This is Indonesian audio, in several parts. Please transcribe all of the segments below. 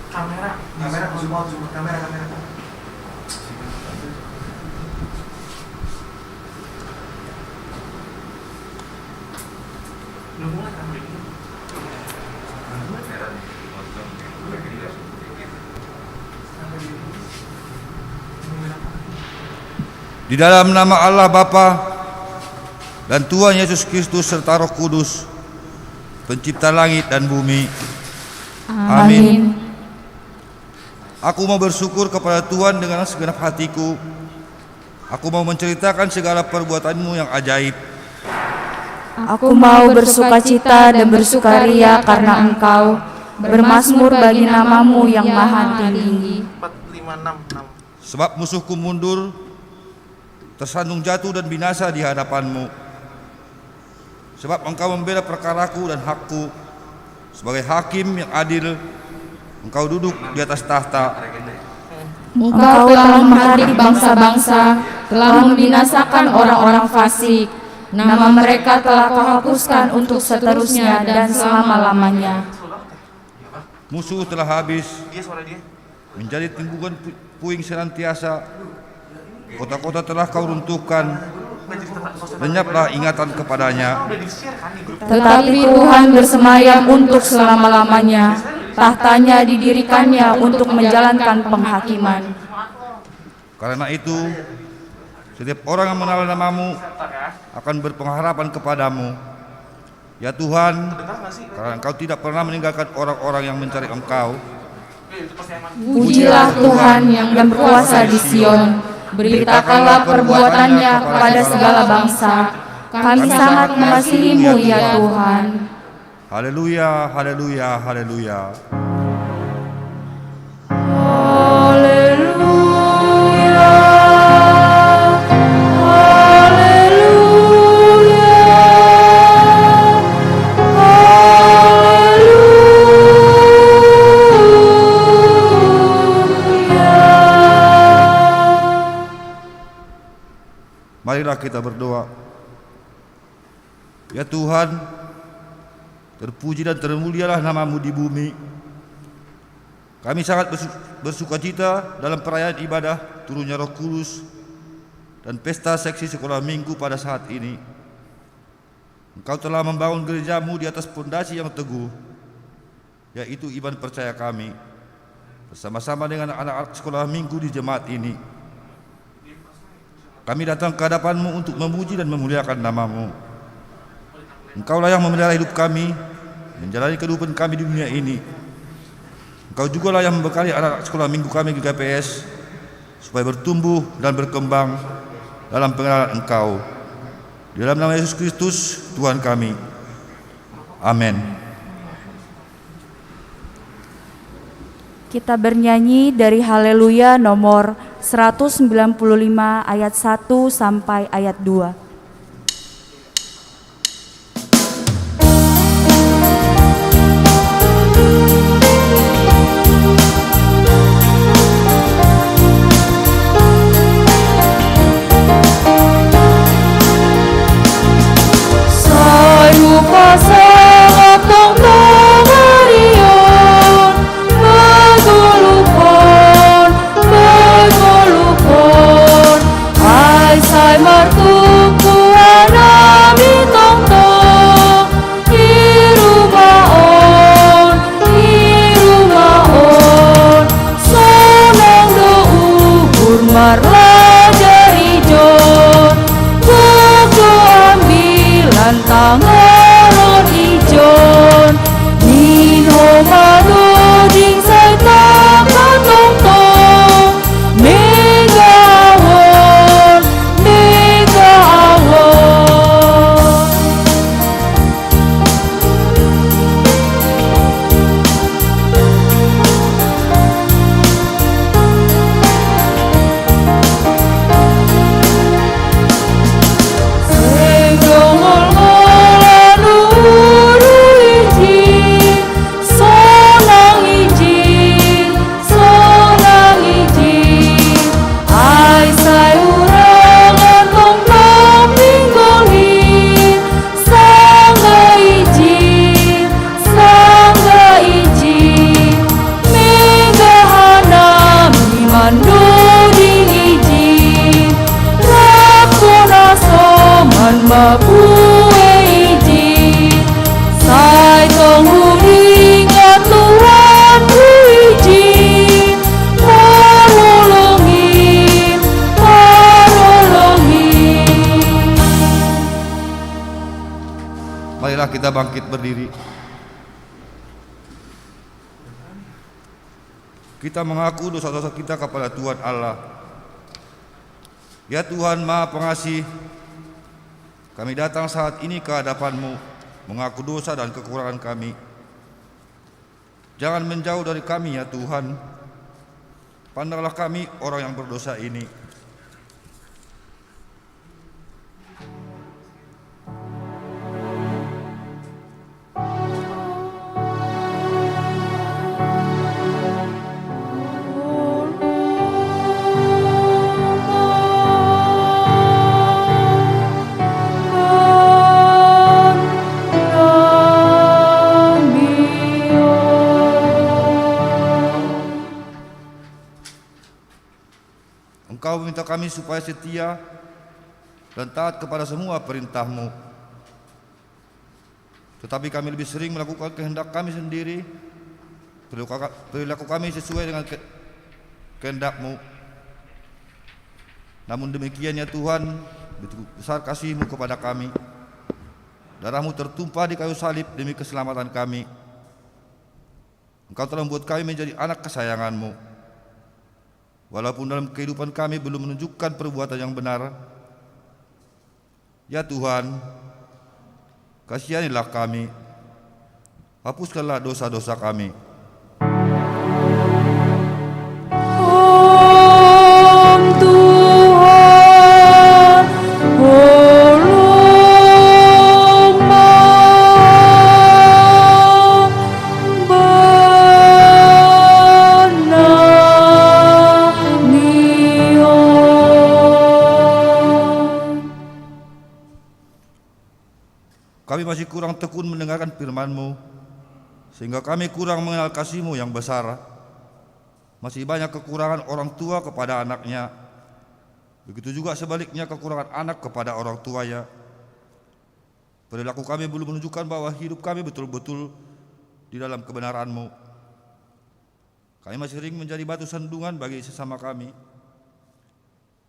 Kamera, zoom, kamera. Di dalam nama Allah Bapa dan Tuhan Yesus Kristus serta Roh Kudus, pencipta langit dan bumi. Amin. Aku mau bersyukur kepada Tuhan dengan segenap hatiku. Aku mau menceritakan segala perbuatanmu yang ajaib. Aku mau bersukacita dan bersukaria karena Engkau, bermazmur bagi namamu yang maha tinggi. 4, 5, 6. Sebab musuhku mundur, tersandung jatuh dan binasa di hadapanmu. Sebab Engkau membela perkaraku dan hakku. Sebagai hakim yang adil, Engkau duduk di atas tahta. Engkau telah menghadik bangsa-bangsa, telah membinasakan orang-orang fasik. Nama mereka telah Kau hapuskan untuk seterusnya dan selama-lamanya. Musuh telah habis, menjadi timbukan puing senantiasa. Kota-kota telah Kau runtuhkan, lenyaplah ingatan kepadanya. Tetapi Tuhan bersemayam untuk selama-lamanya. Tahtanya didirikannya untuk menjalankan penghakiman. Karena itu, setiap orang yang mengenal namamu akan berpengharapan kepadamu. Ya Tuhan, karena Engkau tidak pernah meninggalkan orang-orang yang mencari Engkau. Pujilah Tuhan yang berkuasa di Sion. Beritakanlah perbuatannya kepada segala bangsa. Kami sangat mengasihi-Mu ya Tuhan. Haleluya, haleluya, haleluya. Marilah kita berdoa. Ya Tuhan, terpuji dan termulialah namamu di bumi. Kami sangat bersukacita dalam perayaan ibadah turunnya Roh Kudus dan pesta seksi sekolah minggu pada saat ini. Engkau telah membangun gerejamu di atas pondasi yang teguh, yaitu iman percaya kami, bersama-sama dengan anak-anak sekolah minggu di jemaat ini. Kami datang ke hadapan-Mu untuk memuji dan memuliakan nama-Mu. Engkaulah yang memelihara hidup kami, menjalani kehidupan kami di dunia ini. Engkau jugalah yang membekali anak sekolah minggu kami di GPS, supaya bertumbuh dan berkembang dalam pengenalan Engkau. Di dalam nama Yesus Kristus, Tuhan kami. Amin. Kita bernyanyi dari Haleluya nomor 195 ayat 1 sampai ayat 2. Martu Marilah kita bangkit berdiri. Kita mengaku dosa-dosa kita kepada Tuhan Allah. Ya Tuhan Maha Pengasih, kami datang saat ini ke hadapan-Mu, mengaku dosa dan kekurangan kami. Jangan menjauh dari kami ya Tuhan. Pandanglah kami orang yang berdosa ini. Engkau meminta kami supaya setia dan taat kepada semua perintah-Mu. Tetapi kami lebih sering melakukan kehendak kami sendiri. Perilaku kami sesuai dengan kehendak-Mu. Namun demikian ya Tuhan, begitu besar kasih-Mu kepada kami. Darah-Mu tertumpah di kayu salib demi keselamatan kami. Engkau telah membuat kami menjadi anak kesayangan-Mu. Walaupun dalam kehidupan kami belum menunjukkan perbuatan yang benar, ya Tuhan, kasihanilah kami, hapuskanlah dosa-dosa kami. Kami masih kurang tekun mendengarkan firman-Mu, sehingga kami kurang mengenal kasih-Mu yang besar. Masih banyak kekurangan orang tua kepada anaknya, begitu juga sebaliknya kekurangan anak kepada orang tuanya. Perilaku kami belum menunjukkan bahwa hidup kami betul-betul di dalam kebenaran-Mu. Kami masih sering menjadi batu sandungan bagi sesama kami.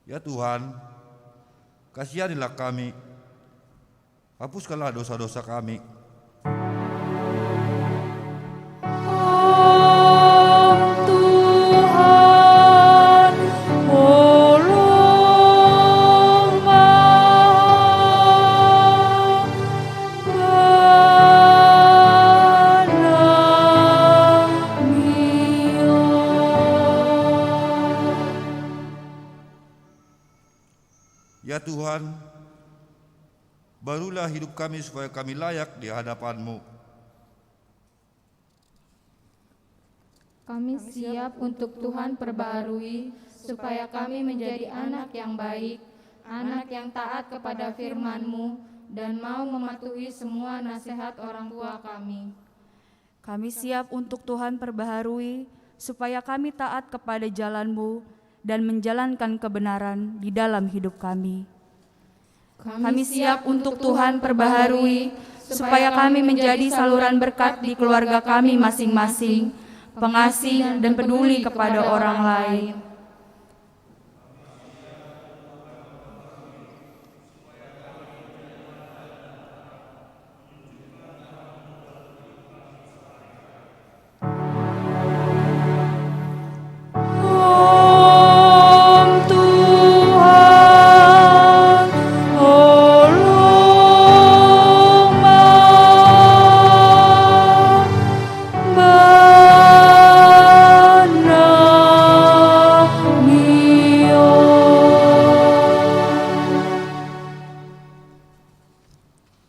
Ya Tuhan, kasihanilah kami, hapuskanlah dosa-dosa kami. Ya Tuhan, barulah hidup kami supaya kami layak di hadapan-Mu. Kami siap untuk Tuhan perbaharui, supaya kami menjadi anak yang baik, anak yang taat kepada firman-Mu, dan mau mematuhi semua nasihat orang tua kami. Kami siap untuk Tuhan perbaharui, supaya kami taat kepada jalan-Mu dan menjalankan kebenaran di dalam hidup kami. Kami siap untuk Tuhan perbaharui, supaya kami menjadi saluran berkat di keluarga kami masing-masing, pengasih dan peduli kepada orang lain.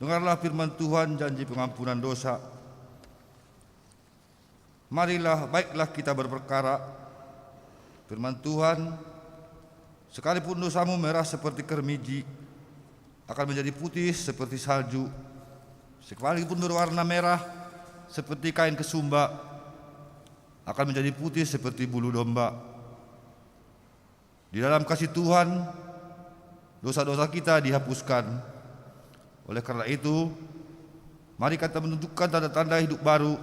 Dengarlah firman Tuhan, janji pengampunan dosa. Marilah, baiklah kita berperkara. Firman Tuhan, sekalipun dosamu merah seperti kermiji, akan menjadi putih seperti salju. Sekalipun berwarna merah seperti kain kesumba, akan menjadi putih seperti bulu domba. Di dalam kasih Tuhan, dosa-dosa kita dihapuskan. Oleh karena itu, mari kita menunjukkan tanda-tanda hidup baru,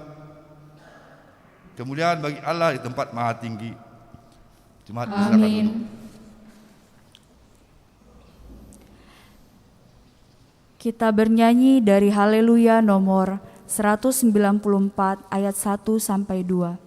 kemuliaan bagi Allah di tempat maha tinggi. Amin. Kita bernyanyi dari Haleluya nomor 194 ayat 1 sampai 2.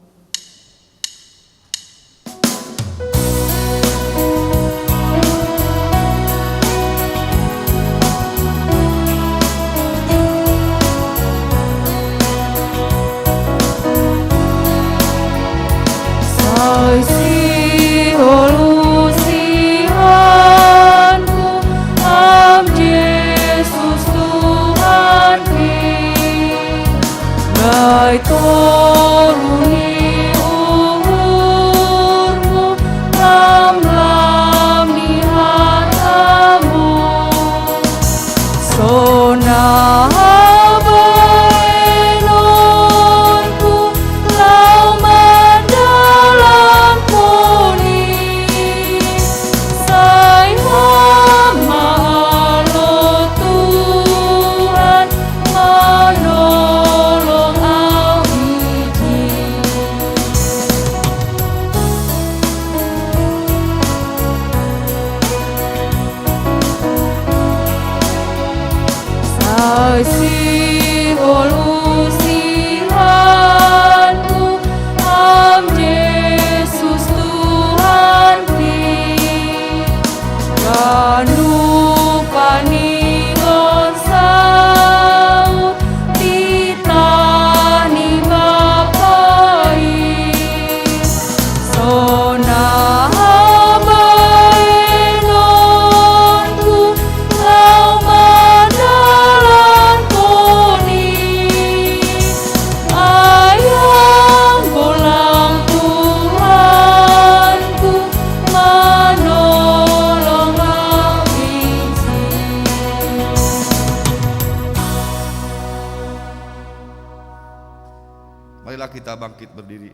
Marilah kita bangkit berdiri.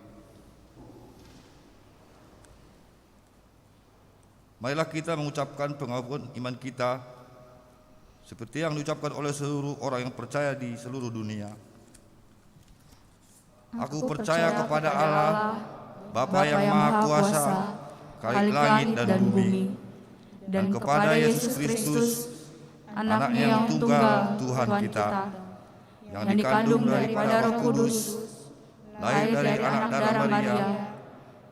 Marilah kita mengucapkan pengakuan iman kita seperti yang diucapkan oleh seluruh orang yang percaya di seluruh dunia. Aku percaya kepada Allah, Bapa yang Maha Kuasa, Khalik langit dan bumi, dan kepada Yesus Kristus, Anaknya yang tunggal Tuhan kita, yang dikandung daripada Roh Kudus, lahir dari anak darah Maria,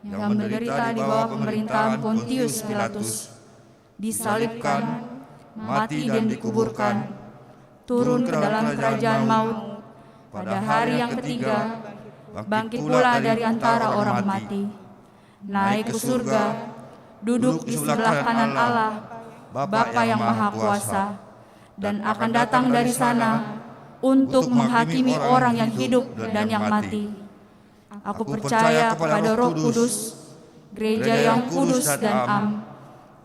yang menderita di bawah pemerintahan Pontius Pilatus, disalibkan, mati dan dikuburkan, turun ke dalam kerajaan maut, pada hari yang ketiga, bangkit pula dari antara orang mati, naik ke surga, duduk di sebelah kanan Allah, Bapa yang Maha Kuasa, dan akan datang dari sana untuk menghakimi orang yang hidup dan yang mati. Aku percaya kepada Roh Kudus, gereja yang kudus dan am,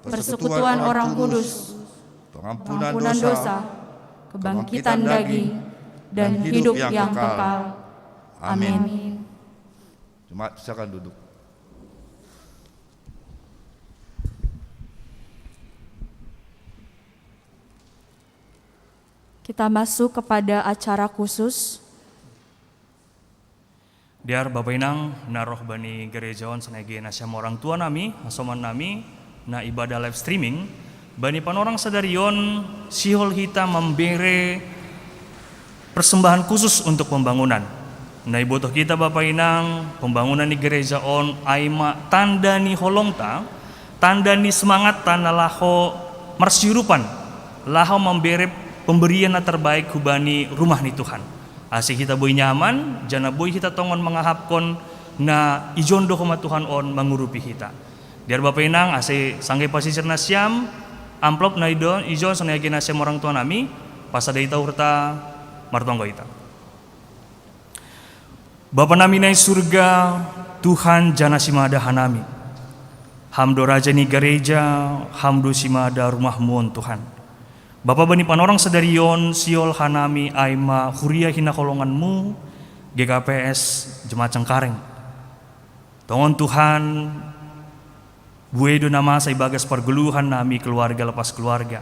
persekutuan orang kudus, pengampunan dosa, kebangkitan daging, dan hidup yang kekal. Amin. Jemaat silakan duduk. Kita masuk kepada acara khusus. Diar Bapak Inang, na rohbani gerejawan senagi nasyam orang tua nami, asoman nami, na ibadah live streaming, bani panorang sadarion sihol hita membere persembahan khusus untuk pembangunan. Na ibotoh kita Bapak Inang, pembangunan di gereja on aima tanda ni holongta, tanda ni semangat tanda laho marsyurupan, laho membere pemberian na terbaik hubani rumah ni Tuhan. Asih kita boy nyaman, jana boy kita tongon mengahapkon na ijondo koma Tuhan on mengurupi kita. Diar Bapak Inang asih sanggay pasisir na siam, amplop na ijon sanayagi na siam orang tua nami, pasada ita urta martonggo ita. Bapa nami na surga, Tuhan jana simada hanami. Hamdo raja ni gereja, hamdo simada rumahmu on Tuhan. Bapak bani panorang sedarion siol hanami aima huria hina kolonganmu GKPS Jemaat Cengkareng. Tongon Tuhan buedo nama say bagas pergeluhan nami keluarga lepas keluarga.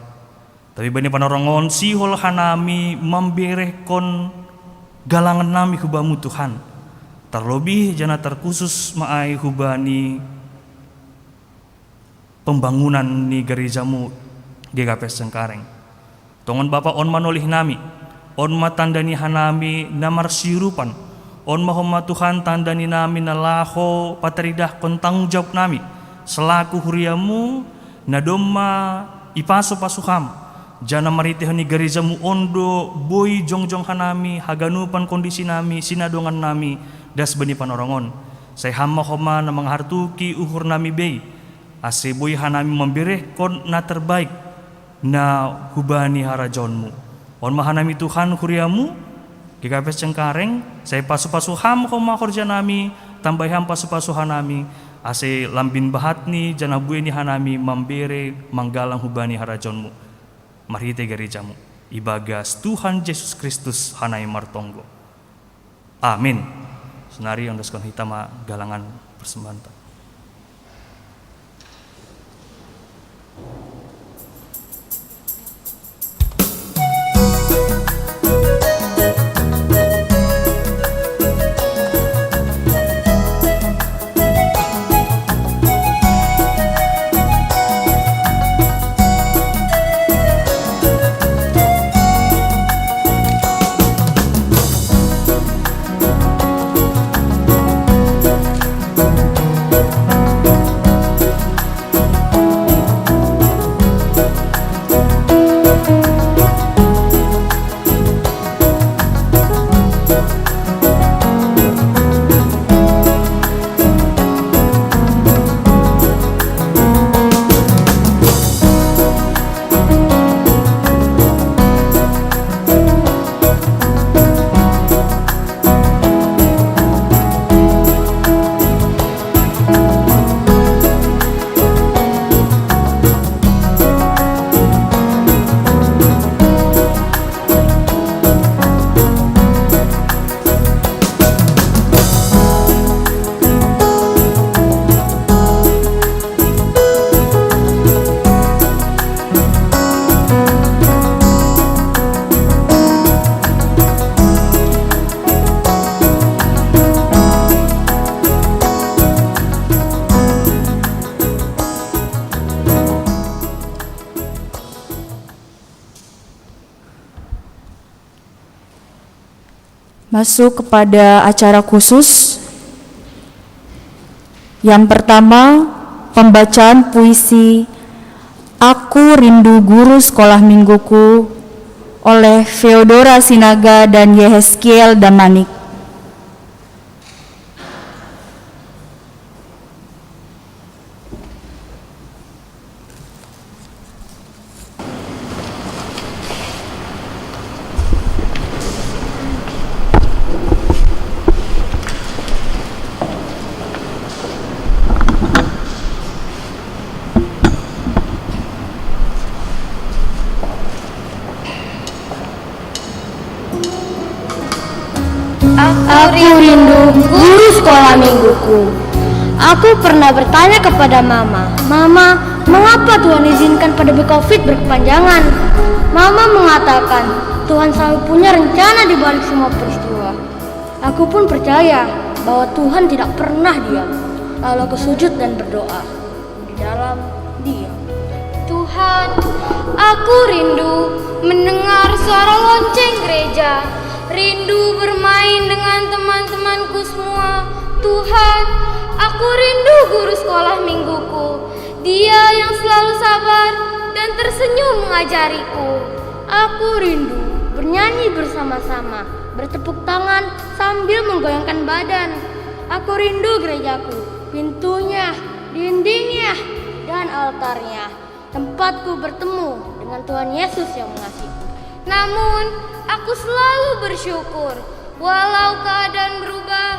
Tapi bani panorangon siol hanami memberehkon galangan nami hubamu Tuhan. Terlebih jana terkhusus maai hubani pembangunan ni gerejamu GKPS Cengkareng. Tongon Bapa on manolih nami, on matandani hanami namar sirupan, on mahoma Tuhan tandani nami nalaho pateridah kon tanggung jawab nami, selaku huriamu nadoma ipaso pasuham, jana maritihani gerejamu ondo boy jongjong hanami haganupan kondisi nami sinadongan nami das beni panorongon. Saya hama homa na menghartuki uhur nami bei, ase boy hanami memberi kon na terbaik na hubani harajonmu. On mahanami Tuhan kuriamu, kikapes cengkareng, saya pasu-pasu ham koma korja nami, tambaham pasu-pasu hanami, ase lambin bahatni jana bueni hanami memberi manggalang hubani harajonmu. Marite gerejamu, ibagas Tuhan Yesus Kristus hanai martonggo. Amin. Senari yang daskon hitama galangan persembahan. Masuk kepada acara khusus. Yang pertama, pembacaan puisi Aku Rindu Guru Sekolah Mingguku oleh Feodora Sinaga dan Yehezkiel Damanik. Aku rindu guru sekolah mingguku. Aku pernah bertanya kepada Mama, Mama, mengapa Tuhan izinkan pandemi COVID berkepanjangan? Mama mengatakan, Tuhan selalu punya rencana di balik semua peristiwa. Aku pun percaya bahwa Tuhan tidak pernah diam. Lalu aku sujud dan berdoa di dalam diam. Tuhan, aku rindu mendengar suara lonceng gereja. Rindu bermain dengan teman-temanku semua. Tuhan, aku rindu guru sekolah mingguku. Dia yang selalu sabar dan tersenyum mengajariku. Aku rindu bernyanyi bersama-sama, bertepuk tangan sambil menggoyangkan badan. Aku rindu gerejaku, pintunya, dindingnya, dan altarnya. Tempatku bertemu dengan Tuhan Yesus yang mengasihi. Namun, aku selalu bersyukur, walau keadaan berubah,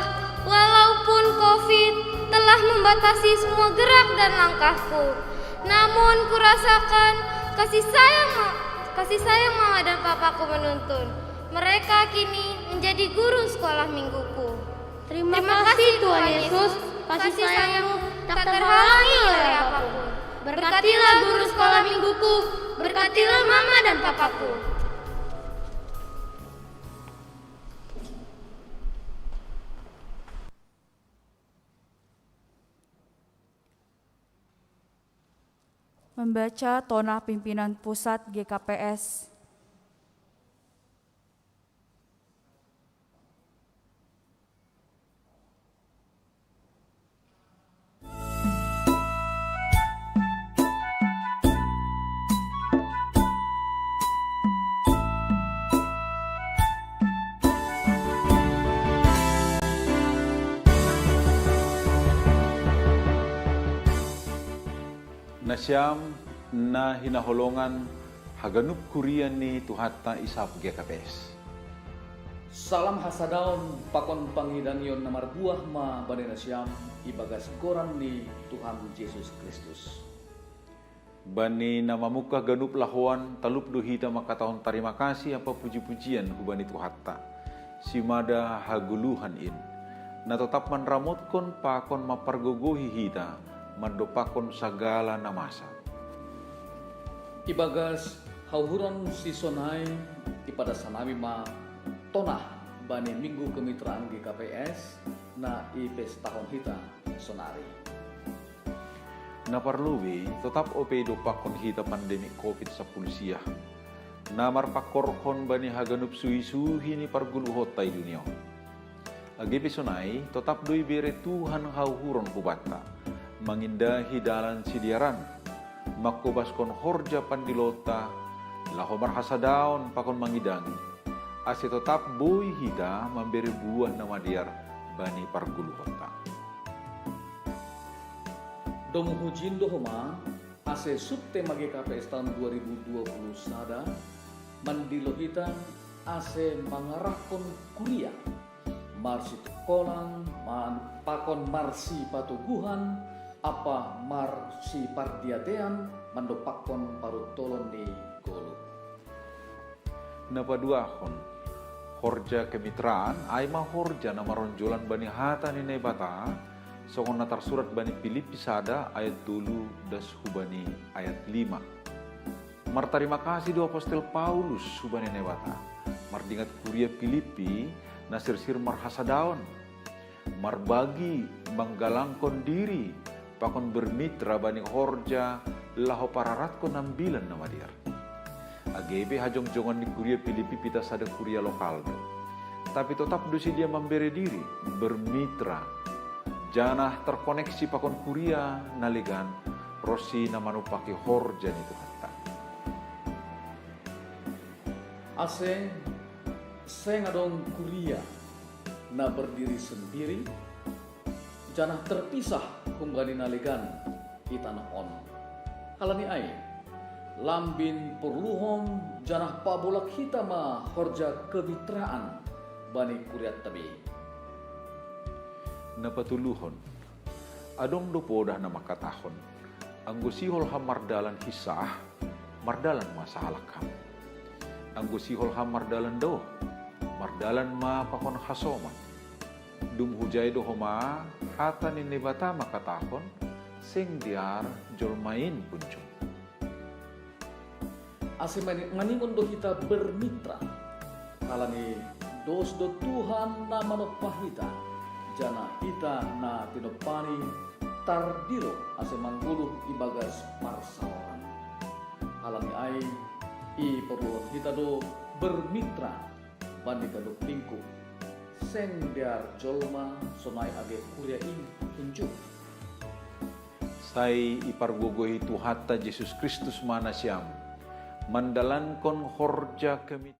walaupun COVID telah membatasi semua gerak dan langkahku. Namun kurasakan kasih sayang Mama dan Papaku menuntun. Mereka kini menjadi guru sekolah mingguku. Terima kasih Tuhan Yesus, kasih sayang-Mu tak terhalangi oleh apapun. Berkatilah guru sekolah mingguku, berkatilah Mama dan Papaku. Membaca Tonah Pimpinan Pusat GKPS Nasyam na hinaholongan haganup kurian ni tuhatta isap GKPS. Salam hasadaon pakon pangidanion nomor buah ma banena siam ibagas koran ni Tuhan Yesus Kristus. Bani nama muka ganup lahuan talup duhita makatahon terima kasih apa puji-pujian hubani tuhatta. Simada haguluhan in. Na tetap manramotkan pakon mapargogohi hita mandopakon sagala namasa. Ibagas hauhuran si sonai ipada sanami ma tonah bani minggu kemitraan GKPS na ipes tahun hita sonari. Na parluwi tetap opedo pakon hita pandemi COVID-19 siah. Namar pakorkon bani haganup suhi-suhi ni pargulu hotai dunia. Agi sonai tetap doi bere Tuhan hauhuron kubata. Mangindahi dalan sidiaran. Makubaskon horja pandilota. Lahomar hasadaon pakon mangidangi. Ase tetap boy hita memberi buah nama diar bani pargulu kota. Domu hujin dohoma ase subte mage KPS tahun 2020 sada mandilo hita ase mangarahkon kuliah marsi kolang pakon marsi patuguhan apa marsi pardiatean mandopakon parutolon di golu. Napaduahon horja kemitraan aima horja nama ronjolan bani hata ni nebata songon natar surat bani Filipi sada ayat 2 das hubani ayat 5. Mar terima kasih do apostol Paulus hubani nebata mar dingat kuria Filipi nasir-sir mar hasadaon mar bagi manggalangkon diri pakon bermitra bani horja laho pararatko nambilan nama dia. Agebe hajong-jongan di kuria Filipi pita sada kuria lokal. Tapi tetap dosi dia memberi diri, bermitra. Janah terkoneksi pakon kuria naligan, rosi namanu pake horja ni Tuhan. Ase sengadong kuria na berdiri sendiri, janah terpisah kumbani naligan itanah on. Halani ai. Lambin perluhom janah pabolak hitama horja kemitraan bani kuriat tabi. Napatuluhon, adong do podah nama katahon, anggo sihol ham mardalan hisah, mardalan masalah kam. Anggo sihol ham mardalan do, mardalan ma pakon hasoman. Dum hujai do homa, hata ni nebata makatahon, sing diar jolmain puncung. Ase nganingon do kita bermitra kalani dos do Tuhan na manopahita jana ita na tinopani tardilo ase mangguluh ibagas marsawan kalani ai i perlu kita do bermitra bani kadok tingku seng diar jolma sonai age kuria in tunjuk Sai ipargogohi Tuhatta Yesus Kristus mana siam mandalankon horja kemit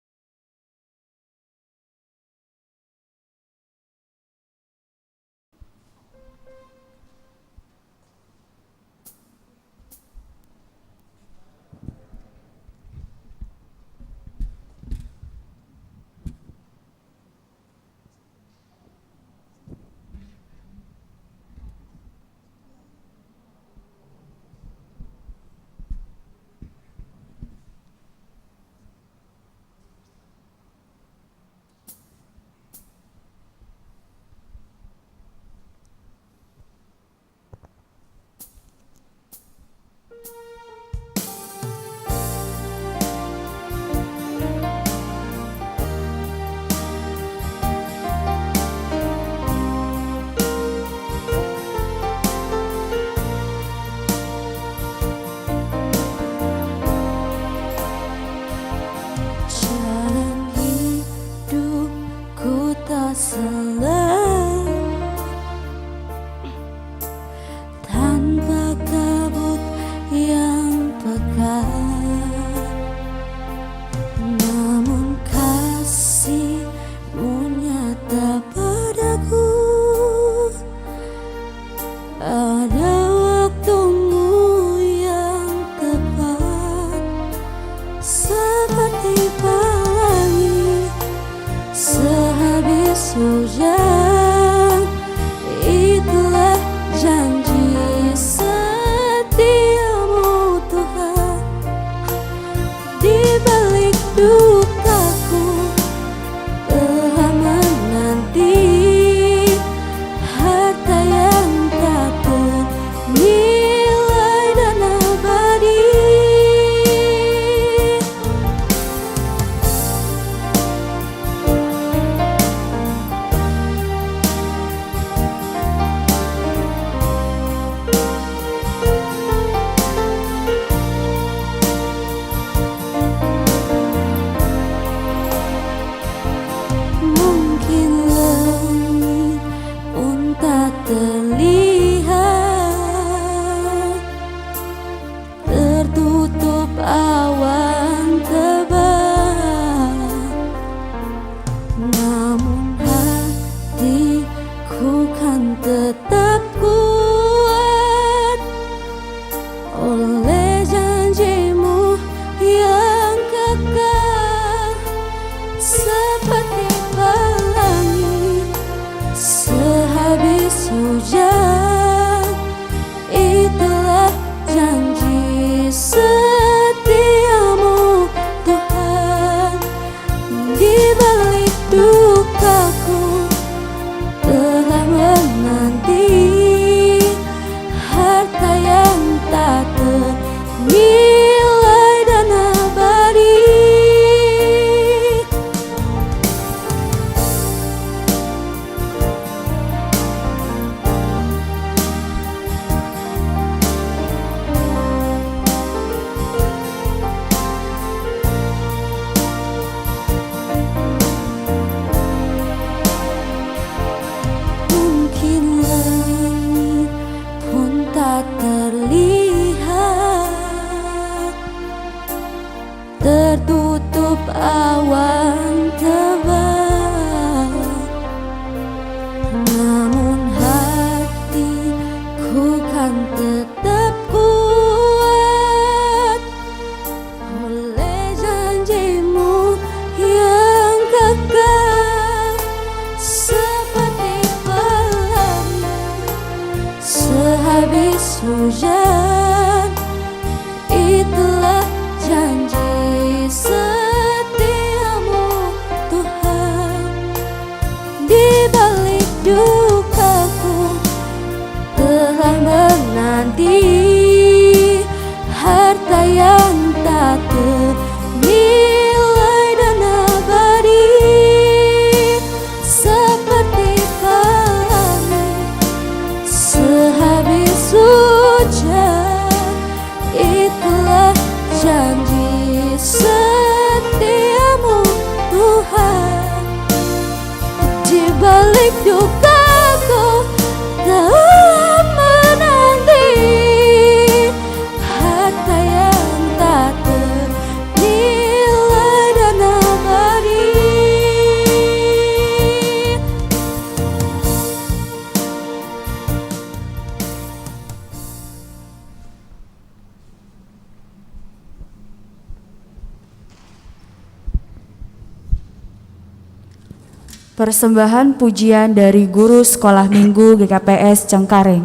Ada waktumu yang sujud, itulah janji setiamu Tuhan. Di balik dukaku telah menanti harta yang tak ternilai dan abadi. Mungkin langit pun tak terlihat, tertutup awan tebal, namun hatiku kan tetap kuat oleh janjimu yang kekal. Seperti pelangi sehabis hujan, itulah janji setiamu Tuhan. Di balik dukaku telah menanti harta yang tak ternilai dan abadi. Mungkin langit pun tak terlihat, tertutup awan tebal, namun hatiku kan tetap kuat oleh janjimu yang kekal. Seperti pelangi sehabis hujan, itulah janji setiamu Tuhan. Di balik dukaku telah menanti harta yang tak ternilai dan abadi. Seperti pelangi sehabis hujan, itulah janji setiamu Tuhan. Di balik dukaku telah menanti harta yang tak ternilai dan abadi. Persembahan pujian dari guru sekolah minggu GKPS Cengkareng.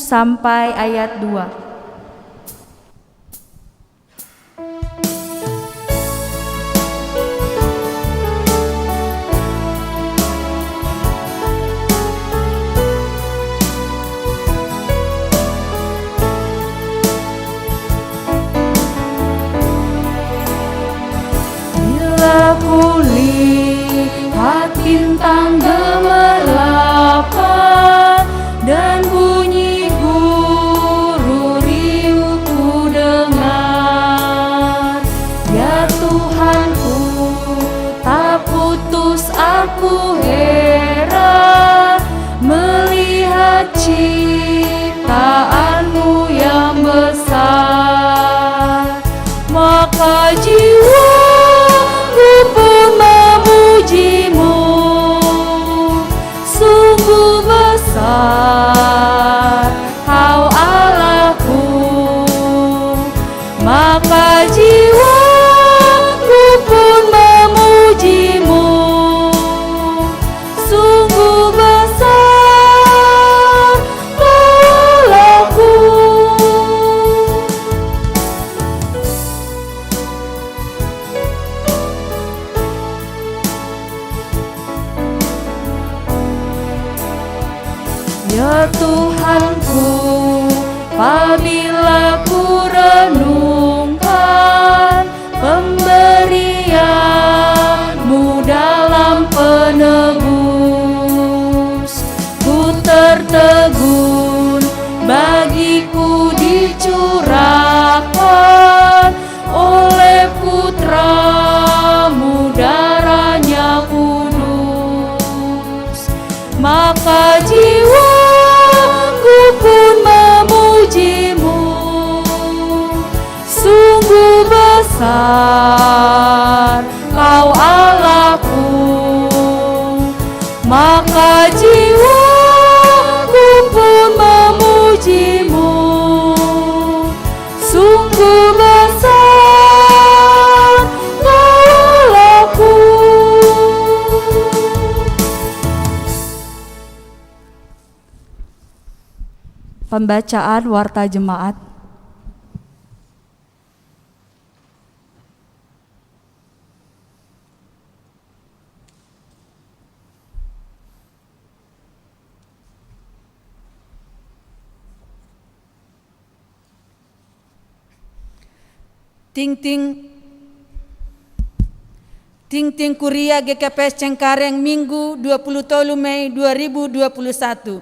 sampai ayat 2. Kulihat bintang gemerlapan dan bunyi guru riuh ku dengar. Ya Tuhanku, tak putus aku heran melihat ciptaanmu yang besar. Maka jiwa pun memujimu, sungguh besar Kau Allahku. Maka jiwaku pun memujimu, sungguh besar Allahku. Ya Tuhanku, apabila ku renungkan pemberian-Mu dalam penebus, ku tertegun bagiku dicurahkan oleh Putra-Mu darahnya kudus. Maka jiwaku pun memujimu, sungguh besar Kau Allahku. Maka jiwaku pun memujimu, sungguh besar Allahku. Pembacaan Warta Jemaat. Ting Kuria GKPS Cengkareng Minggu 23 Mei 2021.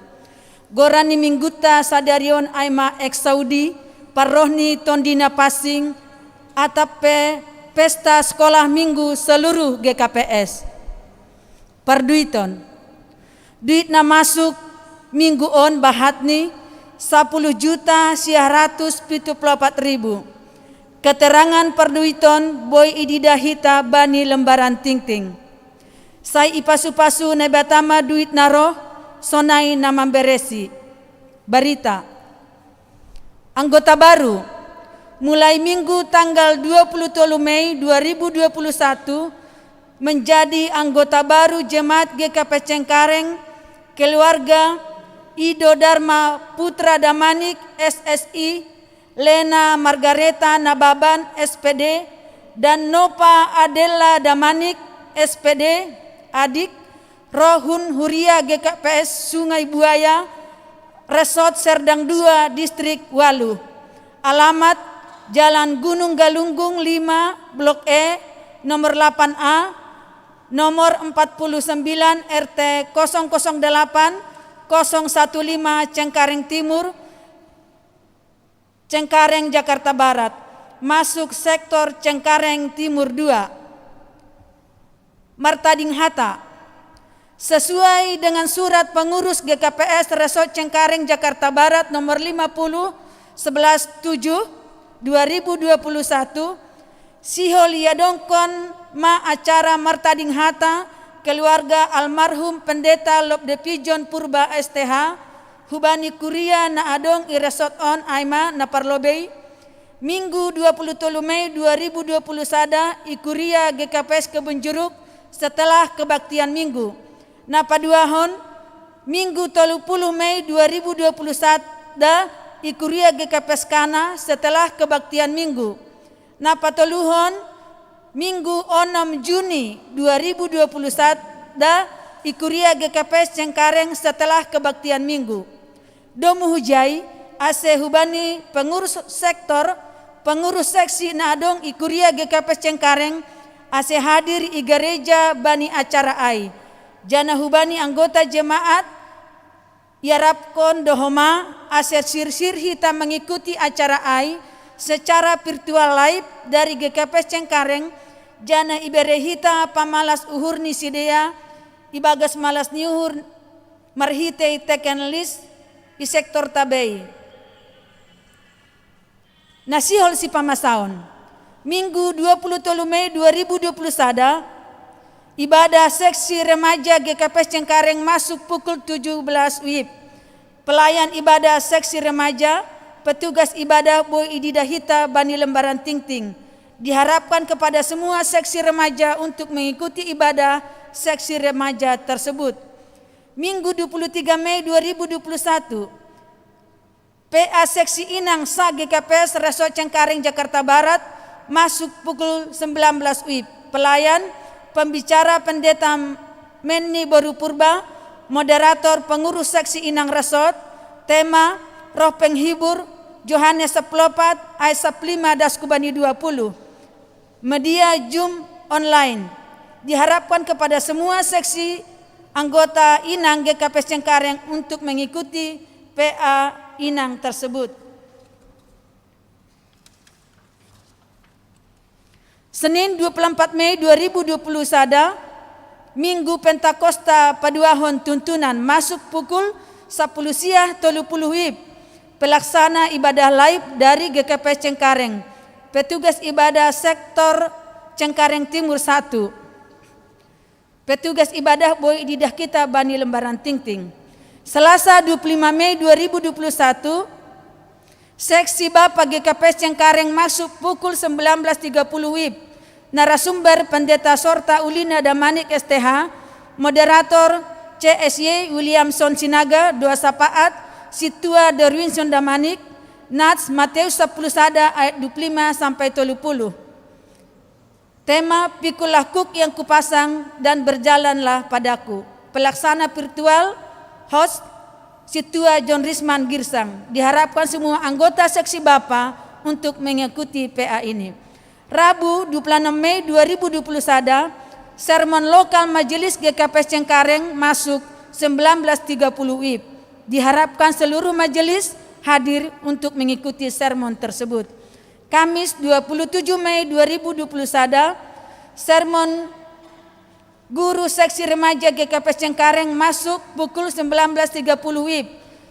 Gorani Mingguta Sadarion Aima Ex Saudi Parrohni Tondina Pasing Atape Pesta Sekolah Minggu seluruh GKPS. Perduiton duit na masuk minggu on bahatni 10.174.000. Keterangan perduiton Boy Ididahita Bani lembaran ting. Sai ipasu-pasu nebatama duit naro sonai nama beresi. Barita anggota baru mulai minggu tanggal 27 Mei 2021 menjadi anggota baru Jemaat GKP Cengkareng keluarga Ido Dharma Putra Damanik SSI, Lena Margareta Nababan SPD, dan Nova Adela Damanik SPD adik, Rohun Huria GKPS Sungai Buaya, Resort Serdang 2 Distrik Walu. Alamat Jalan Gunung Galunggung 5 Blok E nomor 8A nomor 49 RT 008 015 Cengkareng Timur, Cengkareng Jakarta Barat, masuk sektor Cengkareng Timur 2. Martading Hatta sesuai dengan surat pengurus GKPS Resort Cengkareng Jakarta Barat nomor 50/11/7/2021 Sihol Yadongkon ma acara Martading Hatta keluarga almarhum Pendeta Lobde Pijon Purba STH Hubani Kuria na adong i Resort on Aima na Parlobei Minggu 27 Mei 2021 i Kuria GKPS Kebun Jeruk setelah kebaktian minggu. Na paduahon Minggu 30 Mei 2021 da ikuria GKP Skana setelah kebaktian minggu. Na patoluhon Minggu 6 Juni 2021 da ikuria GKP Cengkareng setelah kebaktian minggu. Domu hujai ase hubani pengurus sektor, pengurus seksi na adong ikuria GKP Cengkareng ase hadir i gereja bani acara ai. Jana hubani anggota jemaat Yarapkon dohoma ase sir-sir hita mengikuti acara ai secara virtual live dari GKP Cengkareng. Jana ibere hita pamalas uhur ni sidea ibagas malas niuhur marhite teken list i sektor tabei. Nasihol si pamasaon. Minggu 23 Mei 2021 ibadah seksi remaja GKP Cengkareng masuk pukul 17 WIB. Pelayan ibadah seksi remaja, petugas ibadah Boy Ididahita Bani Lembaran Tingting. Diharapkan kepada semua seksi remaja untuk mengikuti ibadah seksi remaja tersebut. Minggu 23 Mei 2021, PA Seksi Inang SA GKPS Resort Cengkareng Jakarta Barat masuk pukul 19 WIB. Pelayan, pembicara pendeta Menni Boru Purba, moderator pengurus Seksi Inang Resort, tema Roh Penghibur, Yohanes 14 ayat 15 Daskubani 20. Media Zoom online. Diharapkan kepada semua seksi anggota Inang GKP Cengkareng untuk mengikuti PA Inang tersebut. Senin 24 Mei 2021 Minggu Pentakosta Paduahon Tuntunan masuk pukul 10 siang 30 WIB. Pelaksana ibadah live dari GKP Cengkareng. Petugas ibadah sektor Cengkareng Timur 1. Petugas ibadah Boy Ididahita Bani Lembaran Tingting. Selasa 25 Mei 2021 Seksi Bapak GKP Cengkareng masuk pukul 19.30 WIB. Narasumber Pendeta Sorta Ulina Damanik STH, moderator CSY Williamson Sinaga, Doa Sapaat, Situa Derwinson Damanik, Nats Matius 10 Sada ayat 25 sampai 30. Tema Pikulah Kuk yang kupasang dan berjalanlah padaku. Pelaksana virtual host Situa John Risman Girsang. Diharapkan semua anggota seksi Bapa untuk mengikuti PA ini. Rabu 26 Mei 2021 sermon lokal Majelis GKP Cengkareng masuk 19.30 WIB. Diharapkan seluruh majelis hadir untuk mengikuti sermon tersebut. Kamis 27 Mei 2021 sermon Guru Seksi Remaja GKP Cengkareng masuk pukul 19.30 WIB.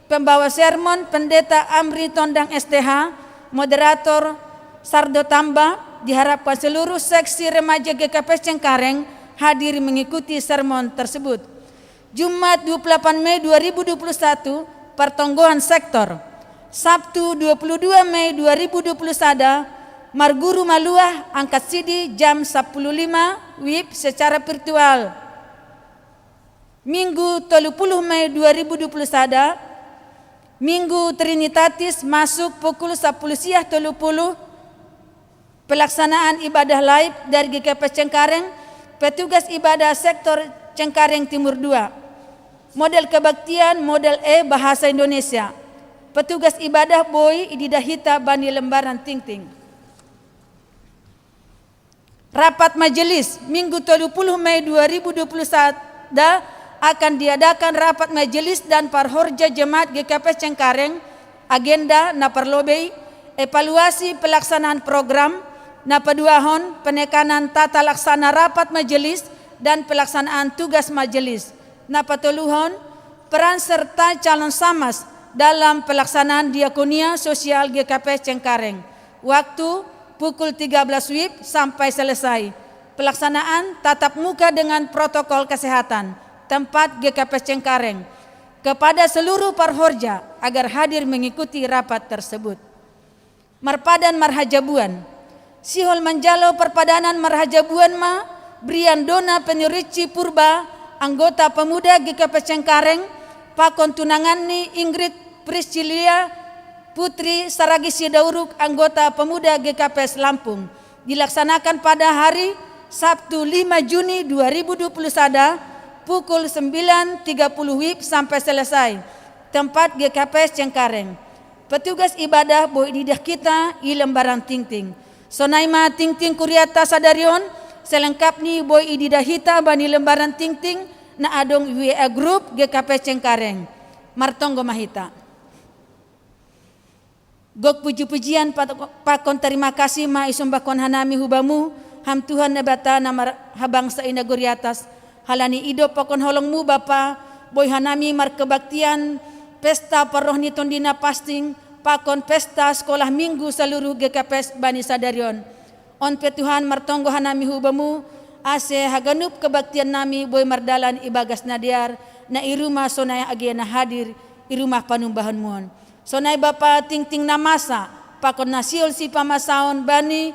Pembawa sermon Pendeta Amri Tondang STH, moderator Sardo Tamba. Diharapkan seluruh seksi remaja GKP Cengkareng hadir mengikuti sermon tersebut. Jumat 28 Mei 2021 pertonggohan sektor. Sabtu 22 Mei 2021 Marguru Maluah angkat sidi jam 10.05 WIB secara virtual. Minggu 30 Mei 2021 Minggu Trinitatis masuk pukul 10 siang 30. Pelaksanaan ibadah live dari GKP Cengkareng, petugas ibadah sektor Cengkareng Timur 2. Model kebaktian model E bahasa Indonesia. Petugas ibadah Boy Ididahita Bani Lembaran Tingting. Rapat majelis Minggu 30 Mei 2021 akan diadakan rapat majelis dan parhorja jemaat GKP Cengkareng. Agenda na perlobei evaluasi pelaksanaan program na paduahon penekanan tata laksana rapat majelis dan pelaksanaan tugas majelis. Na patuluhon peran serta calon samas dalam pelaksanaan diakonia sosial GKP Cengkareng. Waktu pukul 13 WIB sampai selesai. Pelaksanaan tatap muka dengan protokol kesehatan. Tempat GKP Cengkareng. Kepada seluruh parhorja agar hadir mengikuti rapat tersebut. Marpadan Marhajabuan. Sihol Manjalo Perpadanan Marhajabuan ma Brian Dona Penirici Purba, anggota pemuda GKP Cengkareng, pakon tunangan ni Ingrid Priscilia Putri Saragi Sidauruk, anggota pemuda GKPS Lampung. Dilaksanakan pada hari Sabtu 5 Juni 2021 pukul 9.30 WIB sampai selesai. Tempat GKPS Cengkareng. Petugas ibadah boy didah kita i lembaran ting-ting. Sonaima ting-ting kuriata sadarion selengkapnya boy ididah hita bani lembaran ting-ting na adong WA group GKPS Cengkareng. Martonggo mahita. Gok puji-pujian pakon terima kasih ma isumbakon hanami hubamu ham Tuhan nebata nama habangsa inaguri atas halani ido pakon holongmu Bapa boy hanami mar kebaktian pesta parohni tondina pasting pakon pesta sekolah minggu seluruh GKPS Bani Sadarion. On pe Tuhan martonggo hanami hubamu ase haganup kebaktian nami boy mardalan ibagas nadiar na irumah sonaya agiana hadir irumah panumbahan muon. Sonai Bapa ting-ting namasa pakon nasiol si pamasaon bani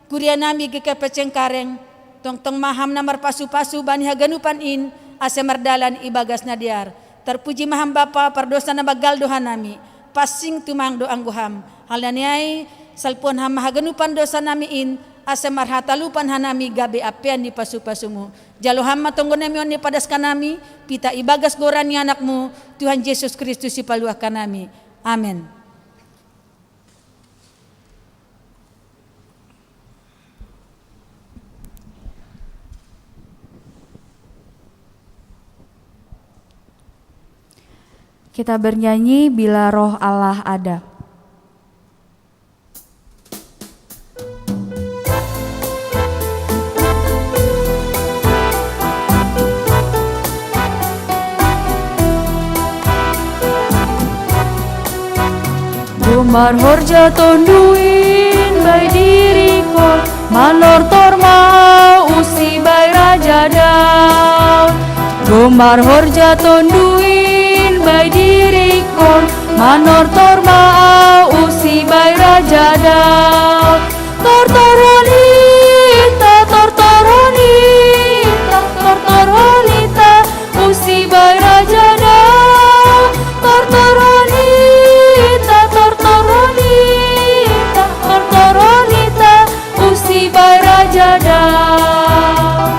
kuria nami GKPS Cengkareng tong maham namar pasu-pasu bani haganupan in ase mardalan ibagas nadiar. Terpuji maham Bapa pardosa na bagal doha nami pasing tumang doang goham halaniai salpon ham haganupan dosa nami in ase marhatalupan hanami gabe apean di pasu-pasumu. Jalo ham matonggo nami on ni padaskan nami pita ibagas gorani anakmu Tuhan Yesus Kristus ipaluahkan nami. Amin. Kita bernyanyi Bila Roh Allah Ada. Gumar horja tonduin bay dirikon manor torma usi bay raja daun. Gumar horja tonduin bay dirikon manor torma usi bay raja daun. Tortoronita, tortoronita, tortoronita usi bay raja daun. Tortoronita, tortoronita, tortoronita usi bay raja daun.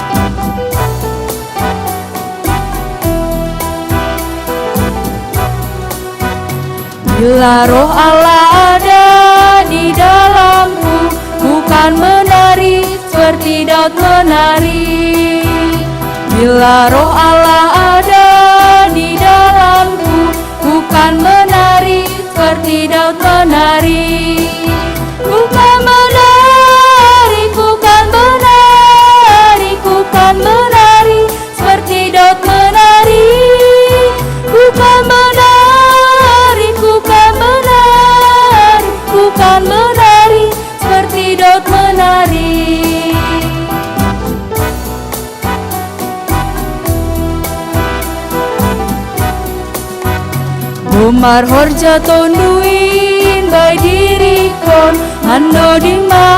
Bila roh Allah ada di dalamku, bukan menari seperti Daud menari. Bila roh Allah ada di dalamku, bukan menari seperti Daud menari. Bukan menari, bukan menari, bukan menari seperti Daud menari. Bukan menari, bukan menari, bukan menari seperti Daud menari. Gumar horja tonduin bay dirikon handoding ma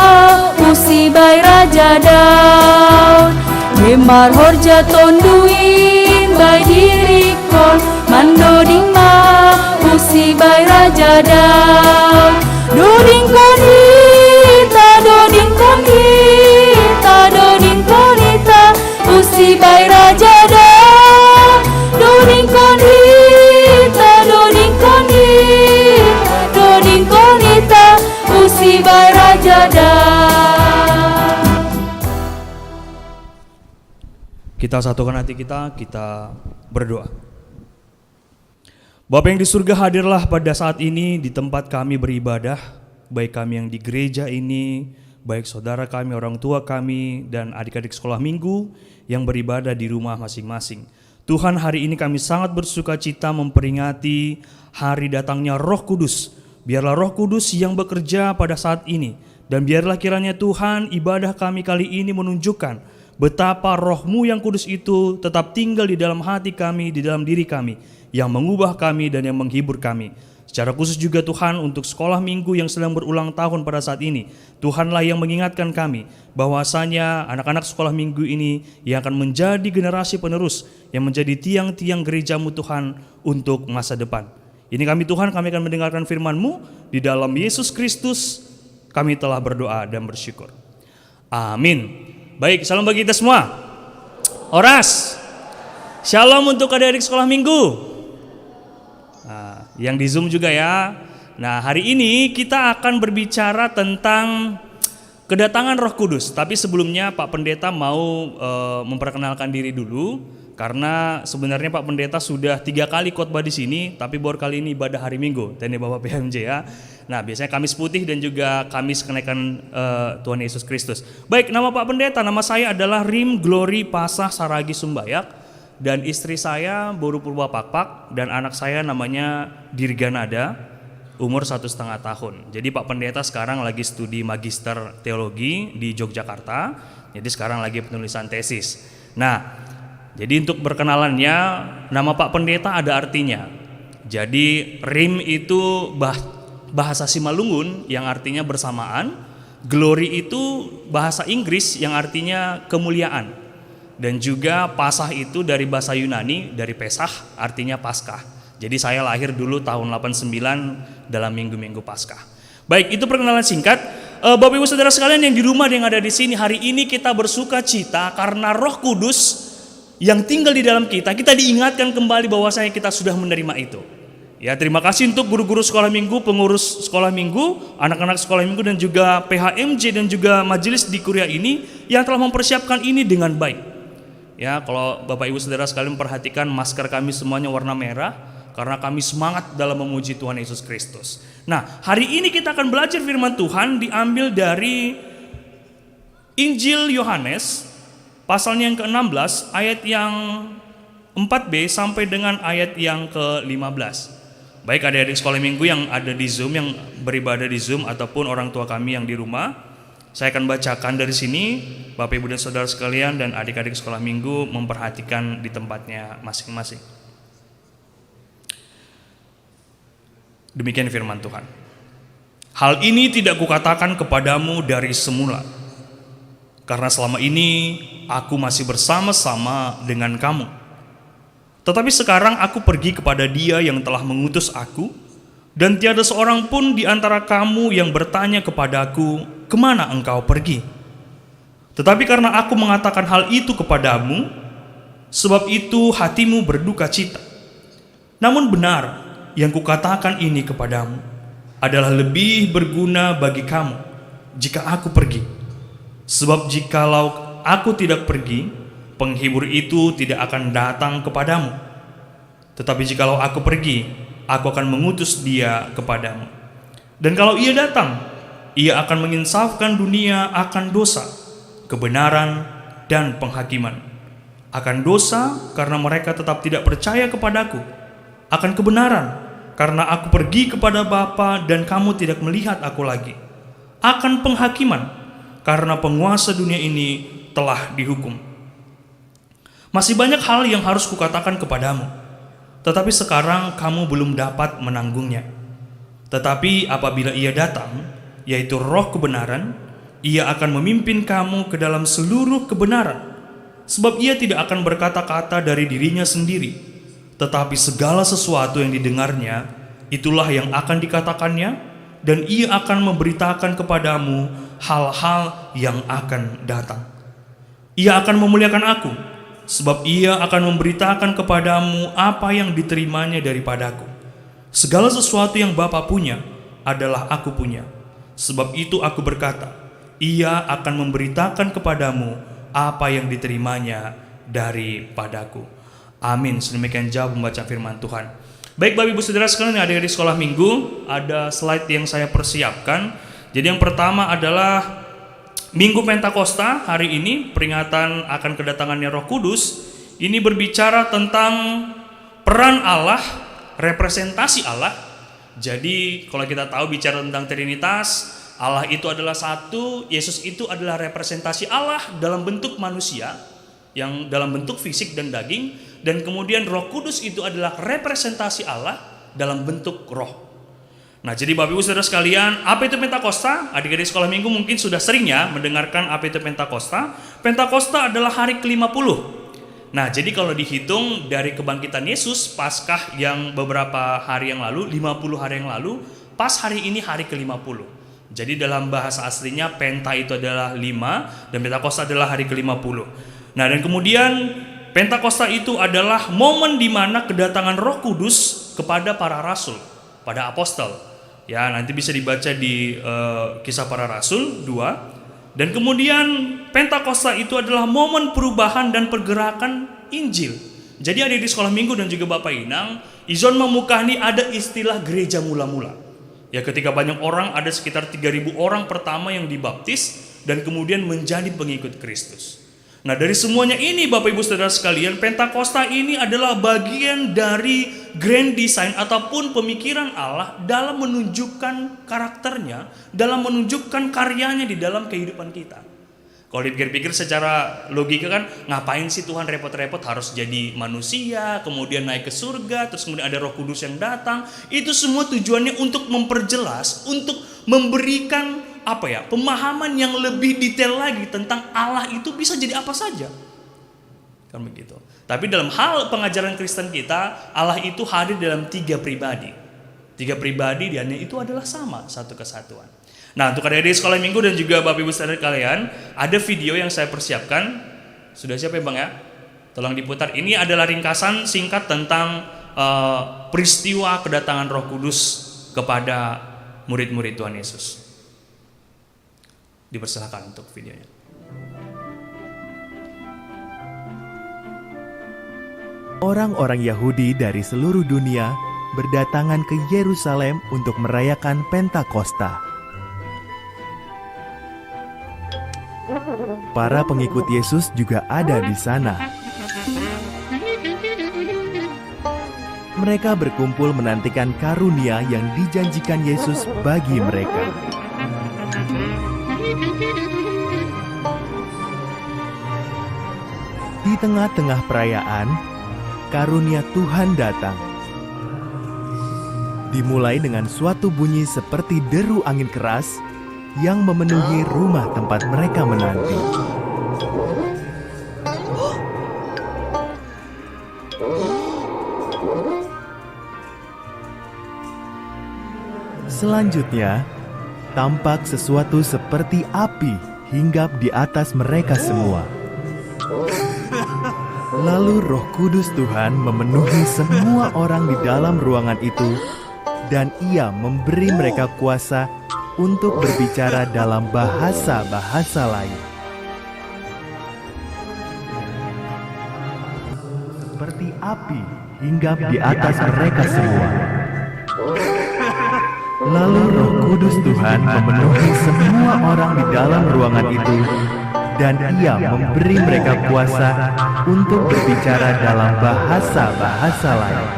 usi bay raja daun. Gumar horja tonduin bay dirikon mandoding ma usi bay raja daun. Doding konita, doding konita, doding konita usi bay raja daun. Doding konita, doding konita, doding konita usi bay raja daun. Kita satukan hati kita berdoa. Bapa yang di surga, hadirlah pada saat ini di tempat kami beribadah, baik kami yang di gereja ini, baik saudara kami, orang tua kami, dan adik-adik sekolah minggu yang beribadah di rumah masing-masing. Tuhan, hari ini kami sangat bersuka cita memperingati hari datangnya Roh Kudus. Biarlah Roh Kudus yang bekerja pada saat ini, dan biarlah kiranya Tuhan ibadah kami kali ini menunjukkan betapa Roh-Mu yang kudus itu tetap tinggal di dalam hati kami, di dalam diri kami, yang mengubah kami dan yang menghibur kami. Secara khusus juga Tuhan untuk sekolah minggu yang sedang berulang tahun pada saat ini, Tuhanlah yang mengingatkan kami bahwasanya anak-anak sekolah minggu ini yang akan menjadi generasi penerus, yang menjadi tiang-tiang gereja-Mu Tuhan untuk masa depan. Ini kami Tuhan, kami akan mendengarkan firman-Mu. Di dalam Yesus Kristus kami telah berdoa dan bersyukur. Amin. Baik, salam bagi kita semua. Oras. Shalom untuk adik-adik sekolah minggu. Nah, yang di Zoom juga ya. Nah, hari ini kita akan berbicara tentang kedatangan Roh Kudus. Tapi sebelumnya Pak Pendeta mau memperkenalkan diri dulu. Karena sebenarnya Pak Pendeta sudah 3 kali khotbah di sini, tapi baru kali ini ibadah hari Minggu, TNI Bapak PMJ ya. Nah, biasanya Kamis Putih dan juga Kamis Kenaikan Tuhan Yesus Kristus. Baik, nama Pak Pendeta, nama saya adalah Rim Glory Pasah Saragi Sumbayak, dan istri saya Boru Purba Pakpak, dan anak saya namanya Dirganada, umur 1,5 tahun. Jadi Pak Pendeta sekarang lagi studi Magister Teologi di Yogyakarta, jadi sekarang lagi penulisan tesis. Nah, jadi untuk berkenalannya, nama Pak Pendeta ada artinya. Jadi Rim itu bahasa Simalungun yang artinya bersamaan. Glory itu bahasa Inggris yang artinya kemuliaan. Dan juga Pasah itu dari bahasa Yunani, dari Pesah artinya Paskah. Jadi saya lahir dulu tahun 89 dalam minggu-minggu Paskah. Baik, itu perkenalan singkat. Bapak Ibu Saudara sekalian yang di rumah yang ada di sini, hari ini kita bersuka cita karena Roh Kudus yang tinggal di dalam kita diingatkan kembali bahwasanya kita sudah menerima itu. Ya, terima kasih untuk guru-guru sekolah minggu, pengurus sekolah minggu, anak-anak sekolah minggu dan juga PHMJ dan juga majelis di Kuria ini yang telah mempersiapkan ini dengan baik. Ya, kalau Bapak Ibu Saudara sekalian perhatikan masker kami semuanya warna merah karena kami semangat dalam memuji Tuhan Yesus Kristus. Nah, hari ini kita akan belajar firman Tuhan diambil dari Injil Yohanes pasalnya yang ke-16 ayat yang 4b sampai dengan ayat yang ke-15. Baik adik-adik sekolah minggu yang ada di Zoom, yang beribadah di Zoom, ataupun orang tua kami yang di rumah, saya akan bacakan dari sini. Bapak Ibu dan Saudara sekalian dan adik-adik sekolah minggu memperhatikan di tempatnya masing-masing. Demikian firman Tuhan. Hal ini tidak kukatakan kepadamu dari semula, karena selama ini aku masih bersama-sama dengan kamu. Tetapi sekarang aku pergi kepada Dia yang telah mengutus aku, dan tiada seorang pun di antara kamu yang bertanya kepadaku, kemana engkau pergi? Tetapi karena aku mengatakan hal itu kepadamu, sebab itu hatimu berduka cita. Namun benar yang kukatakan ini kepadamu adalah lebih berguna bagi kamu jika aku pergi. Sebab jikalau aku tidak pergi, penghibur itu tidak akan datang kepadamu. Tetapi jikalau aku pergi, aku akan mengutus Dia kepadamu. Dan kalau Ia datang, Ia akan menginsafkan dunia akan dosa, kebenaran, dan penghakiman. Akan dosa karena mereka tetap tidak percaya kepadaku. Akan kebenaran karena aku pergi kepada Bapa dan kamu tidak melihat aku lagi. Akan penghakiman karena penguasa dunia ini telah dihukum. Masih banyak hal yang harus kukatakan kepadamu, tetapi sekarang kamu belum dapat menanggungnya. Tetapi apabila Ia datang, yaitu Roh kebenaran, Ia akan memimpin kamu ke dalam seluruh kebenaran. Sebab Ia tidak akan berkata-kata dari dirinya sendiri, tetapi segala sesuatu yang didengarnya, itulah yang akan dikatakannya, dan Ia akan memberitakan kepadamu hal-hal yang akan datang. Ia akan memuliakan aku, sebab Ia akan memberitakan kepadamu apa yang diterimanya daripadaku. Segala sesuatu yang Bapa punya adalah aku punya. Sebab itu aku berkata, Ia akan memberitakan kepadamu apa yang diterimanya daripadaku. Amin. Sedemikian jauh membaca firman Tuhan. Baik Bapak Ibu Saudara sekalian yang ada di sekolah minggu, ada slide yang saya persiapkan. Jadi yang pertama adalah Minggu Pentakosta hari ini, peringatan akan kedatangannya Roh Kudus. Ini berbicara tentang peran Allah, representasi Allah. Jadi kalau kita tahu bicara tentang Trinitas, Allah itu adalah satu, Yesus itu adalah representasi Allah dalam bentuk manusia, yang dalam bentuk fisik dan daging, dan kemudian Roh Kudus itu adalah representasi Allah dalam bentuk roh. Nah, jadi Bapak Ibu Saudara sekalian, apa itu Pentakosta? Adik-adik sekolah minggu mungkin sudah sering ya mendengarkan apa itu Pentakosta. Pentakosta adalah hari ke-50. Nah, jadi kalau dihitung dari kebangkitan Yesus, Paskah yang beberapa hari yang lalu, 50 hari yang lalu, pas hari ini hari ke-50. Jadi dalam bahasa aslinya Penta itu adalah 5 dan Pentakosta adalah hari ke-50. Nah, dan kemudian Pentakosta itu adalah momen di mana kedatangan Roh Kudus kepada para rasul, pada apostol. Ya, nanti bisa dibaca di Kisah Para Rasul 2. Dan kemudian Pentakosta itu adalah momen perubahan dan pergerakan Injil. Jadi ada di sekolah minggu dan juga Bapak Inang, Izon Memukani ada istilah gereja mula-mula. Ya, ketika banyak orang, ada sekitar 3.000 orang pertama yang dibaptis dan kemudian menjadi pengikut Kristus. Nah, dari semuanya ini Bapak Ibu Saudara sekalian, Pentakosta ini adalah bagian dari grand design ataupun pemikiran Allah dalam menunjukkan karakternya, dalam menunjukkan karyanya di dalam kehidupan kita. Kalau dipikir-pikir secara logika kan, ngapain sih Tuhan repot-repot harus jadi manusia, kemudian naik ke surga, terus kemudian ada Roh Kudus yang datang. Itu semua tujuannya untuk memperjelas, untuk memberikan pemahaman yang lebih detail lagi tentang Allah itu bisa jadi apa saja. Kan begitu. Tapi dalam hal pengajaran Kristen kita, Allah itu hadir dalam 3 pribadi. 3 pribadi dan itu adalah sama, satu kesatuan. Nah, untuk adik-adik sekolah minggu dan juga Bapak Ibu saudara kalian, ada video yang saya persiapkan. Sudah siap ya Bang ya? Tolong diputar. Ini adalah ringkasan singkat tentang peristiwa kedatangan Roh Kudus kepada murid-murid Tuhan Yesus. Dipersilakan untuk videonya. Orang-orang Yahudi dari seluruh dunia berdatangan ke Yerusalem untuk merayakan Pentakosta. Para pengikut Yesus juga ada di sana. Mereka berkumpul menantikan karunia yang dijanjikan Yesus bagi mereka. Di tengah-tengah perayaan, karunia Tuhan datang. Dimulai dengan suatu bunyi seperti deru angin keras yang memenuhi rumah tempat mereka menanti. Selanjutnya, tampak sesuatu seperti api hinggap di atas mereka semua. Lalu Roh Kudus Tuhan memenuhi semua orang di dalam ruangan itu, dan Ia memberi mereka kuasa untuk berbicara dalam bahasa-bahasa lain. Seperti api hinggap di atas mereka semua. Lalu Roh Kudus Tuhan memenuhi semua orang di dalam ruangan itu, dan Ia memberi mereka kuasa untuk berbicara dalam bahasa-bahasa lain.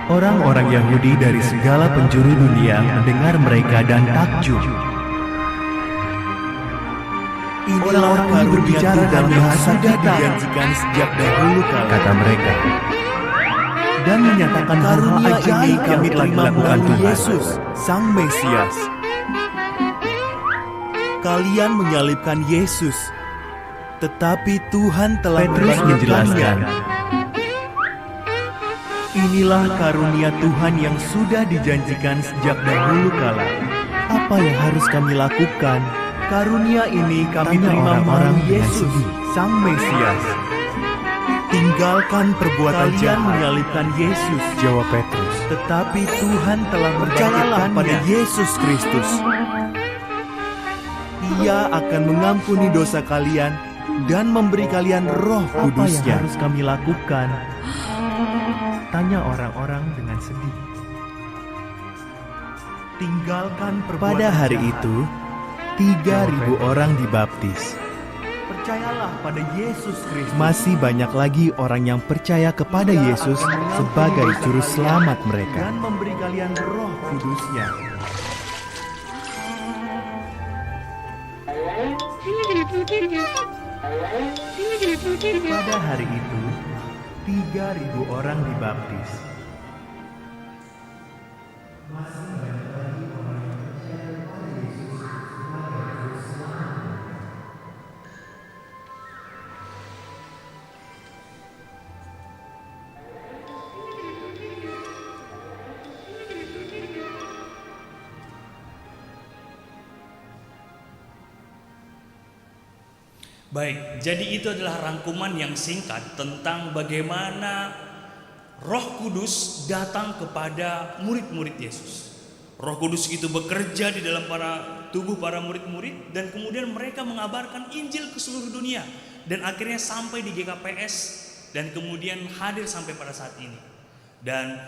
Orang-orang Yahudi dari segala penjuru dunia mendengar mereka dan takjub. Inilah orang berbicara dalam bahasa yang dijanjikan sejak dahulu kala, kata mereka. Dan menyatakan karunia ajaib kami telah dilakukan Yesus, Sang Mesias. Kalian menyalibkan Yesus, tetapi Tuhan telah menjelaskan. Inilah karunia Tuhan yang sudah dijanjikan sejak dahulu kala. Apa yang harus kami lakukan? Karunia ini kami terima melalui Yesus, Sang Mesias. Tinggalkan perbuatan jahat. Menyalibkan Yesus, jawab Petrus. Tetapi Tuhan telah percayalah pada Yesus Kristus. Ia akan mengampuni dosa kalian dan memberi kalian Roh Kudus-Nya. Apa yang harus kami lakukan? Tanya orang-orang dengan sedih. Tinggalkan perbuatan. Pada hari itu, 3.000 orang dibaptis. Percayalah pada Yesus Kristus. Masih banyak lagi orang yang percaya kepada Yesus sebagai juru selamat mereka. Dan memberi kalian Roh Kudus-Nya. Pada hari itu, 3.000 orang dibaptis. Baik, jadi itu adalah rangkuman yang singkat tentang bagaimana Roh Kudus datang kepada murid-murid Yesus. Roh Kudus itu bekerja di dalam tubuh para murid-murid, dan kemudian mereka mengabarkan Injil ke seluruh dunia, dan akhirnya sampai di GKPS dan kemudian hadir sampai pada saat ini. Dan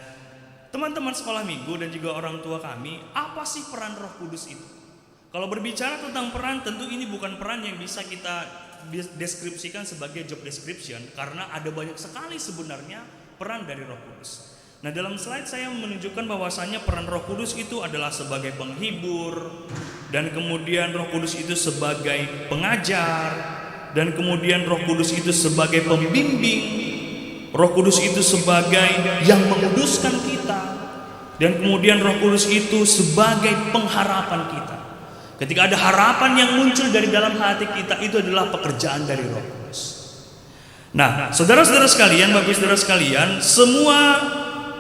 teman-teman sekolah minggu dan juga orang tua kami, apa sih peran Roh Kudus itu? Kalau berbicara tentang peran, tentu ini bukan peran yang bisa kita deskripsikan sebagai job description, karena ada banyak sekali sebenarnya peran dari Roh Kudus. Nah, dalam slide saya menunjukkan bahwasannya peran Roh Kudus itu adalah sebagai penghibur, dan kemudian Roh Kudus itu sebagai pengajar, dan kemudian Roh Kudus itu sebagai pembimbing, Roh Kudus itu sebagai yang menguduskan kita, dan kemudian Roh Kudus itu sebagai pengharapan kita. Ketika ada harapan yang muncul dari dalam hati kita, itu adalah pekerjaan dari Roh Kudus. Nah, saudara-saudara sekalian, Bapak Ibu saudara sekalian, semua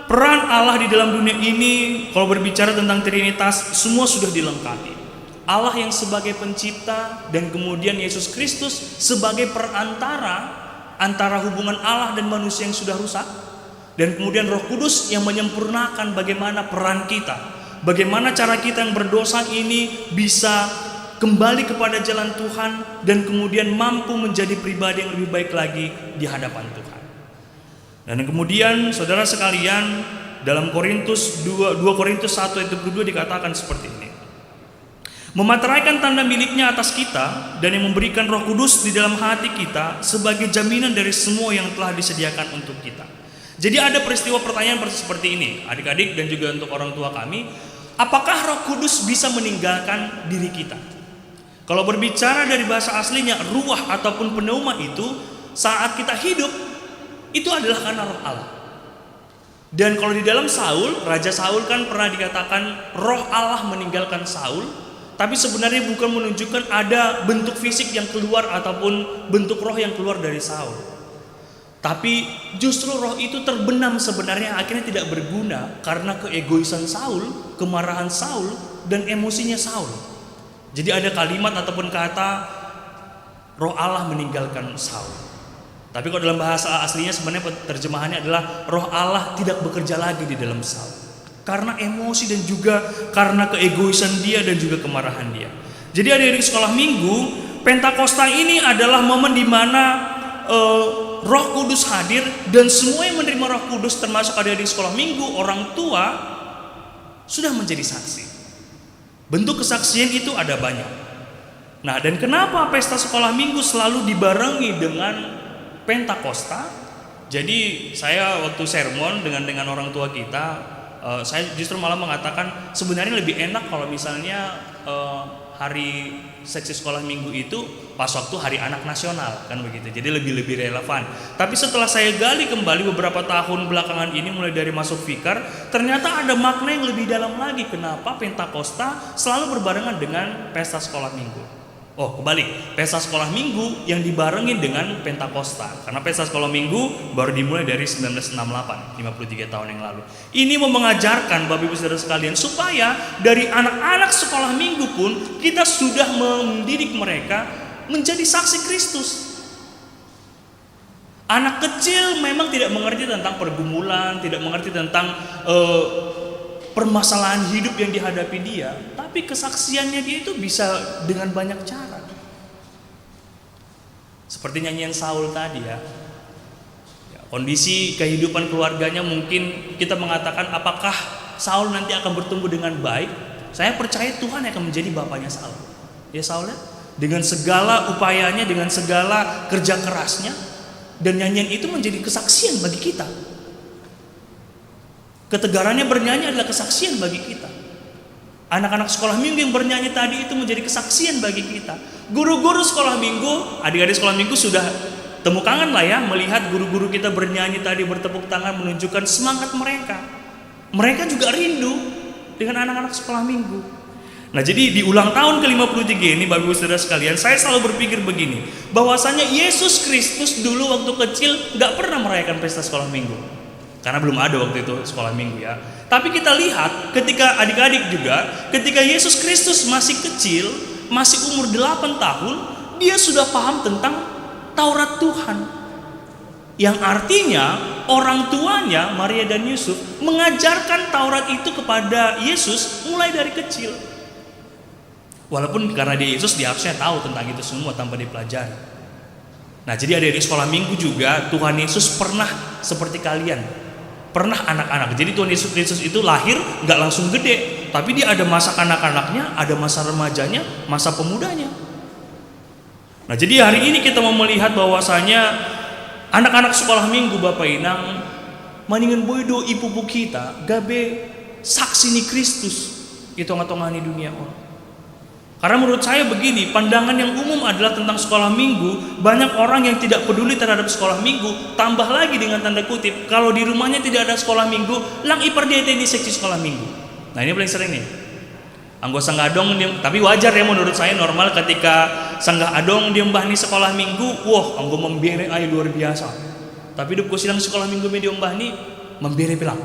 peran Allah di dalam dunia ini, kalau berbicara tentang Trinitas, semua sudah dilengkapi. Allah yang sebagai pencipta, dan kemudian Yesus Kristus sebagai perantara antara hubungan Allah dan manusia yang sudah rusak, dan kemudian Roh Kudus yang menyempurnakan bagaimana peran kita, bagaimana cara kita yang berdosa ini bisa kembali kepada jalan Tuhan, dan kemudian mampu menjadi pribadi yang lebih baik lagi di hadapan Tuhan. Dan kemudian saudara sekalian, dalam 2 Korintus 1 ayat 22 dikatakan seperti ini: memateraikan tanda miliknya atas kita, dan yang memberikan Roh Kudus di dalam hati kita sebagai jaminan dari semua yang telah disediakan untuk kita. Jadi ada peristiwa pertanyaan seperti ini, adik-adik dan juga untuk orang tua kami, apakah Roh Kudus bisa meninggalkan diri kita? Kalau berbicara dari bahasa aslinya, ruah ataupun pneuma itu saat kita hidup itu adalah karena Roh Allah. Dan kalau di dalam Saul, Raja Saul kan pernah dikatakan Roh Allah meninggalkan Saul, tapi sebenarnya bukan menunjukkan ada bentuk fisik yang keluar ataupun bentuk roh yang keluar dari Saul. Tapi justru roh itu terbenam sebenarnya, akhirnya tidak berguna karena keegoisan Saul, kemarahan Saul, dan emosinya Saul. Jadi ada kalimat ataupun kata Roh Allah meninggalkan Saul. Tapi kalau dalam bahasa aslinya sebenarnya terjemahannya adalah Roh Allah tidak bekerja lagi di dalam Saul, karena emosi dan juga karena keegoisan dia dan juga kemarahan dia. Jadi adik-adik sekolah minggu, Pentakosta ini adalah momen di mana Roh Kudus hadir, dan semua yang menerima Roh Kudus termasuk adik-adik sekolah minggu, orang tua, sudah menjadi saksi. Bentuk kesaksian itu ada banyak. Nah, dan kenapa pesta sekolah minggu selalu dibarengi dengan Pentakosta? Jadi saya waktu sermon dengan orang tua kita, saya justru malah mengatakan sebenarnya lebih enak kalau misalnya hari seksi sekolah minggu itu pas waktu hari anak nasional, kan begitu. Jadi lebih relevan. Tapi setelah saya gali kembali beberapa tahun belakangan ini, mulai dari masuk Fikar, ternyata ada makna yang lebih dalam lagi. Kenapa Pentakosta selalu berbarengan dengan pesta sekolah minggu? Oh, kebalik, pesta sekolah minggu yang dibarengin dengan Pentakosta, karena pesta sekolah minggu baru dimulai dari 1968, 53 tahun yang lalu. Ini mau mengajarkan Bapak Ibu Saudara sekalian supaya dari anak-anak sekolah minggu pun kita sudah mendidik mereka menjadi saksi Kristus. Anak kecil memang tidak mengerti tentang pergumulan, tidak mengerti tentang permasalahan hidup yang dihadapi dia, tapi kesaksiannya dia itu bisa dengan banyak cara. Seperti nyanyian Saul tadi ya. Kondisi kehidupan keluarganya mungkin kita mengatakan apakah Saul nanti akan bertumbuh dengan baik? Saya percaya Tuhan akan menjadi bapaknya Saul. Ya Saul ya? Dengan segala upayanya, dengan segala kerja kerasnya, dan nyanyian itu menjadi kesaksian bagi kita. Ketegarannya bernyanyi adalah kesaksian bagi kita. Anak-anak sekolah minggu yang bernyanyi tadi itu menjadi kesaksian bagi kita. Guru-guru sekolah minggu, adik-adik sekolah minggu sudah temu kangen lah ya melihat guru-guru kita bernyanyi tadi, bertepuk tangan menunjukkan semangat mereka. Mereka juga rindu dengan anak-anak sekolah minggu. Nah, jadi di ulang tahun ke-53 ini Bapak Ibu Saudara sekalian, saya selalu berpikir begini, bahwasanya Yesus Kristus dulu waktu kecil gak pernah merayakan pesta sekolah minggu. Karena belum ada waktu itu sekolah minggu ya. Tapi kita lihat ketika adik-adik juga, ketika Yesus Kristus masih kecil, masih umur 8 tahun, dia sudah paham tentang Taurat Tuhan. Yang artinya orang tuanya Maria dan Yusuf mengajarkan Taurat itu kepada Yesus mulai dari kecil. Walaupun karena dia Yesus, dia harusnya tahu tentang itu semua tanpa dipelajari. Nah, jadi adik-adik sekolah minggu juga, Tuhan Yesus pernah seperti kalian, pernah anak-anak. Jadi Tuhan Yesus itu lahir nggak langsung gede, tapi dia ada masa kanak-kanaknya, ada masa remajanya, masa pemudanya. Nah, jadi hari ini kita mau melihat bahwasanya anak-anak sekolah minggu Bapak Inang maningan boydo ibu kita gabe saksi ni Kristus itu ngatongani dunia orang. Karena menurut saya begini, pandangan yang umum adalah tentang sekolah minggu. Banyak orang yang tidak peduli terhadap sekolah minggu. Tambah lagi dengan tanda kutip, kalau di rumahnya tidak ada sekolah minggu, lang ipar dia di seksi sekolah minggu. Nah, ini paling sering nih. Anggo sanggah adong, tapi wajar ya menurut saya, normal ketika sanggah adong dia mbah nih sekolah minggu, wah anggo membere ay luar biasa. Tapi hidup silang sekolah minggu media mbah nih membere pilang.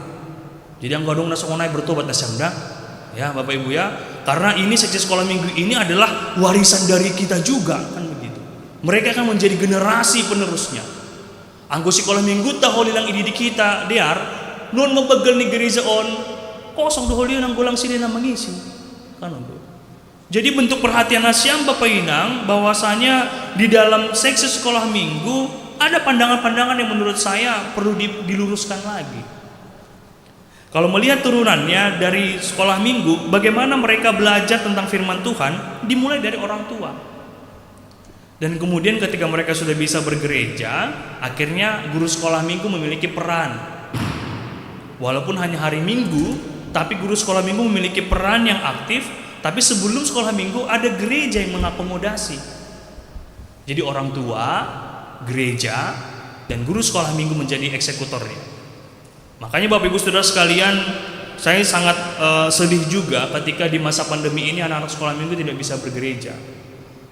Jadi anggo adong nasokonai bertobat nasyamda. Ya Bapak Ibu ya, karena ini seksi sekolah minggu ini adalah warisan dari kita juga, kan begitu. Mereka akan menjadi generasi penerusnya. Anggo sekolah minggu taholilang ini di kita, diar non membegel ni gereja on kosong doholilang gulang sini na mengisi, kan begitu. Jadi bentuk perhatian Asyam Bapak Inang bahwasanya di dalam seksi sekolah minggu ada pandangan-pandangan yang menurut saya perlu diluruskan lagi. Kalau melihat turunannya dari sekolah minggu, bagaimana mereka belajar tentang firman Tuhan dimulai dari orang tua. Dan kemudian ketika mereka sudah bisa bergereja, akhirnya guru sekolah minggu memiliki peran. Walaupun hanya hari Minggu, tapi guru sekolah minggu memiliki peran yang aktif. Tapi sebelum sekolah minggu ada gereja yang mengakomodasi. Jadi orang tua, gereja, dan guru sekolah minggu menjadi eksekutornya. Makanya Bapak Ibu Saudara sekalian, saya sangat sedih juga ketika di masa pandemi ini anak-anak sekolah minggu tidak bisa bergereja.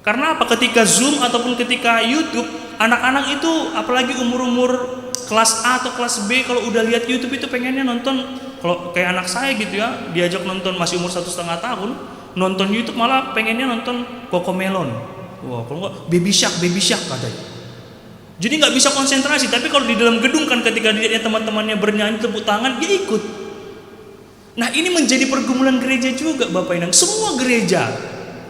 Karena apa? Ketika Zoom ataupun ketika YouTube, anak-anak itu apalagi umur-umur kelas A atau kelas B kalau udah lihat YouTube itu pengennya nonton. Kalau kayak anak saya gitu ya, diajak nonton masih umur 1,5 tahun, nonton YouTube malah pengennya nonton Cocomelon. Wah, kalau enggak Baby Shark katanya. Jadi nggak bisa konsentrasi, tapi kalau di dalam gedung kan ketika dilihatnya teman-temannya bernyanyi tepuk tangan, dia ikut. Nah, ini menjadi pergumulan gereja juga Bapak Inang. Semua gereja,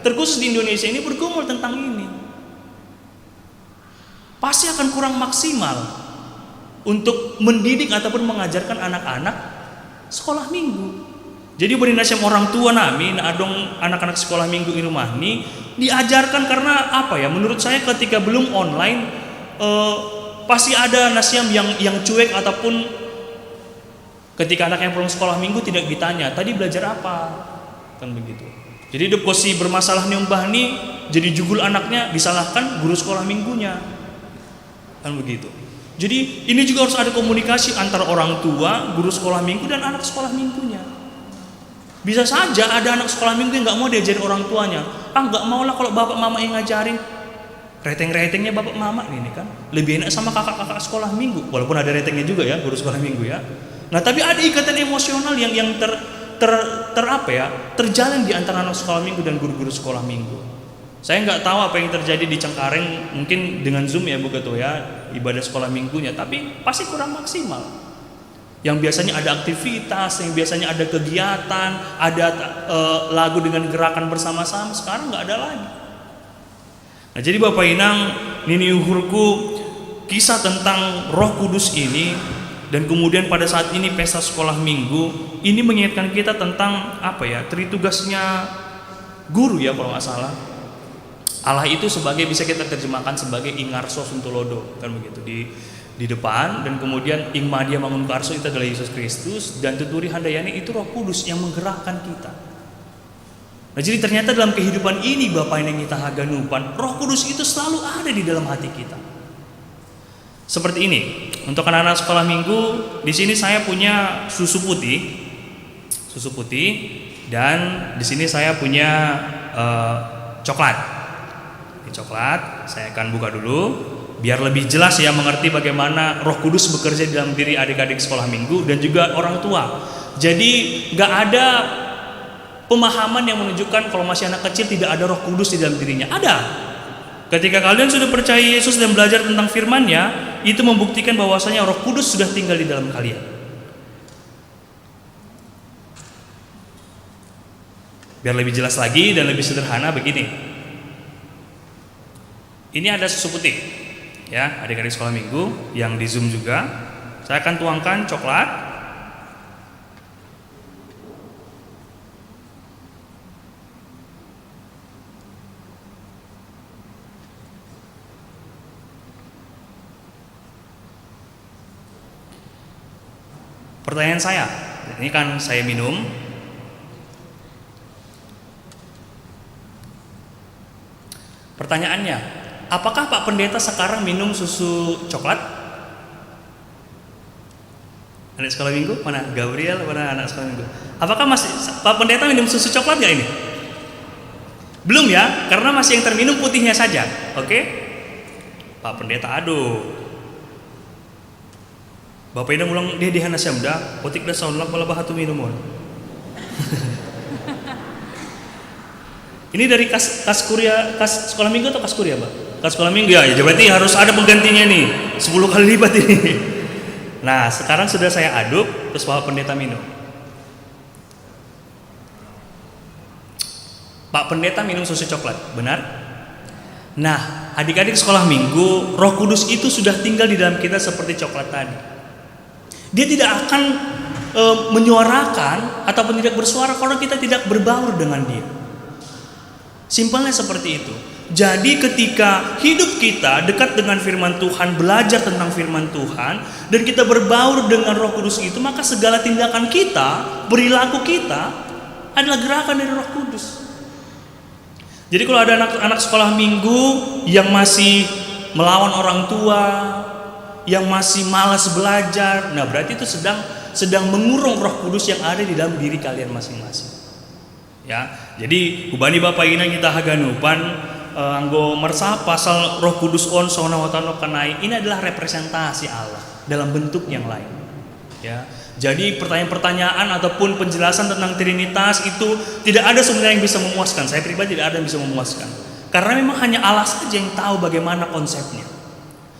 terkhusus di Indonesia ini bergumul tentang ini. Pasti akan kurang maksimal untuk mendidik ataupun mengajarkan anak-anak sekolah minggu. Jadi berinasiam orang tua nami, adong anak-anak sekolah minggu di rumah ini diajarkan karena apa ya? Menurut saya ketika belum online, pasti ada nasiam yang cuek ataupun ketika anak yang pulang sekolah minggu tidak ditanya tadi belajar apa, kan begitu. Jadi hidup kosi bermasalah nih mbah nih, jadi jugul anaknya disalahkan guru sekolah minggunya, kan begitu. Jadi ini juga harus ada komunikasi antara orang tua, guru sekolah minggu dan anak sekolah minggunya. Bisa saja ada anak sekolah minggu yang nggak mau diajarin orang tuanya, nggak mau lah kalau bapak mama yang ngajarin. Rating-ratingnya bapak mama ini kan lebih enak sama kakak-kakak sekolah minggu, walaupun ada ratingnya juga ya guru sekolah minggu ya. Nah tapi ada ikatan emosional yang terjalin di antara anak sekolah minggu dan guru-guru sekolah minggu. Saya nggak tahu apa yang terjadi di Cengkareng, mungkin dengan Zoom ya begitu ya ibadah sekolah minggunya, tapi pasti kurang maksimal. Yang biasanya ada aktivitas, yang biasanya ada kegiatan, ada lagu dengan gerakan bersama-sama, sekarang nggak ada lagi. Nah, jadi Bapak Inang, nini uhurku, kisah tentang Roh Kudus ini dan kemudian pada saat ini pesta sekolah minggu ini mengingatkan kita tentang apa ya? Tritugasnya guru ya kalau nggak salah. Allah itu sebagai bisa kita terjemahkan sebagai ingarso suntulodo kan begitu di depan, dan kemudian ing madia mangun karso itu adalah Yesus Kristus, dan tuturi handayani itu Roh Kudus yang menggerakkan kita. Nah, jadi ternyata dalam kehidupan ini Bapak yang kita haganupan, Roh Kudus itu selalu ada di dalam hati kita. Seperti ini, untuk anak-anak sekolah minggu, di sini saya punya susu putih, dan di sini saya punya coklat. Ini coklat, saya akan buka dulu, biar lebih jelas ya mengerti bagaimana Roh Kudus bekerja di dalam diri adik-adik sekolah minggu dan juga orang tua. Jadi nggak ada pemahaman yang menunjukkan kalau masih anak kecil tidak ada Roh Kudus di dalam dirinya. Ada. Ketika kalian sudah percaya Yesus dan belajar tentang firman-Nya, itu membuktikan bahwasanya Roh Kudus sudah tinggal di dalam kalian. Biar lebih jelas lagi dan lebih sederhana begini. Ini ada susu putih. Ya, adik-adik sekolah minggu yang di Zoom juga. Saya akan tuangkan coklat. Pertanyaan saya, ini kan saya minum. Pertanyaannya, apakah Pak Pendeta sekarang minum susu coklat? Anak sekolah minggu? Mana? Gabriel? Mana anak sekolah minggu? Apakah masih Pak Pendeta minum susu coklat gak ini? Belum ya, karena masih yang terminum putihnya saja. Oke? Pak Pendeta, aduh. Bapak ina ulang dia di hana syamda, otik dah saun lang balabah tu minumon. Ini dari kas sekolah minggu atau kas kuliah, Pak? Kas sekolah minggu ya, berarti harus ada penggantinya nih, 10 kali lipat ini. Nah, sekarang sudah saya aduk, terus Bapak Pendeta minum. Pak Pendeta minum susu coklat, benar? Nah, adik-adik sekolah minggu, Roh Kudus itu sudah tinggal di dalam kita seperti coklat tadi. Dia tidak akan menyuarakan ataupun tidak bersuara kalau kita tidak berbaur dengan dia. Simpelnya seperti itu. Jadi ketika hidup kita dekat dengan firman Tuhan, belajar tentang firman Tuhan, dan kita berbaur dengan Roh Kudus itu, maka segala tindakan kita, perilaku kita adalah gerakan dari Roh Kudus. Jadi kalau ada anak-anak sekolah minggu yang masih melawan orang tua, yang masih malas belajar, nah berarti itu sedang mengurung Roh Kudus yang ada di dalam diri kalian masing-masing. Ya, jadi hubani Bapak ina kita haganupan anggo mersah pasal Roh Kudus on sona watano kanai, ini adalah representasi Allah dalam bentuk yang lain. Ya, jadi pertanyaan-pertanyaan ataupun penjelasan tentang Trinitas itu tidak ada sebenarnya yang bisa memuaskan. Saya pribadi tidak ada yang bisa memuaskan, karena memang hanya Allah saja yang tahu bagaimana konsepnya.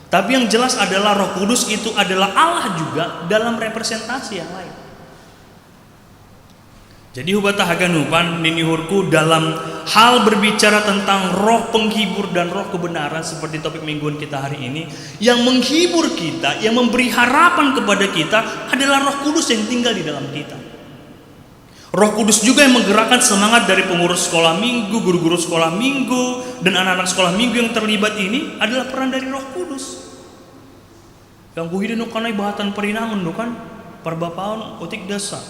Tapi yang jelas adalah Roh Kudus itu adalah Allah juga dalam representasi yang lain. Jadi hubata haganupan ninihurku dalam hal berbicara tentang roh penghibur dan roh kebenaran seperti topik mingguan kita hari ini, yang menghibur kita, yang memberi harapan kepada kita adalah Roh Kudus yang tinggal di dalam kita. Roh Kudus juga yang menggerakkan semangat dari pengurus sekolah minggu, guru-guru sekolah minggu, dan anak-anak sekolah minggu yang terlibat ini adalah peran dari Roh Kudus. Yang buhida nukanai bahatan perinangan nukan perbapaun otik dasa.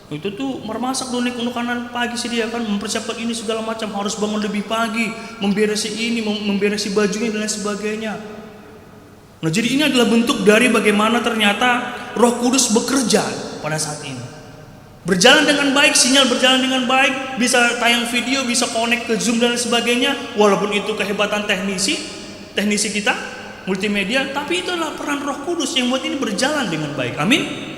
Itu tuh mermasak donek nukanan pagi sedia kan, mempersiapkan ini segala macam, harus bangun lebih pagi, memberesi ini, memberesi bajunya dan lain sebagainya. Nah, jadi ini adalah bentuk dari bagaimana ternyata Roh Kudus bekerja pada saat ini. Berjalan dengan baik, sinyal berjalan dengan baik, bisa tayang video, bisa connect ke Zoom dan lain sebagainya, walaupun itu kehebatan teknisi kita, multimedia, tapi itu adalah peran Roh Kudus yang buat ini berjalan dengan baik. Amin.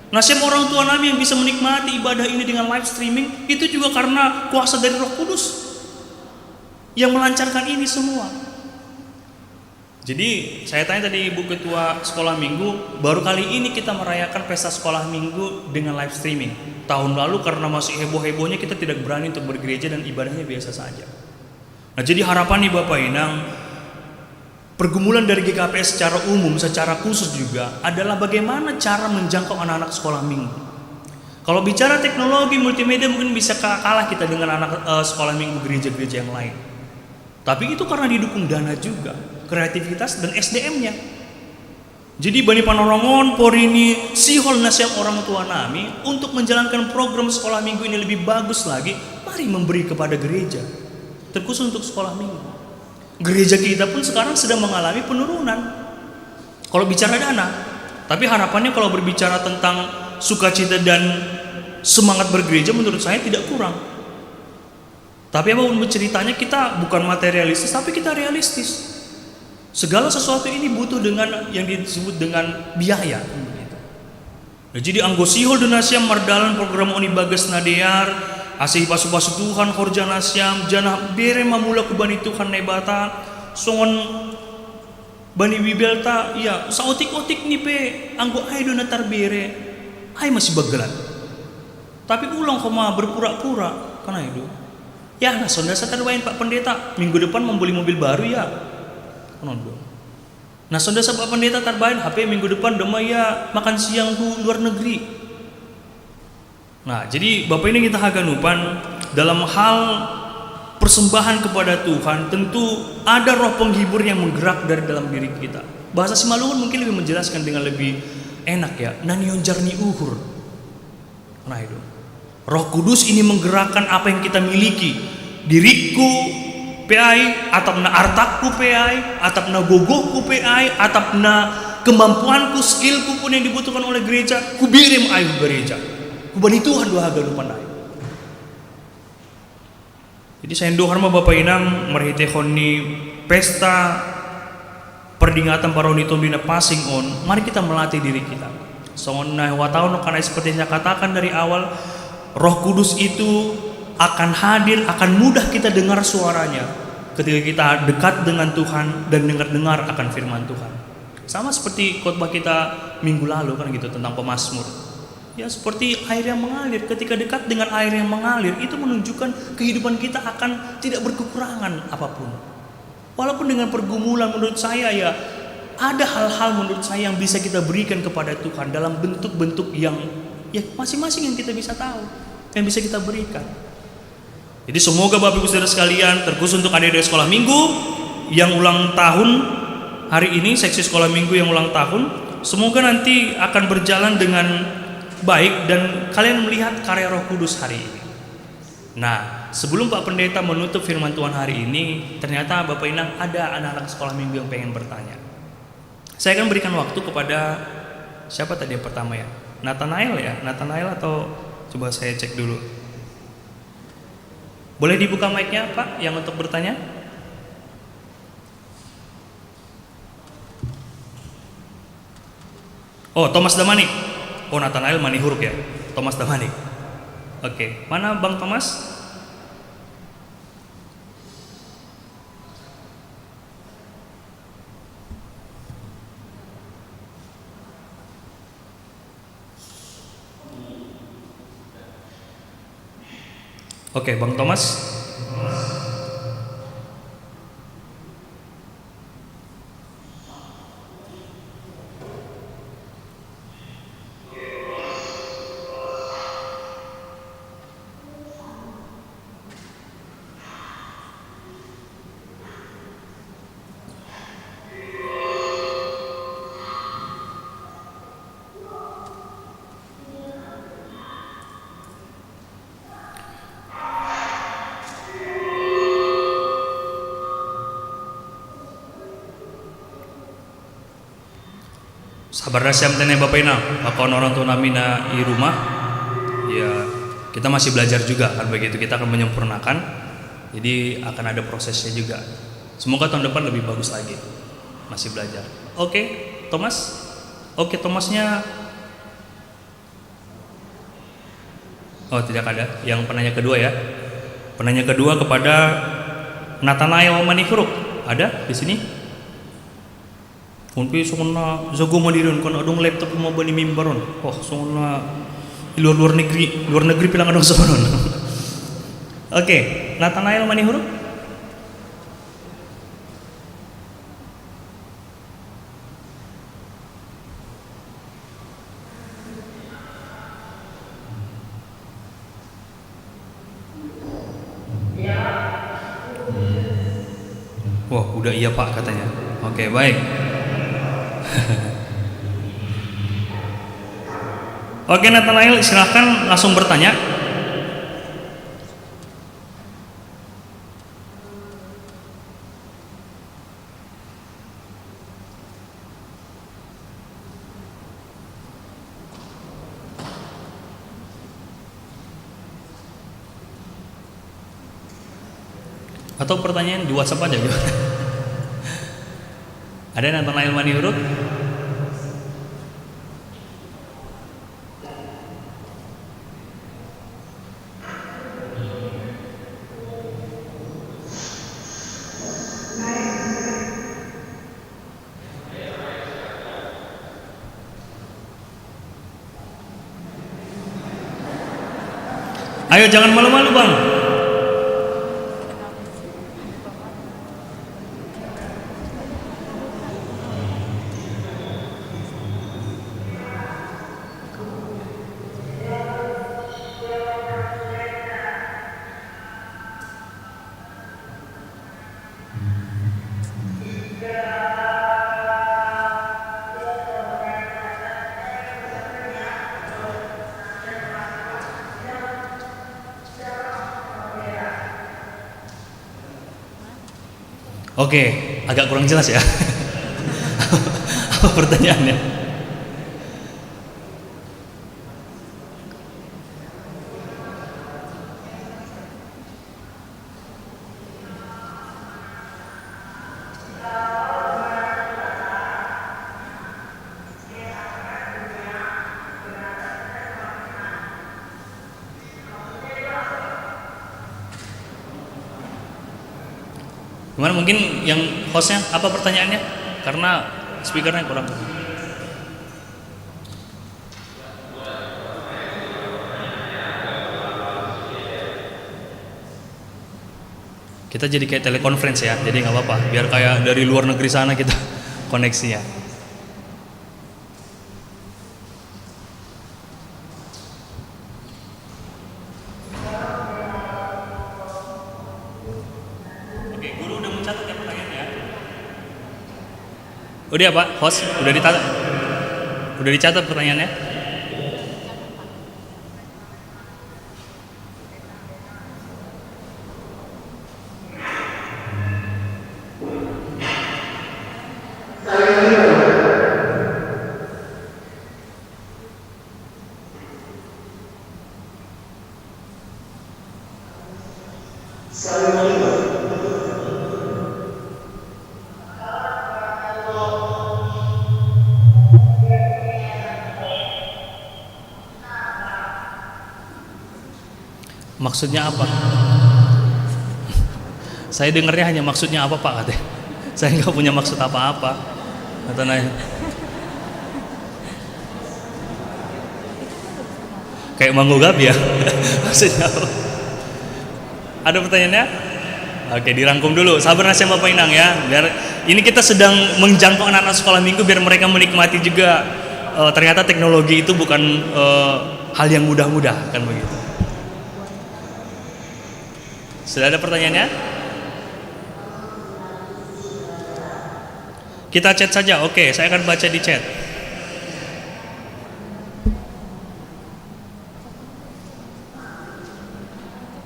Nasib orang tua kami yang bisa menikmati ibadah ini dengan live streaming itu juga karena kuasa dari Roh Kudus yang melancarkan ini semua. Jadi saya tanya tadi Ibu Ketua Sekolah Minggu, baru kali ini kita merayakan pesta Sekolah Minggu dengan live streaming. Tahun lalu karena masih heboh-hebohnya kita tidak berani untuk bergereja dan ibadahnya biasa saja. Nah, jadi harapan nih Bapak Inang, pergumulan dari GKPS secara umum, secara khusus juga adalah bagaimana cara menjangkau anak-anak sekolah minggu. Kalau bicara teknologi multimedia mungkin bisa kalah kita dengan anak sekolah minggu gereja-gereja yang lain. Tapi itu karena didukung dana juga, kreativitas dan SDM-nya. Jadi Bani Panorongon, Porini, Sihol Nasiam orang tua nami untuk menjalankan program sekolah minggu ini lebih bagus lagi, mari memberi kepada gereja, terkhusus untuk sekolah minggu. Gereja kita pun sekarang sedang mengalami penurunan kalau bicara dana. Tapi harapannya kalau berbicara tentang sukacita dan semangat bergereja menurut saya tidak kurang. Tapi apapun ceritanya, kita bukan materialistis tapi kita realistis. Segala sesuatu ini butuh dengan yang disebut dengan biaya. Nah, jadi Anggo Sihol Donasiam Mardalan program Oni Bagas Nadear Asih pasu-pasu Tuhan horjana siam jana bere mamula ku bani Tuhan nebata songon bani wibelta ya saotik-otik ni pe anggo ai do natar bere ai masih bagelan. Tapi ulang koma berpura-pura karena itu. Ya nah sonda satarwain Pak Pendeta minggu depan membeli mobil baru ya. Konon. Nah sonda sa Pak Pendeta tarbain HP minggu depan dema ya makan siang ku luar negeri. Nah, jadi Bapak ini kita haganupan dalam hal persembahan kepada Tuhan, tentu ada roh penghibur yang menggerak dari dalam diri kita. Bahasa Simalungun mungkin lebih menjelaskan dengan lebih enak ya. Nanion jarni uhur. Nah itu. Roh Kudus ini menggerakkan apa yang kita miliki. Diriku PI, atapna artakku PI, atapna gogohku PI, atapna kemampuanku, skillku pun yang dibutuhkan oleh gereja, kubirim ayu gereja. Kubani Tuhan dua haga lupa naik. Jadi saya dohar ma Bapak Inang merhitehon ni pesta perdingatan paroni tombina passing on. Mari kita melatih diri kita. Songon nah watau karena seperti saya katakan dari awal, Roh Kudus itu akan hadir, akan mudah kita dengar suaranya ketika kita dekat dengan Tuhan dan dengar akan firman Tuhan. Sama seperti khotbah kita minggu lalu kan gitu tentang pemazmur. Ya seperti air yang mengalir, ketika dekat dengan air yang mengalir itu menunjukkan kehidupan kita akan tidak berkekurangan apapun. Walaupun dengan pergumulan menurut saya ya ada hal-hal menurut saya yang bisa kita berikan kepada Tuhan dalam bentuk-bentuk yang ya masing-masing yang kita bisa tahu, yang bisa kita berikan. Jadi semoga Bapak Ibu Saudara sekalian, terkhusus untuk adik-adik sekolah minggu yang ulang tahun hari ini, seksi sekolah minggu yang ulang tahun, semoga nanti akan berjalan dengan baik dan kalian melihat karya Roh Kudus hari ini. Nah, sebelum Pak Pendeta menutup firman Tuhan hari ini, ternyata Bapak Inang ada anak-anak sekolah minggu yang pengen bertanya. Saya akan berikan waktu kepada siapa tadi yang pertama ya? Nathanael ya? Nathanael atau coba saya cek dulu. Boleh dibuka mic-nya Pak yang untuk bertanya? Oh, Thomas Damanik. Oh, Nathanael Manihuruk ya, Thomas Damanik. Oke, mana Bang Thomas? Oke, Bang Thomas. Sabar siam tene Bapak Ina, bakon orang tua nami na di rumah, ya kita masih belajar juga kan begitu, kita akan menyempurnakan, jadi akan ada prosesnya juga. Semoga tahun depan lebih bagus lagi, masih belajar. Oke, Thomas, oke Thomasnya, oh tidak ada. Yang penanya kedua ya, penanya kedua kepada Nathanael Manihuruk, ada di sini? Kunpi sungna jago madiron kon adong laptop mo bani mimbaron. Oh sungna luar negeri pilang adong sonon. Oke, Nathanael Manihuruk. Wah, udah iya Pak katanya. Oke, baik. Oke Nathanael, silahkan langsung bertanya. Atau pertanyaan di WhatsApp aja gitu. Ada Nathanael Manihuruk? Ayo jangan malu-malu Bang. Oke, agak kurang jelas ya. Apa pertanyaannya? Gimana, mungkin yang hostnya apa pertanyaannya? Karena speakernya kurang. Kita jadi kayak telekonferensi ya, jadi nggak apa-apa. Biar kayak dari luar negeri sana kita koneksi ya. Udah Pak, host, udah dicatat pertanyaannya? Maksudnya apa? Saya dengarnya hanya maksudnya apa Pak katanya. Saya nggak punya maksud apa-apa. Kata nanya. Kayak manggugap ya. Maksudnya apa? Ada pertanyaannya? Oke, dirangkum dulu. Sabar nasihat Bapak Inang ya. Biar ini kita sedang menjangkau anak-anak sekolah minggu biar mereka menikmati juga. Ternyata teknologi itu bukan hal yang mudah-mudah kan begitu. Sudah ada pertanyaannya? Kita chat saja. Oke, saya akan baca di chat.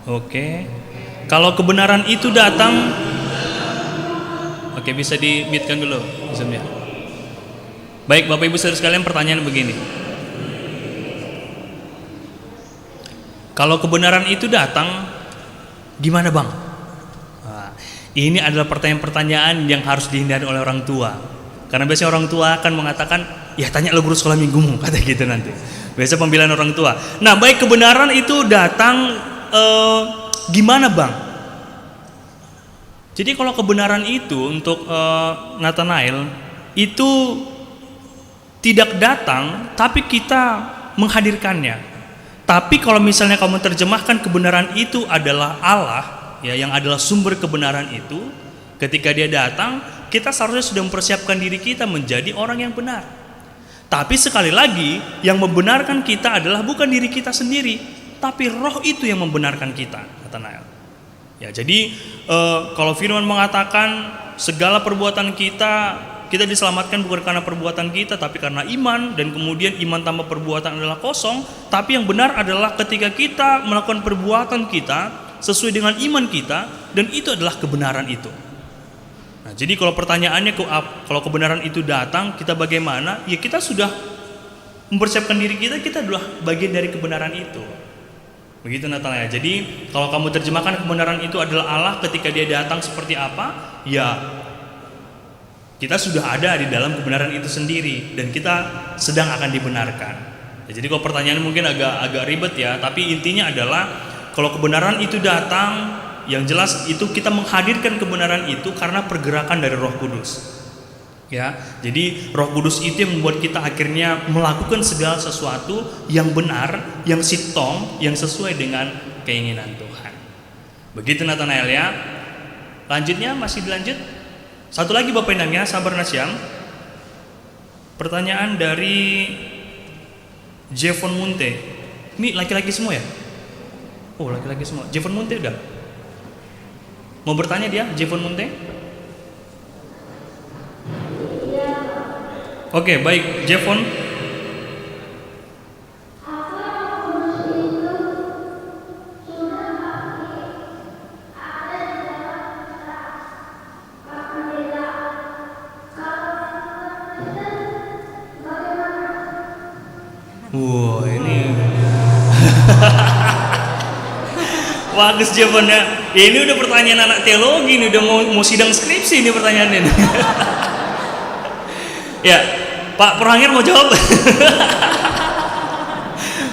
Oke. Kalau kebenaran itu datang, oke, bisa di-mute-kan dulu Zoom-nya. Baik, Bapak Ibu Saudara sekalian, pertanyaan begini. Kalau kebenaran itu datang, gimana Bang? Nah, ini adalah pertanyaan-pertanyaan yang harus dihindari oleh orang tua. Karena biasanya orang tua akan mengatakan, ya tanya lo guru sekolah minggumu, kata gitu nanti. Biasa pembelaan orang tua. Nah, baik kebenaran itu datang, gimana Bang? Jadi kalau kebenaran itu untuk Nathanael itu tidak datang, tapi kita menghadirkannya. Tapi kalau misalnya kamu terjemahkan kebenaran itu adalah Allah, ya, yang adalah sumber kebenaran itu, ketika dia datang, kita seharusnya sudah mempersiapkan diri kita menjadi orang yang benar. Tapi sekali lagi, yang membenarkan kita adalah bukan diri kita sendiri, tapi Roh itu yang membenarkan kita, kata Nael. Ya, jadi kalau firman mengatakan segala perbuatan kita diselamatkan bukan karena perbuatan kita, tapi karena iman, dan kemudian iman tanpa perbuatan adalah kosong. Tapi yang benar adalah ketika kita melakukan perbuatan kita sesuai dengan iman kita, dan itu adalah kebenaran itu. Nah, jadi kalau pertanyaannya, kalau kebenaran itu datang, kita bagaimana? Ya kita sudah mempersiapkan diri kita adalah bagian dari kebenaran itu. Begitu Nathanael. Jadi kalau kamu terjemahkan kebenaran itu adalah Allah ketika dia datang seperti apa, ya kita sudah ada di dalam kebenaran itu sendiri dan kita sedang akan dibenarkan. Ya, jadi kalau pertanyaan mungkin agak ribet ya, tapi intinya adalah kalau kebenaran itu datang, yang jelas itu kita menghadirkan kebenaran itu karena pergerakan dari Roh Kudus. Ya, jadi Roh Kudus itu yang membuat kita akhirnya melakukan segala sesuatu yang benar, yang sitong, yang sesuai dengan keinginan Tuhan. Begitu Nathanael ya. Lanjutnya masih dilanjut. Satu lagi Bapak Inangnya, sabar Nasyam. Pertanyaan dari Jevon Munte. Ini laki-laki semua ya? Oh, laki-laki semua. Jevon Munte udah. Mau bertanya dia, Jevon Munte? Oke, baik, Jevon. Wah, ini bagus jawabannya. Ini udah pertanyaan anak teologi, ini udah mau sidang skripsi ini pertanyaannya. Ya, Pak Perangir mau jawab?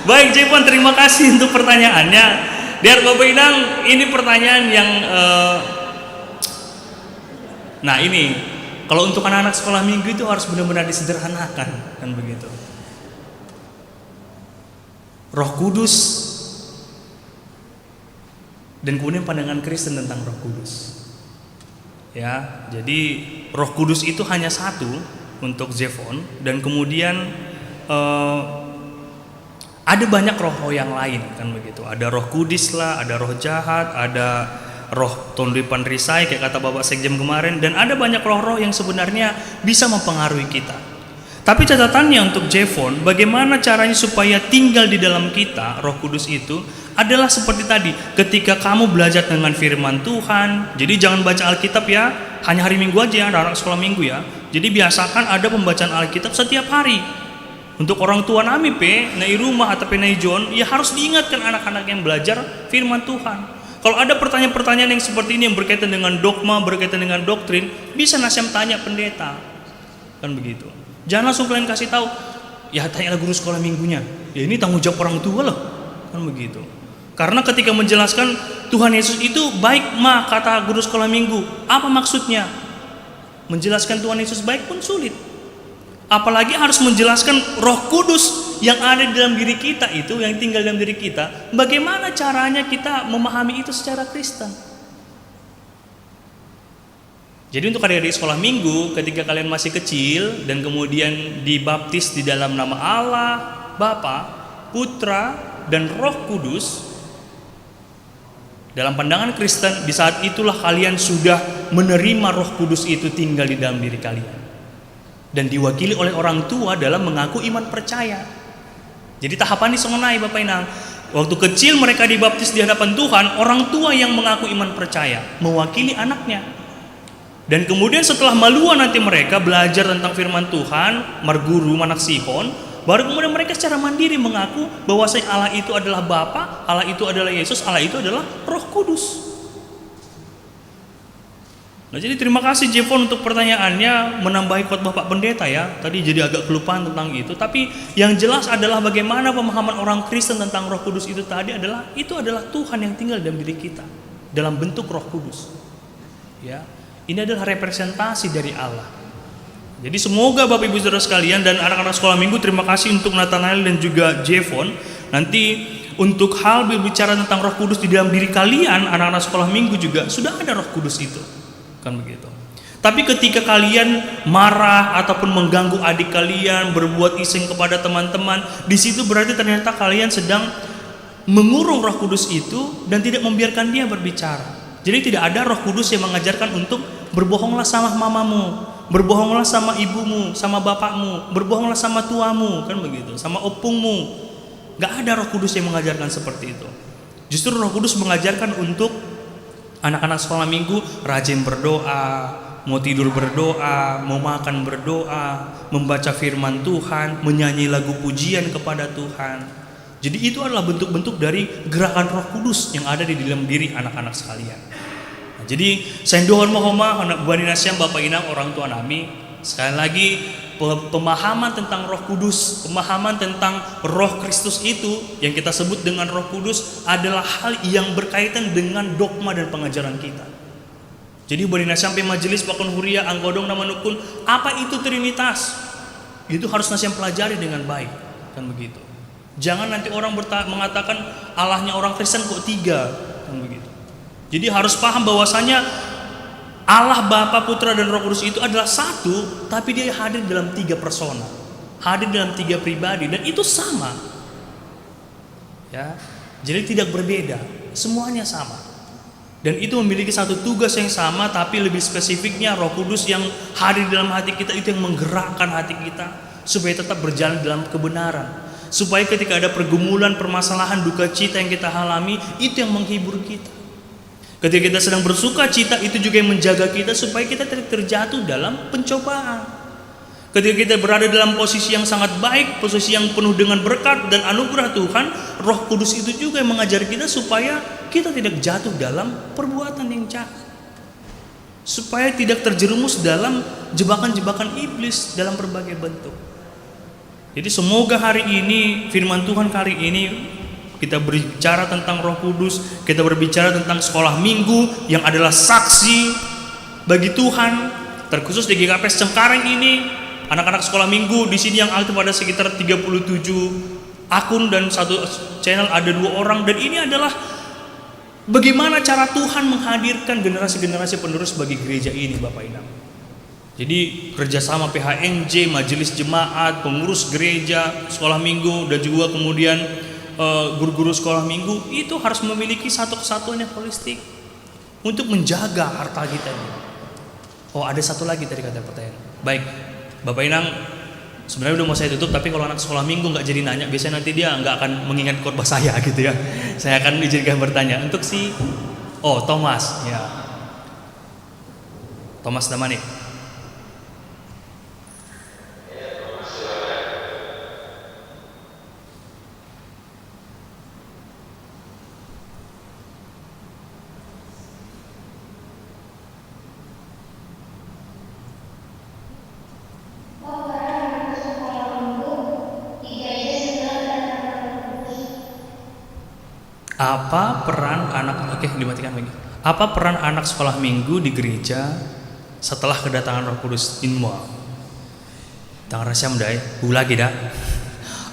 Baik, Jepon, terima kasih untuk pertanyaannya. Biar Bapak Inang, ini pertanyaan yang nah ini kalau untuk anak-anak sekolah minggu itu harus benar-benar disederhanakan, kan begitu. Roh Kudus dan kemudian pandangan Kristen tentang Roh Kudus. Ya, jadi Roh Kudus itu hanya satu untuk Jevon, dan kemudian ada banyak roh-roh yang lain, kan begitu. Ada roh kudis lah, ada roh jahat, ada roh tondipan risai kayak kata Bapak Sekjem kemarin, dan ada banyak roh-roh yang sebenarnya bisa mempengaruhi kita. Tapi catatannya untuk Jevon, bagaimana caranya supaya tinggal di dalam kita Roh Kudus itu adalah seperti tadi, ketika kamu belajar dengan firman Tuhan. Jadi jangan baca Alkitab ya hanya hari Minggu aja ya, anak sekolah Minggu ya. Jadi biasakan ada pembacaan Alkitab setiap hari. Untuk orang tua nami nai rumah atau nai John, ya harus diingatkan anak-anak yang belajar firman Tuhan. Kalau ada pertanyaan-pertanyaan yang seperti ini yang berkaitan dengan dogma, berkaitan dengan doktrin, bisa Nasyam tanya pendeta, kan begitu. Jangan langsung kalian kasih tahu, ya tanyalah guru sekolah minggunya. Ya ini tanggung jawab orang tua loh, kan begitu. Karena ketika menjelaskan Tuhan Yesus itu baik mah kata guru sekolah minggu, apa maksudnya? Menjelaskan Tuhan Yesus baik pun sulit. Apalagi harus menjelaskan Roh Kudus yang ada di dalam diri kita itu, yang tinggal dalam diri kita, bagaimana caranya kita memahami itu secara Kristen. Jadi untuk adik-adik sekolah minggu, ketika kalian masih kecil dan kemudian dibaptis di dalam nama Allah, Bapa, Putra, dan Roh Kudus, dalam pandangan Kristen, di saat itulah kalian sudah menerima Roh Kudus itu tinggal di dalam diri kalian. Dan diwakili oleh orang tua dalam mengaku iman percaya. Jadi tahapan ini sengenai Bapak Inang. Waktu kecil mereka dibaptis di hadapan Tuhan, orang tua yang mengaku iman percaya, mewakili anaknya. Dan kemudian setelah maluan nanti mereka belajar tentang firman Tuhan, marguru, manak sihon, baru kemudian mereka secara mandiri mengaku bahwa Allah itu adalah Bapa, Allah itu adalah Yesus, Allah itu adalah Roh Kudus. Nah, jadi terima kasih Jevon untuk pertanyaannya, menambahi khotbah Pak Pendeta ya. Tadi jadi agak kelupaan tentang itu, tapi yang jelas adalah bagaimana pemahaman orang Kristen tentang Roh Kudus itu tadi adalah Tuhan yang tinggal dalam diri kita dalam bentuk Roh Kudus. Ya. Ini adalah representasi dari Allah. Jadi semoga Bapak Ibu Saudara sekalian dan anak-anak sekolah minggu, terima kasih untuk Nathanael dan juga Jevon. Nanti untuk hal berbicara tentang Roh Kudus di dalam diri kalian, anak-anak sekolah minggu juga sudah ada Roh Kudus itu. Kan begitu. Tapi ketika kalian marah ataupun mengganggu adik kalian, berbuat iseng kepada teman-teman, di situ berarti ternyata kalian sedang mengurung Roh Kudus itu dan tidak membiarkan dia berbicara. Jadi tidak ada Roh Kudus yang mengajarkan untuk berbohonglah sama mamamu, berbohonglah sama ibumu, sama bapakmu, berbohonglah sama tuamu, kan begitu, sama opungmu. Gak ada Roh Kudus yang mengajarkan seperti itu. Justru Roh Kudus mengajarkan untuk anak-anak sekolah minggu rajin berdoa, mau tidur berdoa, mau makan berdoa, membaca firman Tuhan, menyanyi lagu pujian kepada Tuhan. Jadi itu adalah bentuk-bentuk dari gerakan Roh Kudus yang ada di dalam diri anak-anak sekalian. Nah, jadi saya doakan mohoma anak Bani Nasyam, Bapak Inang, orang tua nami, sekali lagi pemahaman tentang Roh Kudus, pemahaman tentang Roh Kristus itu yang kita sebut dengan Roh Kudus adalah hal yang berkaitan dengan dogma dan pengajaran kita. Jadi Bani Nasyam majelis Pakon Huria Anggodong nama nukun, apa itu Trinitas? Itu harus Nasyam pelajari dengan baik, kan begitu. Jangan nanti orang mengatakan Allahnya orang Kristen kok 3, kan begitu. Jadi harus paham bahwasanya Allah Bapa, Putra dan Roh Kudus itu adalah satu, tapi dia hadir dalam 3 persona, hadir dalam 3 pribadi, dan itu sama. Ya, jadi tidak berbeda, semuanya sama. Dan itu memiliki satu tugas yang sama, tapi lebih spesifiknya Roh Kudus yang hadir dalam hati kita itu yang menggerakkan hati kita supaya tetap berjalan dalam kebenaran. Supaya ketika ada pergumulan, permasalahan, duka cita yang kita alami, itu yang menghibur kita. Ketika kita sedang bersuka cita, itu juga yang menjaga kita supaya kita tidak terjatuh dalam pencobaan. Ketika kita berada dalam posisi yang sangat baik, posisi yang penuh dengan berkat dan anugerah Tuhan, Roh Kudus itu juga yang mengajar kita supaya kita tidak jatuh dalam perbuatan yang jahat, supaya tidak terjerumus dalam jebakan-jebakan iblis dalam berbagai bentuk. Jadi semoga hari ini firman Tuhan kali ini kita berbicara tentang Roh Kudus, kita berbicara tentang sekolah minggu yang adalah saksi bagi Tuhan, terkhusus di GKPS Cengkareng ini. Anak-anak sekolah minggu di sini yang aktif ada sekitar 37 akun dan satu channel ada 2 orang, dan ini adalah bagaimana cara Tuhan menghadirkan generasi-generasi penerus bagi gereja ini, Bapak Ibu. Jadi kerjasama PHNJ, majelis jemaat, pengurus gereja, sekolah minggu, dan juga kemudian guru-guru sekolah minggu itu harus memiliki satu kesatuan yang holistik untuk menjaga harta kita ini. Oh, ada satu lagi tadi kata pertanyaan. Baik, Bapak Inang, sebenarnya udah mau saya tutup, tapi kalau anak sekolah minggu nggak jadi nanya, biasanya nanti dia nggak akan mengingat khotbah saya gitu ya. Saya akan izinkan bertanya untuk si Thomas ya. Thomas Damanik. Apa peran anak dimatikan lagi. Apa peran anak sekolah minggu di gereja setelah kedatangan Roh Kudus Inmo? Tangan rahasia mendai, lagi dah.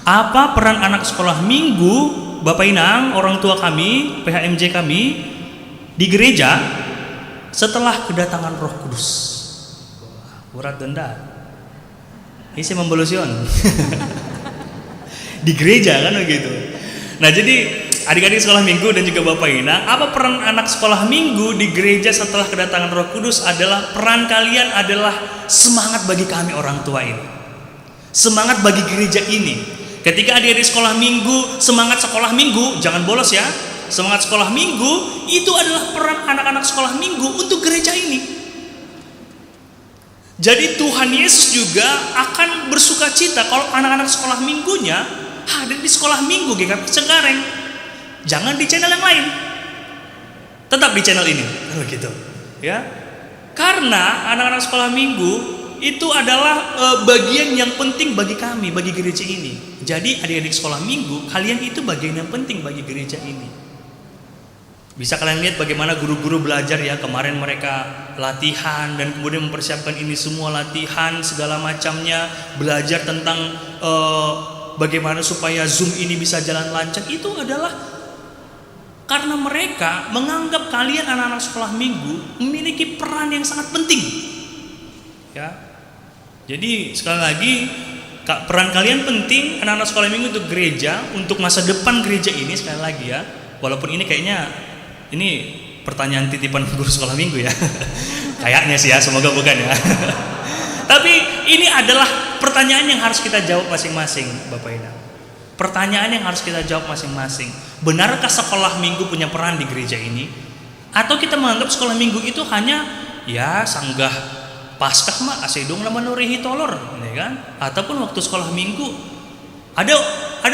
Apa peran anak sekolah minggu, Bapak Inang, orang tua kami, PHMJ kami di gereja setelah kedatangan Roh Kudus? Urat denda. Ini saya membelusion. Di gereja kan begitu. Nah, jadi adik-adik sekolah minggu dan juga Bapak Ina, apa peran anak sekolah minggu di gereja setelah kedatangan Roh Kudus? Adalah peran kalian adalah semangat bagi kami orang tua ini, semangat bagi gereja ini. Ketika adik-adik sekolah minggu semangat sekolah minggu, jangan bolos ya. Semangat sekolah minggu itu adalah peran anak-anak sekolah minggu untuk gereja ini. Jadi Tuhan Yesus juga akan bersuka cita kalau anak-anak sekolah minggunya hadir di sekolah minggu GKP Cengkareng. Jangan di channel yang lain, tetap di channel ini, begitu ya. Karena anak-anak sekolah minggu itu adalah bagian yang penting bagi kami, bagi gereja ini. Jadi adik-adik sekolah minggu, kalian itu bagian yang penting bagi gereja ini. Bisa kalian lihat bagaimana guru-guru belajar ya, kemarin mereka latihan dan kemudian mempersiapkan ini semua latihan segala macamnya, belajar tentang bagaimana supaya Zoom ini bisa jalan lancar. Itu adalah karena mereka menganggap kalian anak-anak sekolah minggu memiliki peran yang sangat penting. Ya. Jadi sekali lagi peran kalian penting, anak-anak sekolah minggu untuk gereja, untuk masa depan gereja ini. Sekali lagi ya, walaupun ini kayaknya ini pertanyaan titipan guru sekolah minggu ya. Kayaknya sih ya, semoga bukan ya. Tapi ini adalah pertanyaan yang harus kita jawab masing-masing, Bapak Ina. Pertanyaan yang harus kita jawab masing-masing. Benarkah sekolah minggu punya peran di gereja ini? Atau kita menganggap sekolah minggu itu hanya ya sanggah Paskah mah asedong nama nurihi tolor, ya kan? Ataupun waktu sekolah minggu ada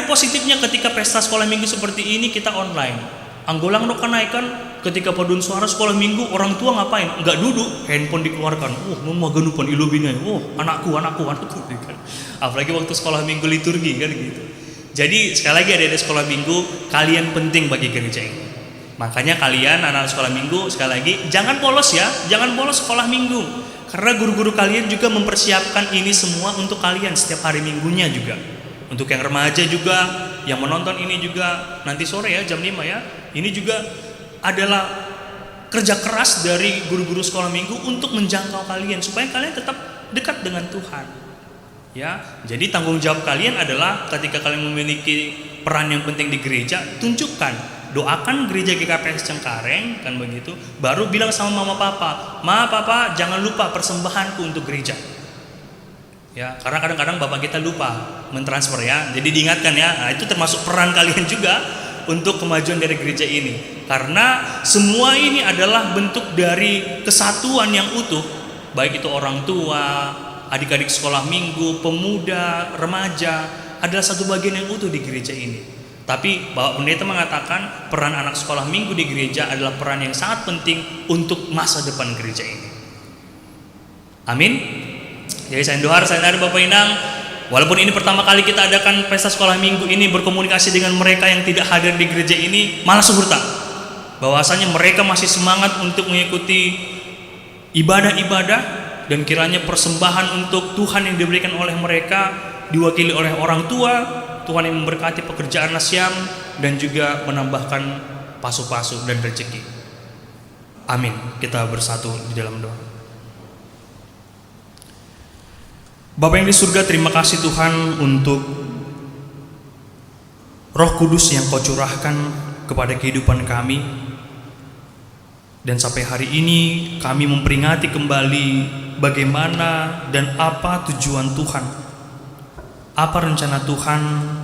positifnya ketika pesta sekolah minggu seperti ini kita online. Anggolang no kanaikan ketika paduan suara sekolah minggu, orang tua ngapain? Enggak duduk, handphone dikeluarkan. Mama ganupan ilubinnya. Anakku kan. Apalagi waktu sekolah minggu liturgi kan gitu. Jadi sekali lagi ada sekolah minggu, kalian penting bagi gereja ini. Makanya kalian anak sekolah minggu, sekali lagi jangan bolos ya, jangan bolos sekolah minggu. Karena guru-guru kalian juga mempersiapkan ini semua untuk kalian setiap hari minggunya juga. Untuk yang remaja juga yang menonton ini juga nanti sore ya jam 5 ya. Ini juga adalah kerja keras dari guru-guru sekolah minggu untuk menjangkau kalian supaya kalian tetap dekat dengan Tuhan. Ya, jadi tanggung jawab kalian adalah ketika kalian memiliki peran yang penting di gereja, tunjukkan, doakan gereja GKPS Cengkareng kan begitu. Baru bilang sama mama papa, "Ma, papa, jangan lupa persembahanku untuk gereja." Ya, karena kadang-kadang bapak kita lupa mentransfer ya. Jadi diingatkan ya. Nah, itu termasuk peran kalian juga untuk kemajuan dari gereja ini. Karena semua ini adalah bentuk dari kesatuan yang utuh, baik itu orang tua, adik-adik sekolah minggu, pemuda, remaja, adalah satu bagian yang utuh di gereja ini. Tapi Bapak Pendeta mengatakan peran anak sekolah minggu di gereja adalah peran yang sangat penting untuk masa depan gereja ini. Amin. Jadi saya doa, saya dari Bapak Inang, walaupun ini pertama kali kita adakan pesta sekolah minggu ini, berkomunikasi dengan mereka yang tidak hadir di gereja ini, malah syukur bahwasanya mereka masih semangat untuk mengikuti ibadah-ibadah, dan kiranya persembahan untuk Tuhan yang diberikan oleh mereka diwakili oleh orang tua, Tuhan yang memberkati pekerjaan Nasyam dan juga menambahkan pasu-pasu dan rezeki. Amin. Kita bersatu di dalam doa. Bapa yang di surga, terima kasih Tuhan untuk Roh Kudus yang Kau curahkan kepada kehidupan kami. Dan sampai hari ini kami memperingati kembali bagaimana dan apa tujuan Tuhan, apa rencana Tuhan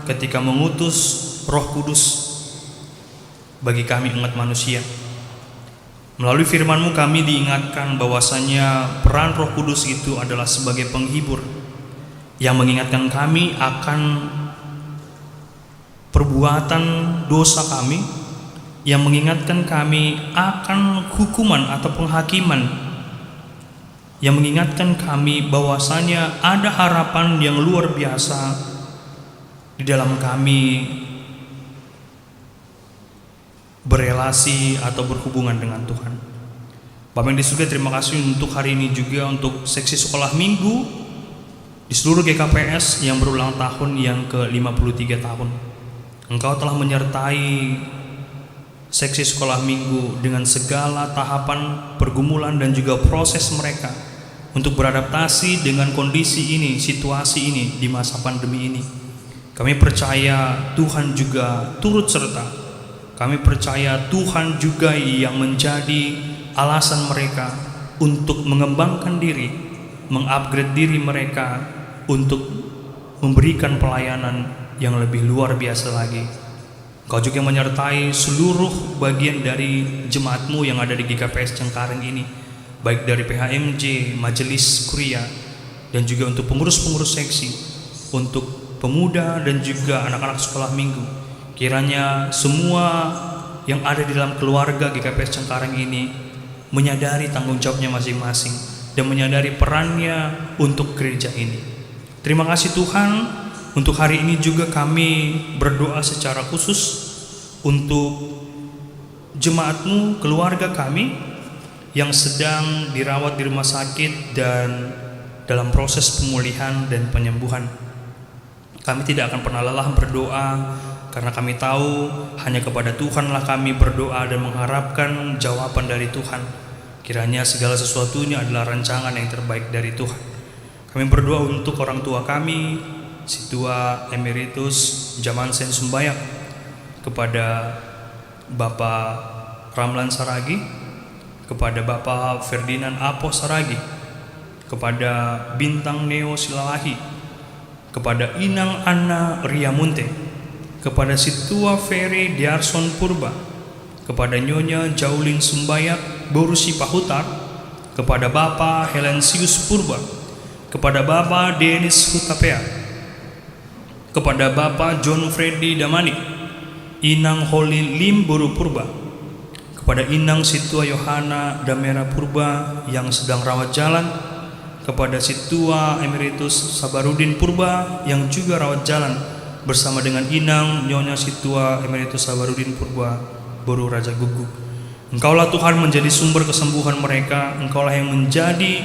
ketika mengutus Roh Kudus bagi kami umat manusia. Melalui firman-Mu kami diingatkan bahwasanya peran Roh Kudus itu adalah sebagai penghibur yang mengingatkan kami akan perbuatan dosa kami, yang mengingatkan kami akan hukuman atau penghakiman, yang mengingatkan kami bahwasanya ada harapan yang luar biasa di dalam kami berelasi atau berhubungan dengan Tuhan. Bapak yang di surga, terima kasih untuk hari ini juga untuk seksi sekolah minggu di seluruh GKPS yang berulang tahun yang ke-53 tahun. Engkau telah menyertai seksi sekolah minggu dengan segala tahapan pergumulan dan juga proses mereka untuk beradaptasi dengan kondisi ini, situasi ini di masa pandemi ini. Kami percaya Tuhan juga turut serta. Kami percaya Tuhan juga yang menjadi alasan mereka untuk mengembangkan diri, mengupgrade diri mereka untuk memberikan pelayanan yang lebih luar biasa lagi. Kau juga menyertai seluruh bagian dari jemaat-Mu yang ada di GKPS Cengkareng ini, baik dari PHMJ, Majelis Kuria, dan juga untuk pengurus-pengurus seksi, untuk pemuda dan juga anak-anak sekolah minggu. Kiranya semua yang ada di dalam keluarga GKPS Cengkareng ini menyadari tanggung jawabnya masing-masing dan menyadari perannya untuk gereja ini. Terima kasih Tuhan, untuk hari ini juga kami berdoa secara khusus untuk jemaat-Mu, keluarga kami yang sedang dirawat di rumah sakit dan dalam proses pemulihan dan penyembuhan. Kami tidak akan pernah lelah berdoa, karena kami tahu hanya kepada Tuhanlah kami berdoa dan mengharapkan jawaban dari Tuhan. Kiranya segala sesuatunya adalah rancangan yang terbaik dari Tuhan. Kami berdoa untuk orang tua kami, si tua emeritus Jamansen Sumbayak, kepada Bapak Ramlan Saragi, kepada Bapak Ferdinand Apo Saragi, kepada Bintang Neo Silalahi, kepada Inang Anna Riamunte, kepada si tua Ferry Diarson Purba, kepada Nyonya Jaulin Sumbayak Borusi Pahutar, kepada Bapak Helensius Purba, kepada Bapak Denis Hutapea, kepada Bapak John Freddy Damani, Inang Holy Lim Boru Purba, kepada Inang Situa Yohana Damera Purba yang sedang rawat jalan, kepada Situa Emeritus Sabarudin Purba yang juga rawat jalan bersama dengan Inang Nyonya Situa Emeritus Sabarudin Purba Boru Raja Guguk. Engkaulah Tuhan menjadi sumber kesembuhan mereka. Engkaulah yang menjadi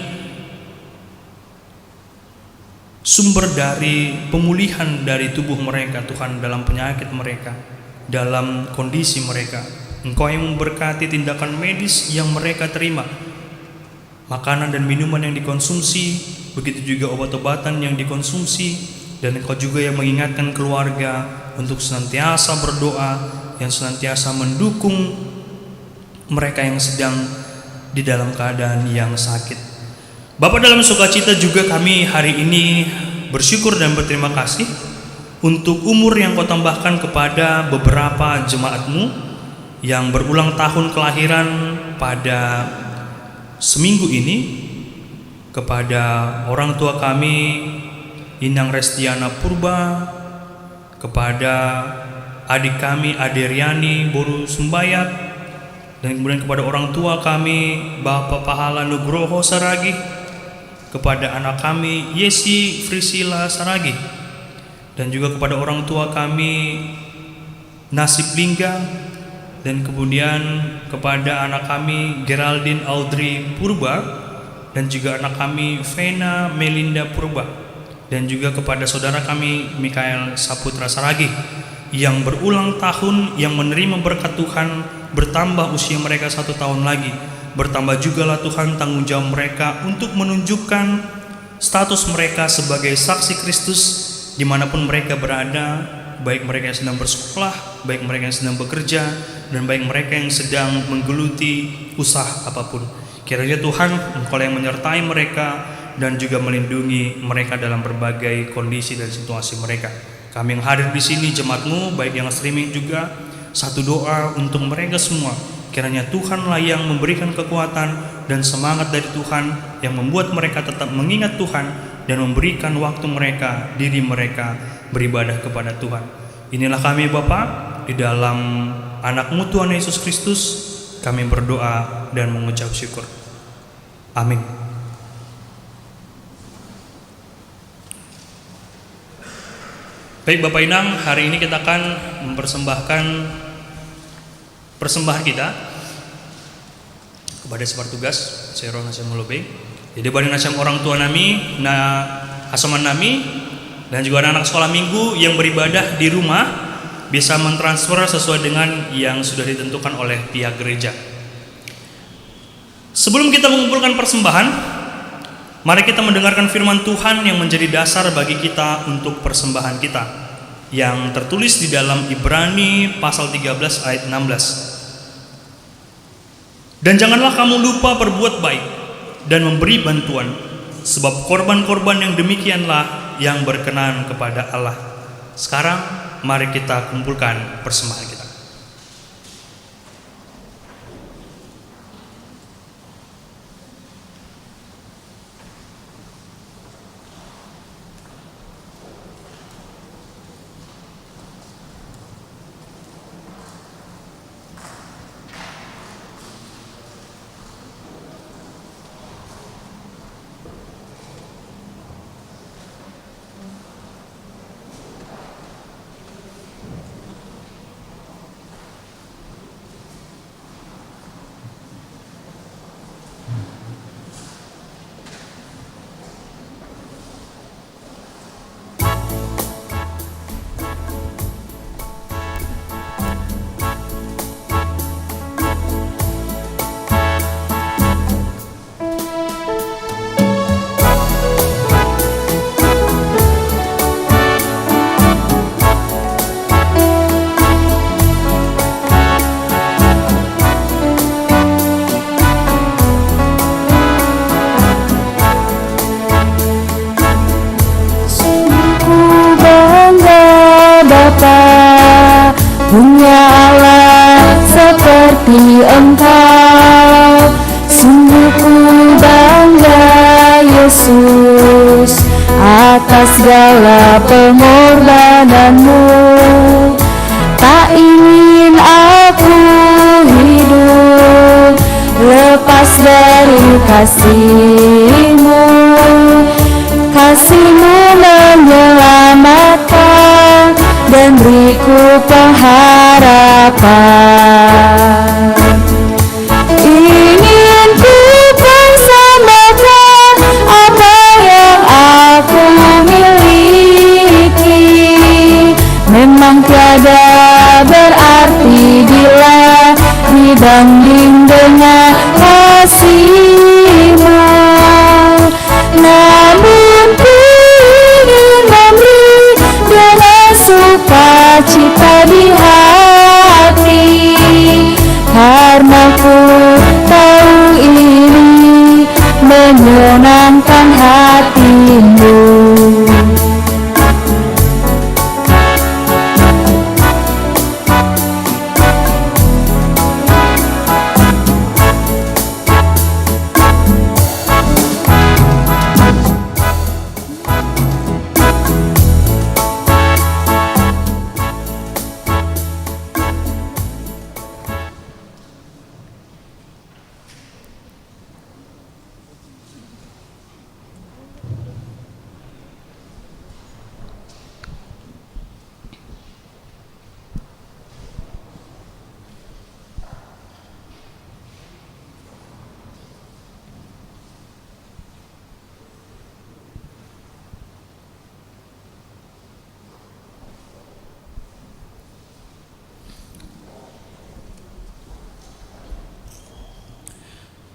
sumber dari pemulihan dari tubuh mereka Tuhan, dalam penyakit mereka, dalam kondisi mereka. Engkau yang memberkati tindakan medis yang mereka terima, makanan dan minuman yang dikonsumsi, begitu juga obat-obatan yang dikonsumsi. Dan Engkau juga yang mengingatkan keluarga untuk senantiasa berdoa, yang senantiasa mendukung mereka yang sedang di dalam keadaan yang sakit. Bapa, dalam sukacita juga kami hari ini bersyukur dan berterima kasih untuk umur yang Kau tambahkan kepada beberapa jemaat-Mu yang berulang tahun kelahiran pada seminggu ini, kepada orang tua kami Inang Restiana Purba, kepada adik kami Aderiani Boru Sumbayat, dan kemudian kepada orang tua kami Bapak Pahala Nugroho Saragih, kepada anak kami Yesi Frisila Saragih, dan juga kepada orang tua kami Nasib Lingga, dan kemudian kepada anak kami Geraldine Audrey Purba, dan juga anak kami Vena Melinda Purba, dan juga kepada saudara kami Mikael Saputra Saragih yang berulang tahun, yang menerima berkat Tuhan, bertambah usia mereka 1 tahun lagi. Bertambah jugalah Tuhan tanggung jawab mereka untuk menunjukkan status mereka sebagai saksi Kristus dimanapun mereka berada, baik mereka yang sedang bersekolah, baik mereka yang sedang bekerja, dan baik mereka yang sedang menggeluti usaha apapun. Kiranya Tuhan Engkau yang menyertai mereka dan juga melindungi mereka dalam berbagai kondisi dan situasi mereka. Kami yang hadir di sini, jemaat-Mu, baik yang streaming juga, satu doa untuk mereka semua. Kiranya Tuhanlah yang memberikan kekuatan dan semangat dari Tuhan, yang membuat mereka tetap mengingat Tuhan dan memberikan waktu mereka, diri mereka beribadah kepada Tuhan. Inilah kami Bapa, di dalam anak-Mu Tuhan Yesus Kristus, kami berdoa dan mengucap syukur. Amin. Baik Bapak Inang, hari ini kita akan mempersembahkan persembahan kita kepada sebar tugas Sero Nasem Molobe. Jadi bani nasem orang tua nami, hasoman nami, dan juga anak-anak sekolah minggu yang beribadah di rumah bisa mentransfer sesuai dengan yang sudah ditentukan oleh pihak gereja. Sebelum kita mengumpulkan persembahan, mari kita mendengarkan firman Tuhan yang menjadi dasar bagi kita untuk persembahan kita, yang tertulis di dalam Ibrani pasal 13 ayat 16. Dan janganlah kamu lupa berbuat baik dan memberi bantuan, sebab korban-korban yang demikianlah yang berkenan kepada Allah. Sekarang mari kita kumpulkan persembahan kita. punya Allah seperti Engkau. Sungguh ku bangga Yesus atas segala pengorbananmu. Tak ingin aku hidup lepas dari kasih-Mu. Kasih-Mu menyelamatkan dan beriku pengharapan. Ingin ku persembahkan apa yang aku miliki.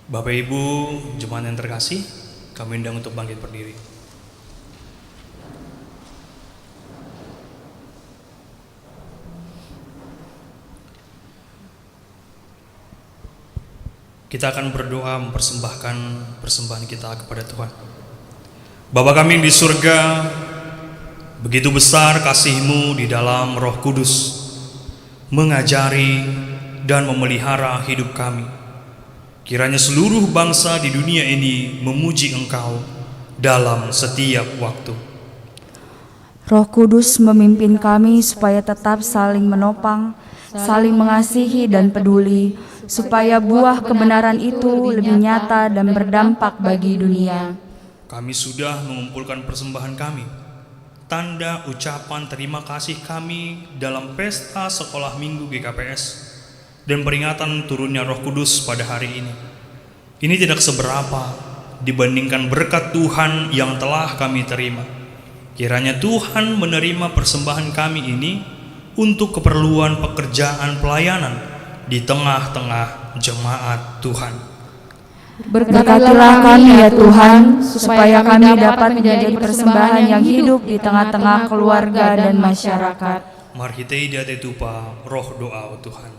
Bapak Ibu, jemaat yang terkasih, kami undang untuk bangkit berdiri. Kita akan berdoa mempersembahkan persembahan kita kepada Tuhan. Bapa kami yang di surga, begitu besar kasih-Mu di dalam Roh Kudus, mengajari dan memelihara hidup kami. Kiranya seluruh bangsa di dunia ini memuji Engkau dalam setiap waktu. Roh Kudus memimpin kami supaya tetap saling menopang, saling mengasihi dan peduli, supaya buah kebenaran itu lebih nyata dan berdampak bagi dunia. Kami sudah mengumpulkan persembahan kami, tanda ucapan terima kasih kami dalam pesta sekolah minggu GKPS dan peringatan turunnya Roh Kudus pada hari ini. Ini tidak seberapa dibandingkan berkat Tuhan yang telah kami terima. Kiranya Tuhan menerima persembahan kami ini untuk keperluan pekerjaan pelayanan di tengah-tengah jemaat Tuhan. Berkatilah kami ya Tuhan, supaya kami dapat menjadi persembahan yang hidup di tengah-tengah keluarga dan masyarakat. Marhitei date tupa roh doa Tuhan.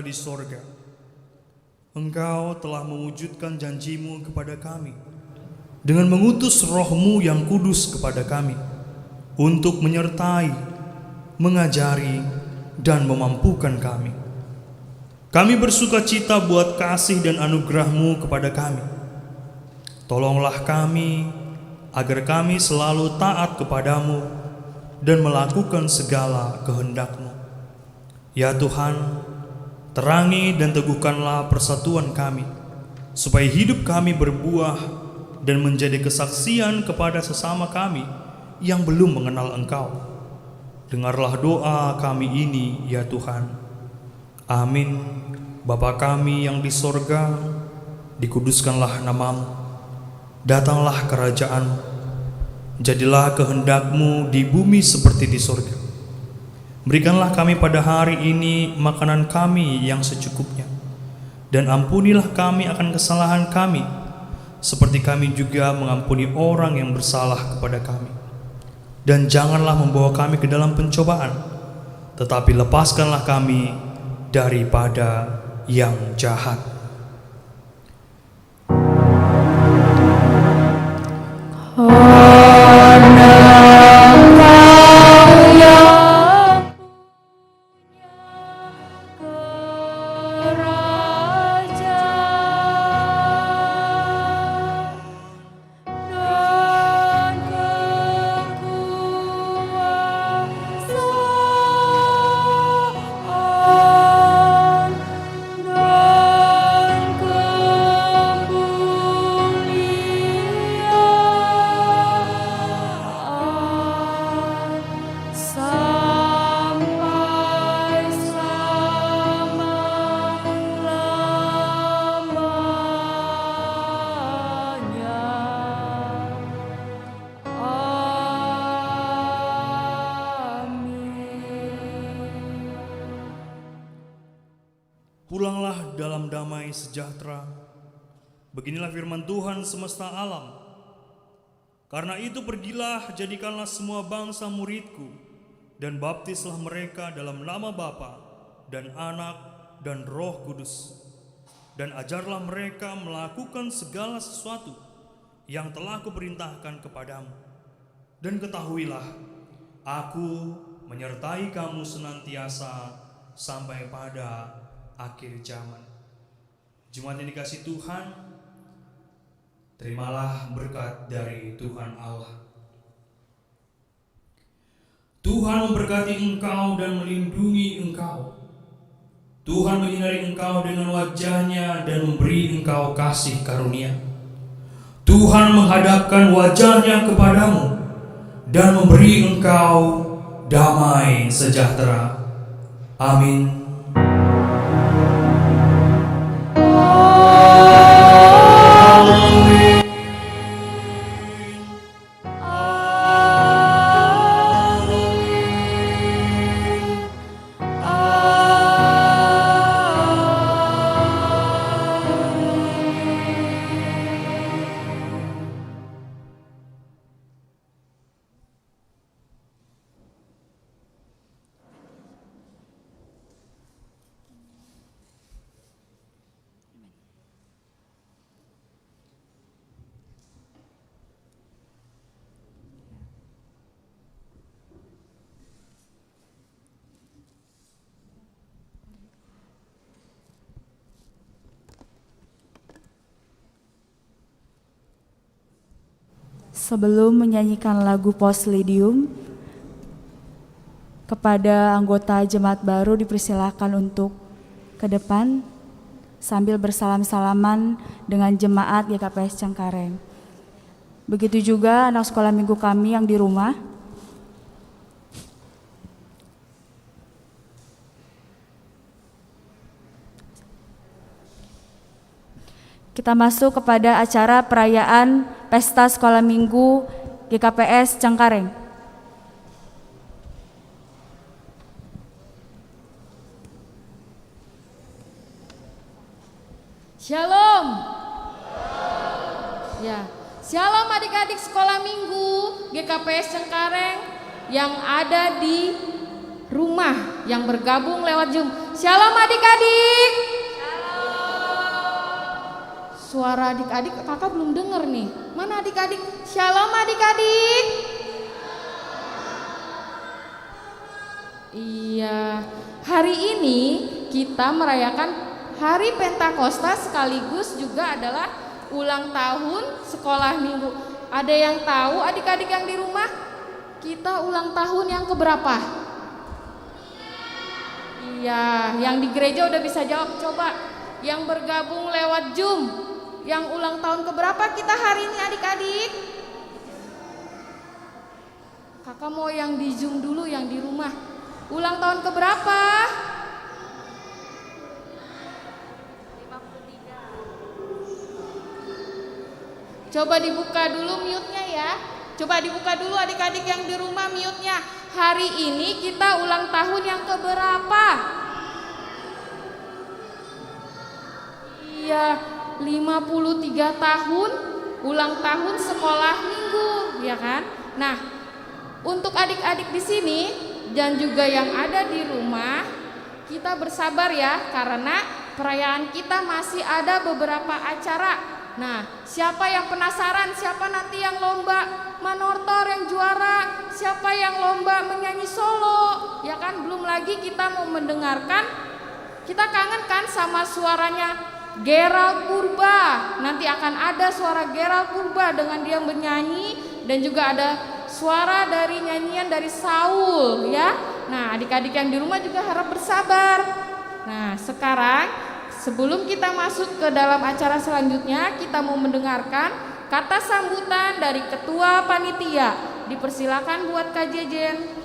Di sorga, Engkau telah mewujudkan janji-Mu kepada kami dengan mengutus Roh-Mu yang kudus kepada kami untuk menyertai, mengajari, dan memampukan kami. Kami bersuka cita buat kasih dan anugerah-Mu kepada kami. Tolonglah kami agar kami selalu taat kepadamu dan melakukan segala kehendak-Mu. Ya Tuhan, terangi dan teguhkanlah persatuan kami, supaya hidup kami berbuah dan menjadi kesaksian kepada sesama kami yang belum mengenal Engkau. Dengarlah doa kami ini, ya Tuhan. Amin. Bapa kami yang di sorga, dikuduskanlah nama-Mu. Datanglah kerajaan-Mu. Jadilah kehendak-Mu di bumi seperti di sorga. Berikanlah kami pada hari ini makanan kami yang secukupnya, dan ampunilah kami akan kesalahan kami, seperti kami juga mengampuni orang yang bersalah kepada kami. Dan janganlah membawa kami ke dalam pencobaan, tetapi lepaskanlah kami daripada yang jahat. dalam damai sejahtera. Beginilah firman Tuhan semesta alam. Karena itu pergilah, jadikanlah semua bangsa muridku, dan baptislah mereka dalam nama Bapa dan Anak dan Roh Kudus. Dan ajarlah mereka melakukan segala sesuatu yang telah kuperintahkan kepadamu. Dan ketahuilah, aku menyertai kamu senantiasa sampai pada akhir zaman. Jemaat yang dikasihi Tuhan, terimalah berkat dari Tuhan Allah. Tuhan memberkati engkau dan melindungi engkau. Tuhan menyinari engkau dengan wajah-Nya dan memberi engkau kasih karunia. Tuhan menghadapkan wajah-Nya kepadamu dan memberi engkau damai sejahtera. Amin. Sebelum menyanyikan lagu Postludium, kepada anggota jemaat baru dipersilakan untuk ke depan sambil bersalam-salaman dengan jemaat GKPS Cengkareng. Begitu juga anak sekolah minggu kami yang di rumah. Kita masuk kepada acara perayaan Pesta Sekolah Minggu GKPS Cengkareng. Shalom. Ya, shalom adik-adik sekolah minggu GKPS Cengkareng yang ada di rumah yang bergabung lewat Zoom. Shalom adik-adik. Suara adik-adik kakak belum dengar nih. Mana adik-adik? Shalom adik-adik. Iya, hari ini kita merayakan Hari Pentakosta sekaligus juga adalah ulang tahun sekolah minggu. Ada yang tahu adik-adik yang di rumah? Kita ulang tahun yang keberapa? Iya, yang di gereja udah bisa jawab. Coba yang bergabung lewat Zoom, yang ulang tahun keberapa kita hari ini adik-adik? Kakak mau yang di Zoom dulu, yang di rumah. Ulang tahun keberapa? 53. Coba dibuka dulu mute-nya ya. Coba dibuka dulu adik-adik yang di rumah mute-nya. Hari ini kita ulang tahun yang keberapa? Iya, 53 tahun ulang tahun sekolah minggu, ya kan? Nah, untuk adik-adik di sini dan juga yang ada di rumah, kita bersabar ya, karena perayaan kita masih ada beberapa acara. Nah, siapa yang penasaran, siapa nanti yang lomba manortor yang juara, siapa yang lomba menyanyi solo, ya kan? Belum lagi kita mau mendengarkan, kita kangen kan sama suaranya Gerald Purba. Nanti akan ada suara Gerald Purba dengan dia menyanyi, dan juga ada suara dari nyanyian dari Saul ya. Nah, adik-adik yang di rumah juga harap bersabar. Nah, sekarang sebelum kita masuk ke dalam acara selanjutnya, kita mau mendengarkan kata sambutan dari Ketua Panitia. Dipersilakan buat Kak Jejen.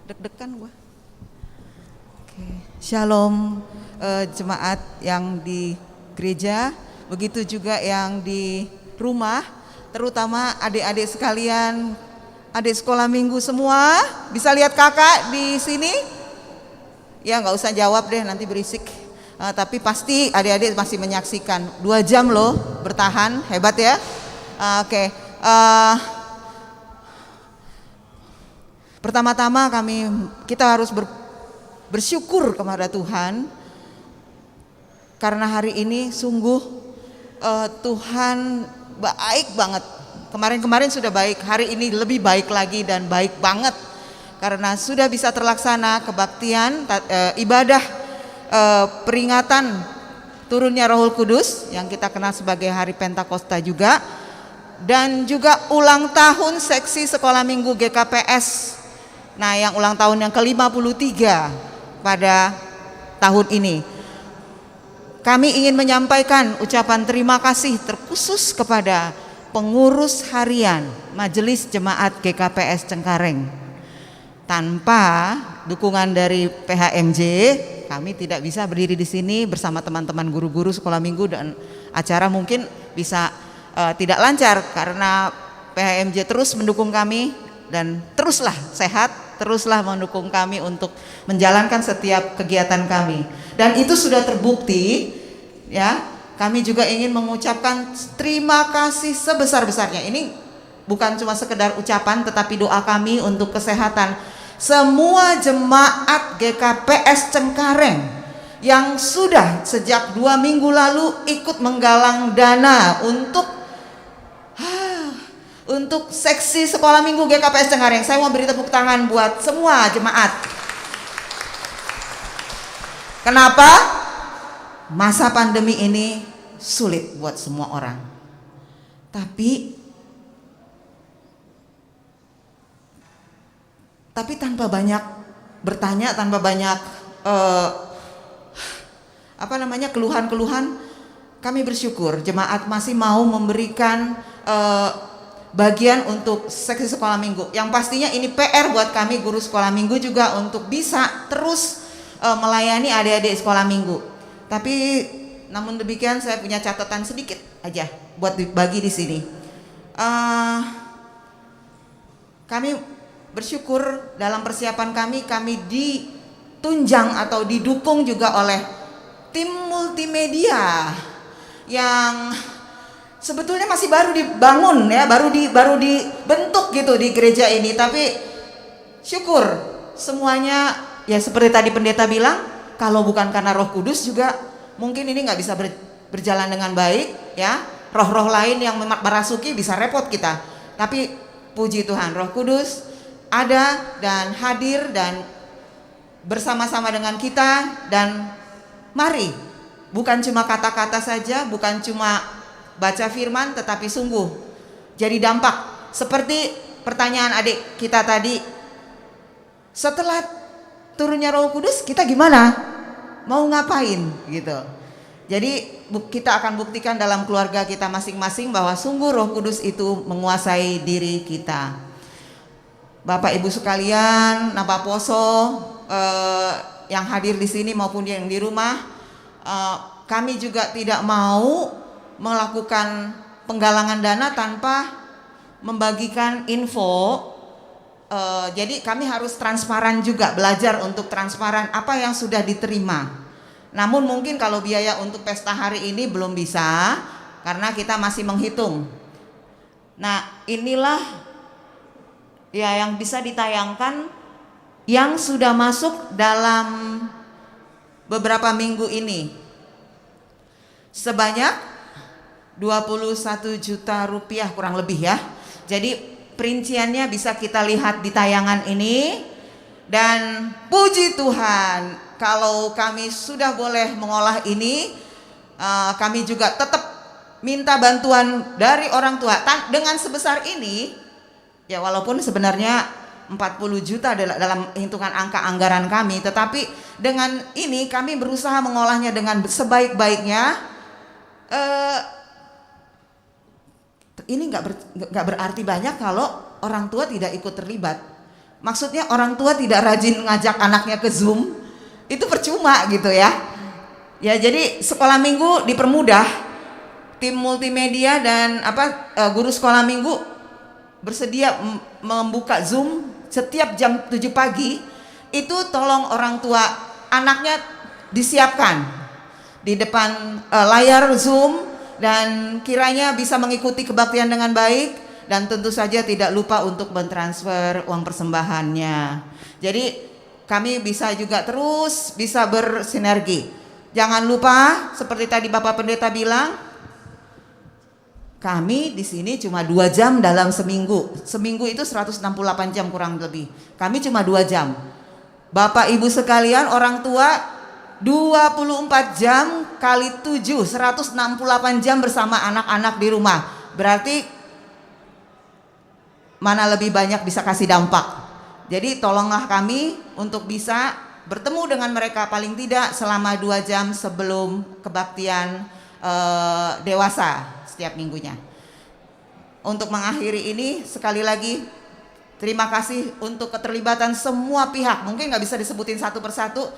Deg-degan gua. Oke. Shalom jemaat yang di gereja, begitu juga yang di rumah, terutama adik-adik sekalian, adik sekolah minggu semua. Bisa lihat kakak di sini? Ya nggak usah jawab deh, nanti berisik. Tapi pasti adik-adik masih menyaksikan. 2 jam loh bertahan, hebat ya. Oke. Pertama-tama kita harus bersyukur kepada Tuhan. Karena hari ini sungguh Tuhan baik banget. Kemarin-kemarin sudah baik, hari ini lebih baik lagi dan baik banget. Karena sudah bisa terlaksana kebaktian ibadah peringatan turunnya Rohul Kudus yang kita kenal sebagai Hari Pentakosta juga. Dan juga ulang tahun seksi sekolah minggu GKPS. Nah, yang ulang tahun yang ke-53 pada tahun ini. Kami ingin menyampaikan ucapan terima kasih terkhusus kepada pengurus harian Majelis Jemaat GKPS Cengkareng. Tanpa dukungan dari PHMJ, kami tidak bisa berdiri di sini bersama teman-teman guru-guru sekolah minggu, dan acara mungkin bisa tidak lancar karena PHMJ terus mendukung kami dan teruslah sehat, teruslah mendukung kami untuk menjalankan setiap kegiatan kami. Dan itu sudah terbukti ya. Kami juga ingin mengucapkan terima kasih sebesar-besarnya. Ini bukan cuma sekedar ucapan, tetapi doa kami untuk kesehatan semua jemaat GKPS Cengkareng yang sudah sejak 2 minggu lalu ikut menggalang dana untuk seksi sekolah minggu GKPS Cengkareng. Saya mau beri tepuk tangan buat semua jemaat. Kenapa? Masa pandemi ini sulit buat semua orang. Tapi tanpa banyak bertanya, tanpa banyak keluhan-keluhan, kami bersyukur jemaat masih mau memberikan bagian untuk seksi sekolah minggu. Yang pastinya ini PR buat kami guru sekolah minggu juga untuk bisa terus melayani adik-adik sekolah minggu. Tapi namun demikian saya punya catatan sedikit aja buat dibagi di sini. Kami bersyukur dalam persiapan kami ditunjang atau didukung juga oleh tim multimedia yang sebetulnya masih baru dibangun ya, baru dibentuk gitu di gereja ini. Tapi syukur semuanya ya, seperti tadi pendeta bilang, kalau bukan karena Roh Kudus juga mungkin ini nggak bisa berjalan dengan baik ya. Roh-roh lain yang merasuki bisa repot kita. Tapi puji Tuhan, Roh Kudus ada dan hadir dan bersama-sama dengan kita. Dan mari, bukan cuma kata-kata saja, bukan cuma baca firman, tetapi sungguh jadi dampak. Seperti pertanyaan adik kita tadi, setelah turunnya Roh Kudus kita gimana? Mau ngapain gitu. Jadi kita akan buktikan dalam keluarga kita masing-masing bahwa sungguh Roh Kudus itu menguasai diri kita. Bapak Ibu sekalian, Napa Poso yang hadir di sini maupun yang di rumah, kami juga tidak mau melakukan penggalangan dana tanpa membagikan info. Jadi kami harus transparan juga, belajar untuk transparan apa yang sudah diterima. Namun mungkin kalau biaya untuk pesta hari ini belum bisa karena kita masih menghitung. Nah, inilah ya yang bisa ditayangkan yang sudah masuk dalam beberapa minggu ini. Sebanyak 21 juta rupiah kurang lebih ya. Jadi perinciannya bisa kita lihat di tayangan ini. Dan puji Tuhan, kalau kami sudah boleh mengolah ini, kami juga tetap minta bantuan dari orang tua. Dengan sebesar ini, ya walaupun sebenarnya 40 juta dalam hitungan angka anggaran kami, tetapi dengan ini kami berusaha mengolahnya dengan sebaik-baiknya. Ini nggak berarti banyak kalau orang tua tidak ikut terlibat. Maksudnya orang tua tidak rajin ngajak anaknya ke Zoom, itu percuma gitu ya. Ya, jadi sekolah minggu dipermudah. Tim multimedia dan guru sekolah minggu bersedia membuka Zoom setiap jam 7 pagi. Itu tolong orang tua anaknya disiapkan di depan layar Zoom dan kiranya bisa mengikuti kebaktian dengan baik, dan tentu saja tidak lupa untuk mentransfer uang persembahannya. Jadi kami bisa juga terus bisa bersinergi. Jangan lupa seperti tadi Bapak Pendeta bilang, kami di sini cuma 2 jam dalam seminggu. Seminggu itu 168 jam kurang lebih. Kami cuma 2 jam. Bapak Ibu sekalian, orang tua 24 jam kali 7, 168 jam bersama anak-anak di rumah. Berarti mana lebih banyak bisa kasih dampak. Jadi tolonglah kami untuk bisa bertemu dengan mereka paling tidak selama 2 jam sebelum kebaktian dewasa setiap minggunya. Untuk mengakhiri ini, sekali lagi terima kasih untuk keterlibatan semua pihak. Mungkin nggak bisa disebutin satu persatu,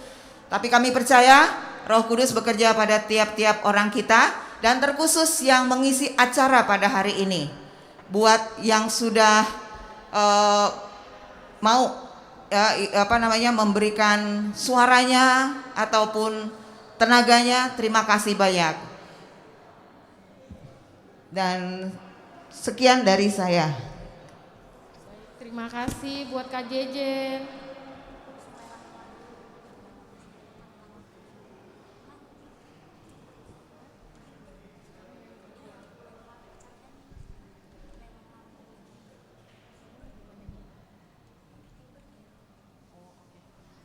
tapi kami percaya Roh Kudus bekerja pada tiap-tiap orang kita, dan terkhusus yang mengisi acara pada hari ini. Buat yang sudah mau memberikan suaranya ataupun tenaganya, terima kasih banyak. Dan sekian dari saya. Terima kasih buat Kak Jejen.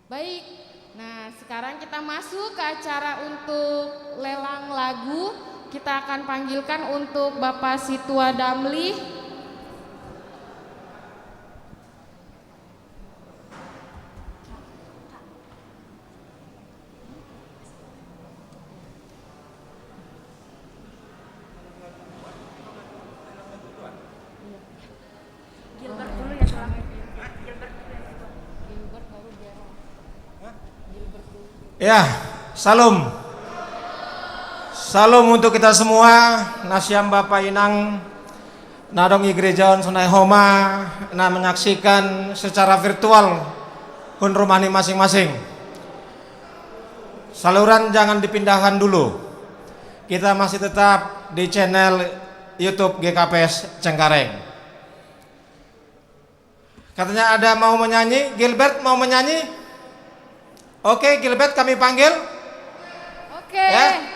Baik, nah sekarang kita masuk ke acara untuk lelang lagu. Kita akan panggilkan untuk Bapak Situa Damli. Ya, salam. Salam untuk kita semua. Nasyam Bapak Inang Nadongi Gereja Sunai Homa, nah menyaksikan secara virtual hun rumahni masing-masing. Saluran jangan dipindahkan dulu. Kita masih tetap di channel YouTube GKPS Cengkareng. Katanya ada mau menyanyi, Gilbert mau menyanyi? Oke, Gilbert kami panggil. Oke. Ya.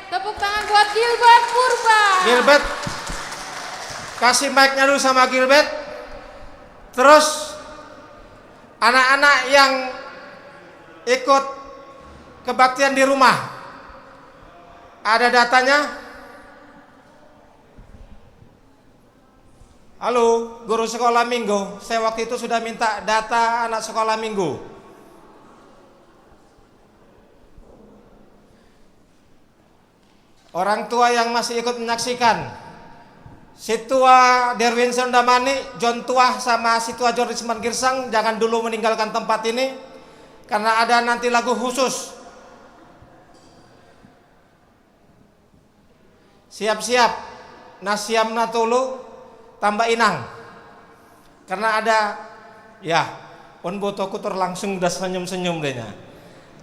Tepuk tangan buat Gilbert Purba. Gilbert, kasih mic-nya dulu sama Gilbert. Terus anak-anak yang ikut kebaktian di rumah, ada datanya? Halo, guru sekolah minggu. Saya waktu itu sudah minta data anak sekolah minggu. Orang tua yang masih ikut menyaksikan, Situa Derwinson Damani, John Tuah sama Situa Jorisman Girsang jangan dulu meninggalkan tempat ini karena ada nanti lagu khusus. Siap-siap, Nasyam Natulu tambah Inang. Karena ada, ya, pun botoku terlangsung udah senyum-senyum dehnya.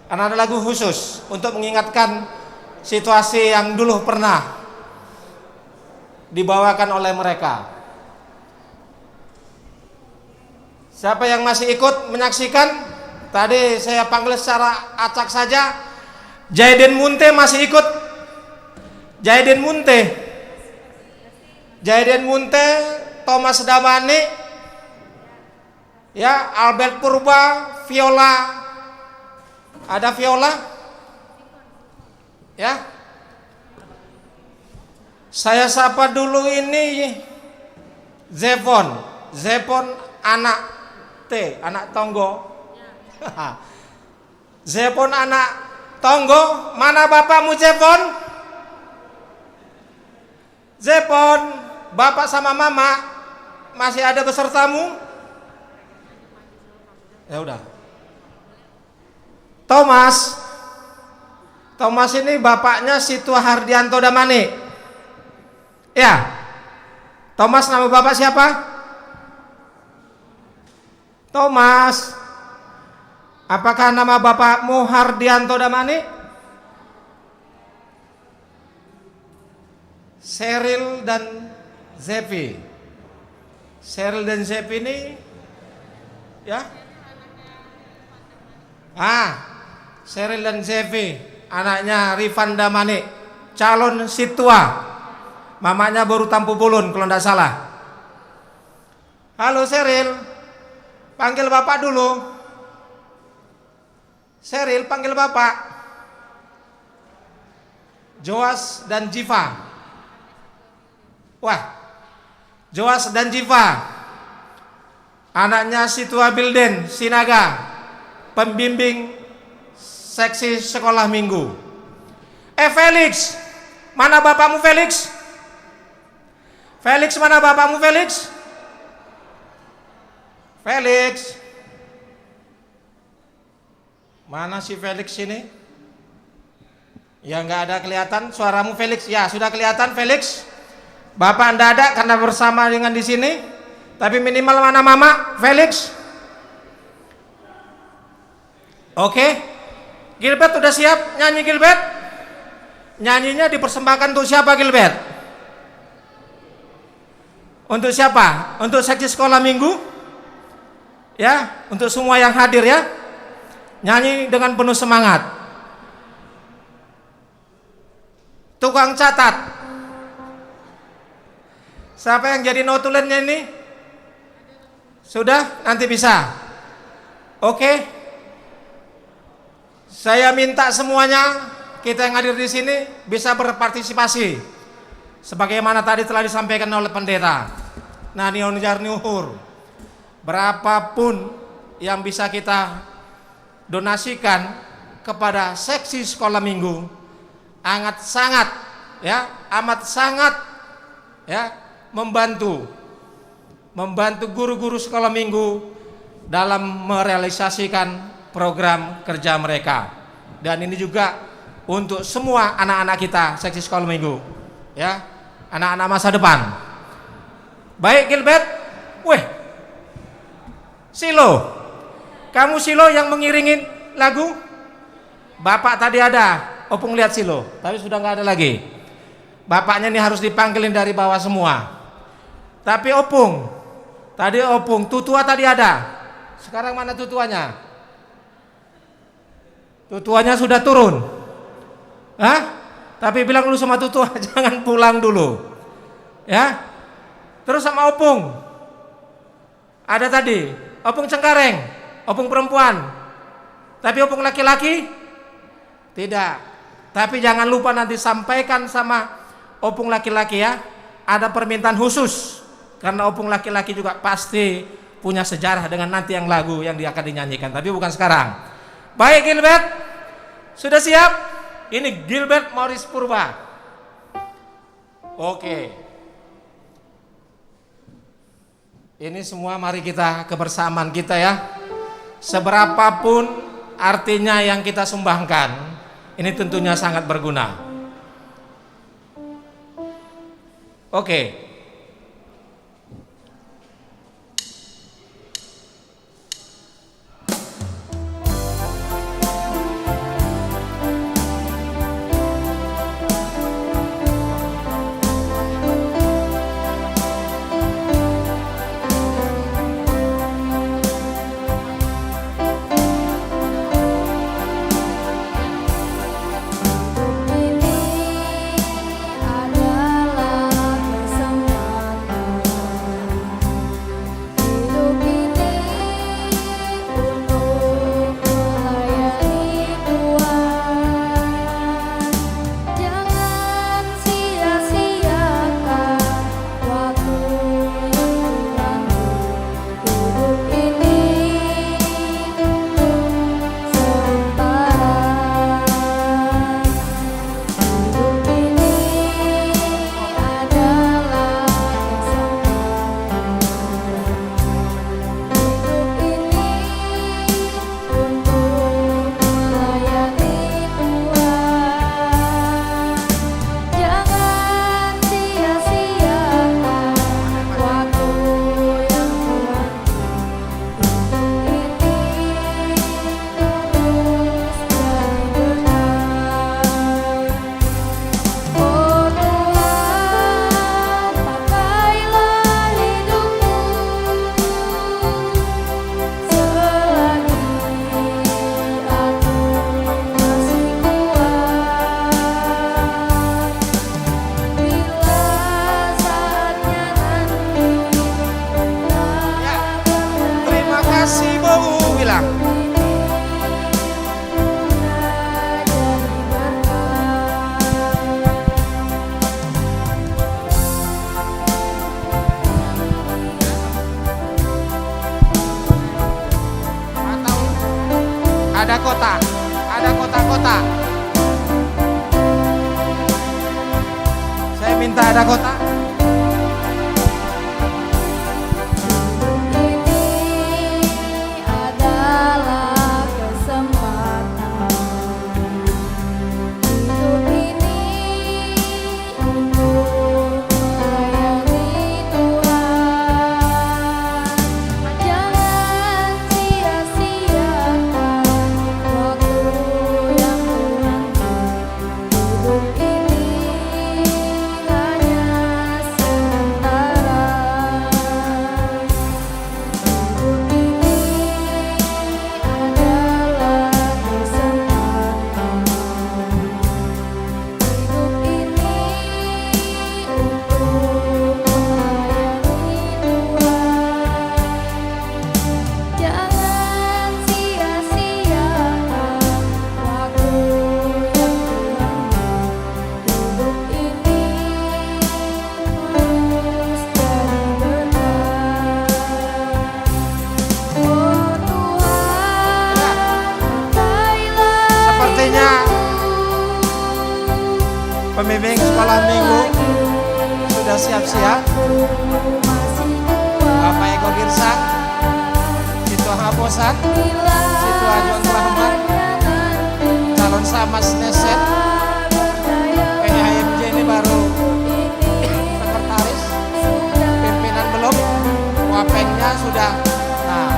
Karena ada lagu khusus untuk mengingatkan situasi yang dulu pernah dibawakan oleh mereka. Siapa yang masih ikut menyaksikan? Tadi saya panggil secara acak saja. Jaiden Munte masih ikut. Jaiden Munte, Thomas Damani, ya, Albert Purba, Viola. Ada Viola? Ya, saya sapa dulu ini Zepon anak anak tonggo. Zepon anak tonggo, mana bapakmu Zepon? Zepon, bapak sama mama masih ada besertamu? Ya udah. Thomas Thomas ini bapaknya Situa Hardianto Damani. Ya. Thomas nama bapak siapa? Thomas. Apakah nama bapakmu Hardianto Damani? Cheryl dan Zepi. Cheryl dan Zepi ini ya? Cheryl dan Zepi, anaknya Rifan Damani, calon Situa. Mamanya baru Tampu Bulun kalau tidak salah. Halo Cheryl, panggil bapak dulu. Cheryl, panggil bapak. Joas dan Jiva. Wah, Joas dan Jiva, anaknya Situa Bilden Sinaga, pembimbing seksi sekolah minggu. Felix, mana bapakmu Felix? Felix, mana bapakmu Felix? Felix, mana si Felix ini? Ya nggak ada kelihatan suaramu Felix. Ya sudah kelihatan Felix. Bapak anda ada karena bersama dengan di sini. Tapi minimal mana mama Felix? Oke. Gilbert udah siap nyanyi Gilbert? Nyanyinya dipersembahkan untuk siapa Gilbert? Untuk siapa? Untuk seksi sekolah minggu? Ya, untuk semua yang hadir ya. Nyanyi dengan penuh semangat. Tukang catat. Siapa yang jadi notulennya ini? Sudah? Nanti bisa. Oke. Saya minta semuanya kita yang hadir di sini bisa berpartisipasi. Sebagaimana tadi telah disampaikan oleh pendeta Nanion Jarniuhur, berapapun yang bisa kita donasikan kepada seksi sekolah minggu amat sangat ya membantu guru-guru sekolah minggu dalam merealisasikan program kerja mereka. Dan ini juga untuk semua anak-anak kita seksi sekolah minggu ya, anak-anak masa depan. Baik Gilbert, Silo, kamu Silo yang mengiringi lagu. Bapak tadi ada, Opung lihat Silo, tapi sudah nggak ada lagi. Bapaknya ini harus dipanggilin dari bawah semua. Tapi Opung, tadi Opung, tutua tadi ada. Sekarang mana tutuanya? Tutuanya sudah turun. Tapi bilang dulu sama tutua jangan pulang dulu. Ya. Terus sama Opung. Ada tadi, Opung Cengkareng, Opung perempuan. Tapi Opung laki-laki? Tidak. Tapi jangan lupa nanti sampaikan sama Opung laki-laki ya. Ada permintaan khusus. Karena Opung laki-laki juga pasti punya sejarah dengan nanti yang lagu yang dia akan dinyanyikan. Tapi bukan sekarang. Baik Gilbert, sudah siap? Ini Gilbert Morris Purba. Oke. Ini semua mari kita kebersamaan kita ya. Seberapapun artinya yang kita sumbangkan, ini tentunya sangat berguna. Oke. Adalah bersama ada kota. Adalah kesempatan hidup ini untuk melayani Tuhan. Jangan sia-siakan waktu yang Tuhan beri. Hidup ini hanya sementara. Hidup ini adalah kesempatan. Hidup ini untuk melayani Tuhan. Jangan sia-siakan waktu yang Tuhan beri. Hidup ini harus jadi berkat. Oh Tuhan, pakailah Sepertinya pembimbing sekolah minggu sudah siap-siap. Bapak Eko Girsang, Situ Habosan, Situ Ajon Rahman, calon Samas Neset, PHMJ ini baru sekretaris, pimpinan belum, wapengnya sudah. Nah,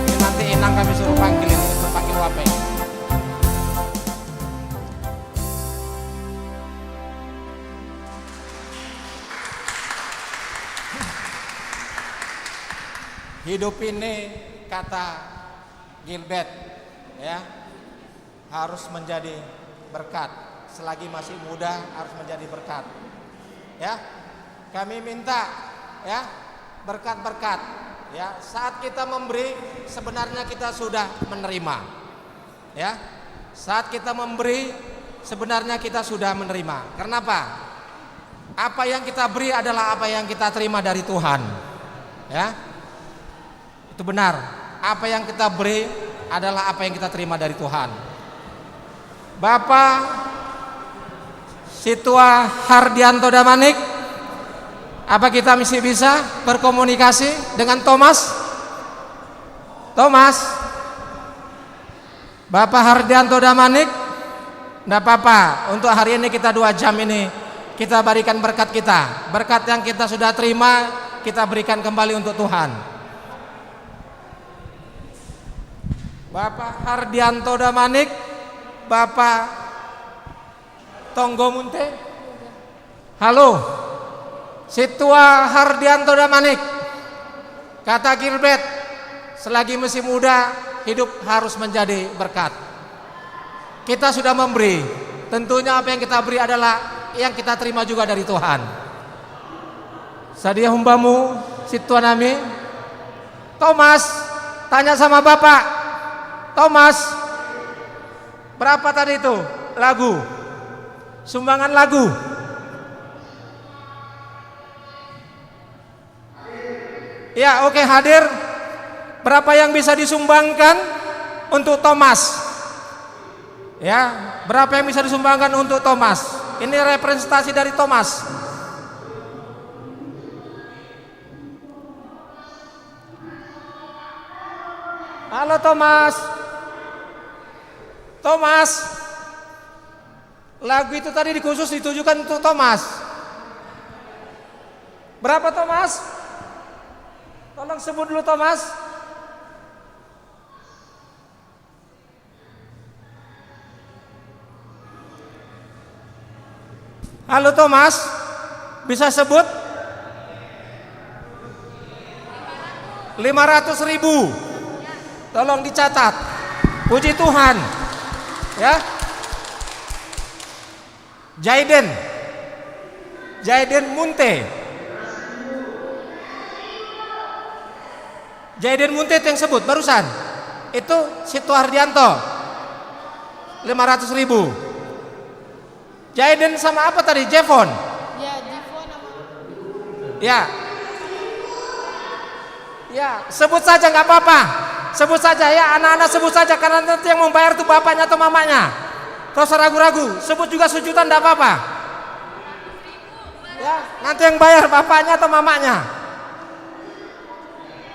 ini nanti Inang kami suruh panggilin untuk panggil wapeng. Hidup ini, kata Gilbert, ya, harus menjadi berkat. Selagi masih muda harus menjadi berkat. Ya, kami minta, ya, berkat-berkat. Ya, saat kita memberi, sebenarnya kita sudah menerima. Ya, saat kita memberi, sebenarnya kita sudah menerima. Kenapa? Apa yang kita beri adalah apa yang kita terima dari Tuhan. Ya. Itu benar. Apa yang kita beri adalah apa yang kita terima dari Tuhan. Bapak Situa Hardianto Damanik, apa kita masih bisa berkomunikasi dengan Thomas? Thomas, Bapak Hardianto Damanik, enggak apa-apa. Untuk hari ini kita 2 jam ini kita berikan berkat kita. Berkat yang kita sudah terima kita berikan kembali untuk Tuhan. Bapak Hardianto Damanik, Bapak Tonggo Munte. Halo, Situa Hardianto Damanik. Kata Gilbert, selagi masih muda, hidup harus menjadi berkat. Kita sudah memberi, tentunya apa yang kita beri adalah yang kita terima juga dari Tuhan. Sadia humbamu, Situa nami. Thomas, tanya sama Bapak. Thomas, berapa tadi itu lagu? Sumbangan lagu. Ya, oke, hadir. Berapa yang bisa disumbangkan untuk Thomas? Ya, berapa yang bisa disumbangkan untuk Thomas? Ini representasi dari Thomas. Halo Thomas. Thomas, lagu itu tadi khusus ditujukan untuk Thomas. Berapa Thomas? Tolong sebut dulu Thomas. Halo Thomas, bisa sebut? 500.000. Tolong dicatat. Puji Tuhan. Ya. Jaiden Munte. Jaiden Munte itu yang sebut barusan. Itu Situ Hardianto. 500.000. Jaiden sama apa tadi? Jevon. Ya, Jevon sama. Ya. Ya, sebut saja nggak apa-apa. Sebut saja ya, anak-anak sebut saja, karena nanti yang membayar itu bapaknya atau mamanya. Kalau ragu-ragu, sebut juga sujudan enggak apa-apa. Ya, nanti yang bayar bapaknya atau mamanya?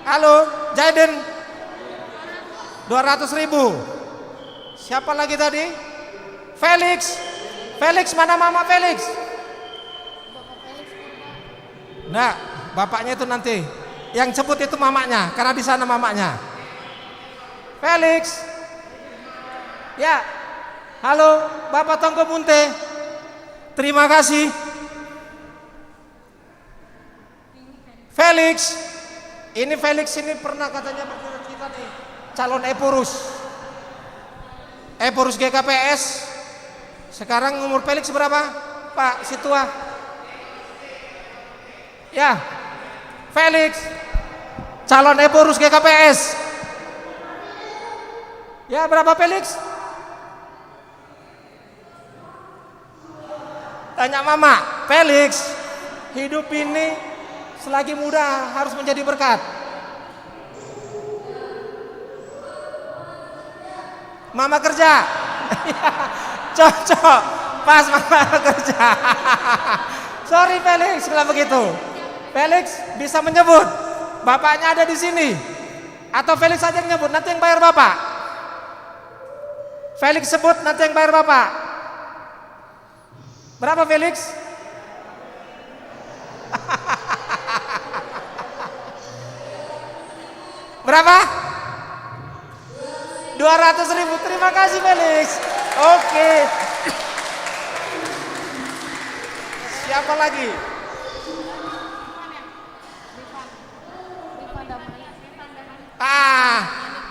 Halo, Jaden. 200.000. Siapa lagi tadi? Felix. Felix, mana mama Felix? Nah, bapaknya itu nanti. Yang sebut itu mamanya, karena di sana mamanya. Felix. Ya. Halo, Bapak Tonggo Munte. Terima kasih. Felix. Ini Felix ini pernah katanya bercita-cita nih calon Epurus. Epurus GKPS. Sekarang umur Felix berapa? Pak Situa. Ya. Felix. Calon Epurus GKPS. Ya, berapa Felix? Tanya mama, Felix, hidup ini selagi muda harus menjadi berkat. Mama kerja. Cocok. Pas mama kerja. Sorry Felix kalau begitu. Felix bisa menyebut bapaknya ada di sini. Atau Felix saja yang nyebut, nanti yang bayar bapak. Felix sebut, nanti yang bayar bapak. Berapa Felix? Berapa? 200.000. Terima kasih Felix. Oke. Siapa lagi?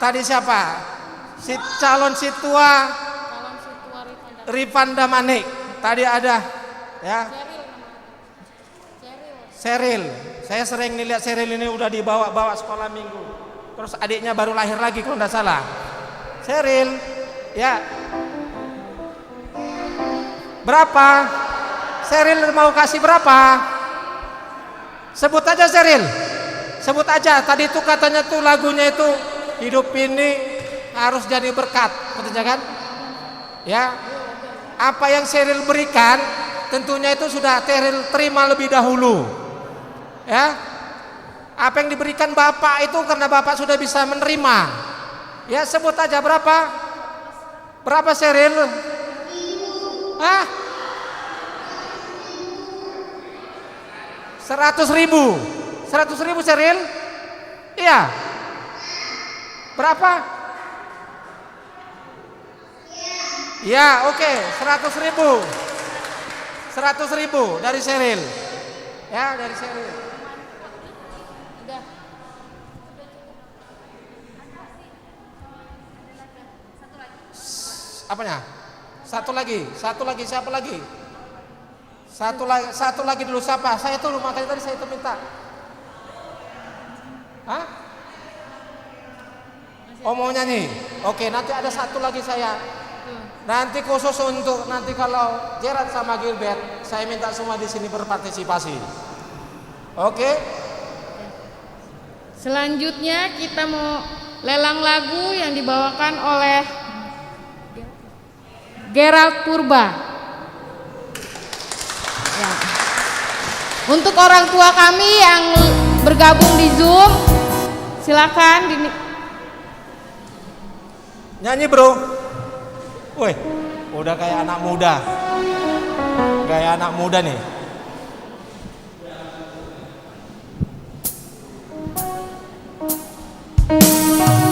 Tadi siapa? Si calon Situa Rifanda Manik. Tadi ada ya. Seril. Saya sering lihat Seril ini udah dibawa-bawa sekolah minggu. Terus adiknya baru lahir lagi kalau tidak salah. Seril, ya. Berapa? Seril mau kasih berapa? Sebut aja Seril. Sebut aja. Tadi itu katanya tuh lagunya itu hidup ini harus jadi berkat, katanya kan? Ya. Apa yang Seril berikan tentunya itu sudah Seril terima lebih dahulu. Ya. Apa yang diberikan Bapak itu karena Bapak sudah bisa menerima. Ya, sebut aja berapa? Berapa Seril? Hah? 100.000. 100.000 Seril? Iya. Berapa? Ya, oke, 100.000. 100.000 dari Seril. Ya, dari Seril. Apanya? Satu lagi siapa lagi? Satu lagi dulu siapa? Saya tuh makanya tadi saya itu minta. Hah? Oh mau nyanyi? Oke, nanti ada satu lagi saya. Nanti khusus untuk nanti kalau Gerard sama Gilbert, saya minta semua di sini berpartisipasi. Oke? Selanjutnya kita mau lelang lagu yang dibawakan oleh Gerald Purba. Ya. Untuk orang tua kami yang bergabung di Zoom, silakan nyanyi bro. Woi, udah kayak anak muda. Kayak anak muda nih. Yesus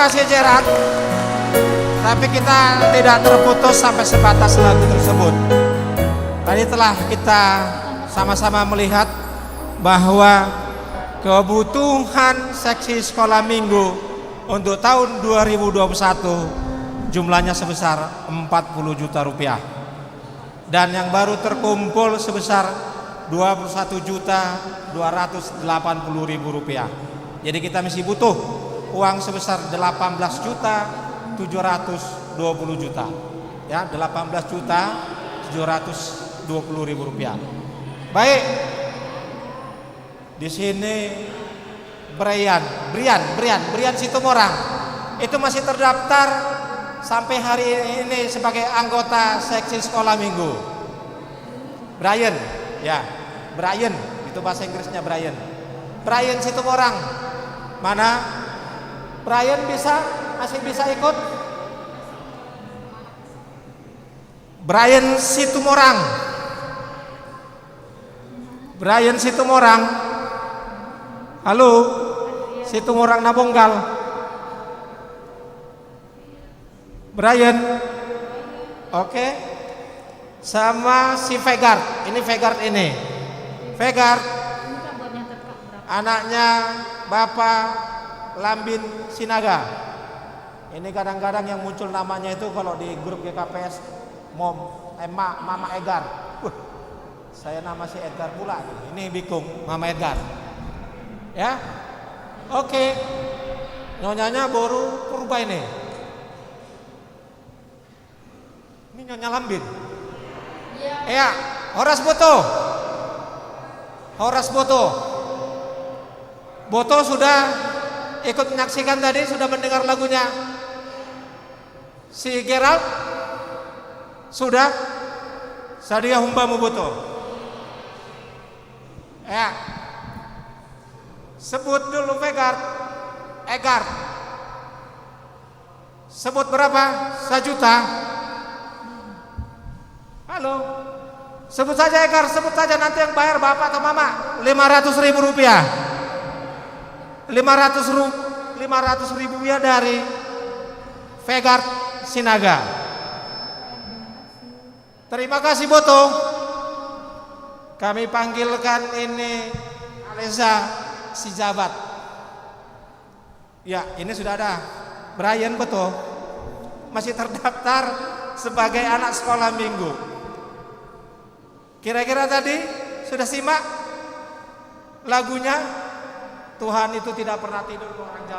kasih Gerard. Tapi kita tidak terputus sampai sebatas lagu tersebut. Tadi telah kita sama-sama melihat bahwa kebutuhan seksi sekolah minggu untuk tahun 2021 jumlahnya sebesar 40 juta rupiah. Dan yang baru terkumpul sebesar 21.280.000 rupiah. Jadi kita masih butuh uang sebesar 18.720.000. Ya, 18.720.000 rupiah. Baik. Di sini Brian Situmorang itu masih terdaftar sampai hari ini sebagai anggota seksi sekolah minggu. Brian, ya, Brian itu bahasa Inggrisnya Brian. Brian Situmorang, mana? Brian masih bisa ikut? Brian Situmorang. Halo, Situmorang Nabonggal. Brian, oke. Sama si Vegard, ini Vegard, anaknya Bapak Lambin Sinaga. Ini kadang-kadang yang muncul namanya itu kalau di grup GKPS Mama Edgar. Saya nama si Edgar pula. Ini Bikung, Mama Edgar. Ya, oke. Nyonyanya baru Purba ini. Ini Nyonya Lambin. Ya, Horas Boto. Boto sudah ikut menyaksikan tadi, sudah mendengar lagunya. Si Gerald sudah. Sadia Humbamu Boto. Ya. Sebut dulu Egar. Sebut berapa? 1 juta. Halo. Sebut saja Egar, sebut saja, nanti yang bayar bapak atau mama. 500.000 rupiah. 500.000 rupiah dari Vegard Sinaga. Terima kasih Boto. Kami panggilkan ini Aleza Sijabat. Ya, ini sudah ada Brian Boto. Masih terdaftar sebagai anak sekolah minggu. Kira-kira tadi sudah simak lagunya? Tuhan itu tidak pernah tidur.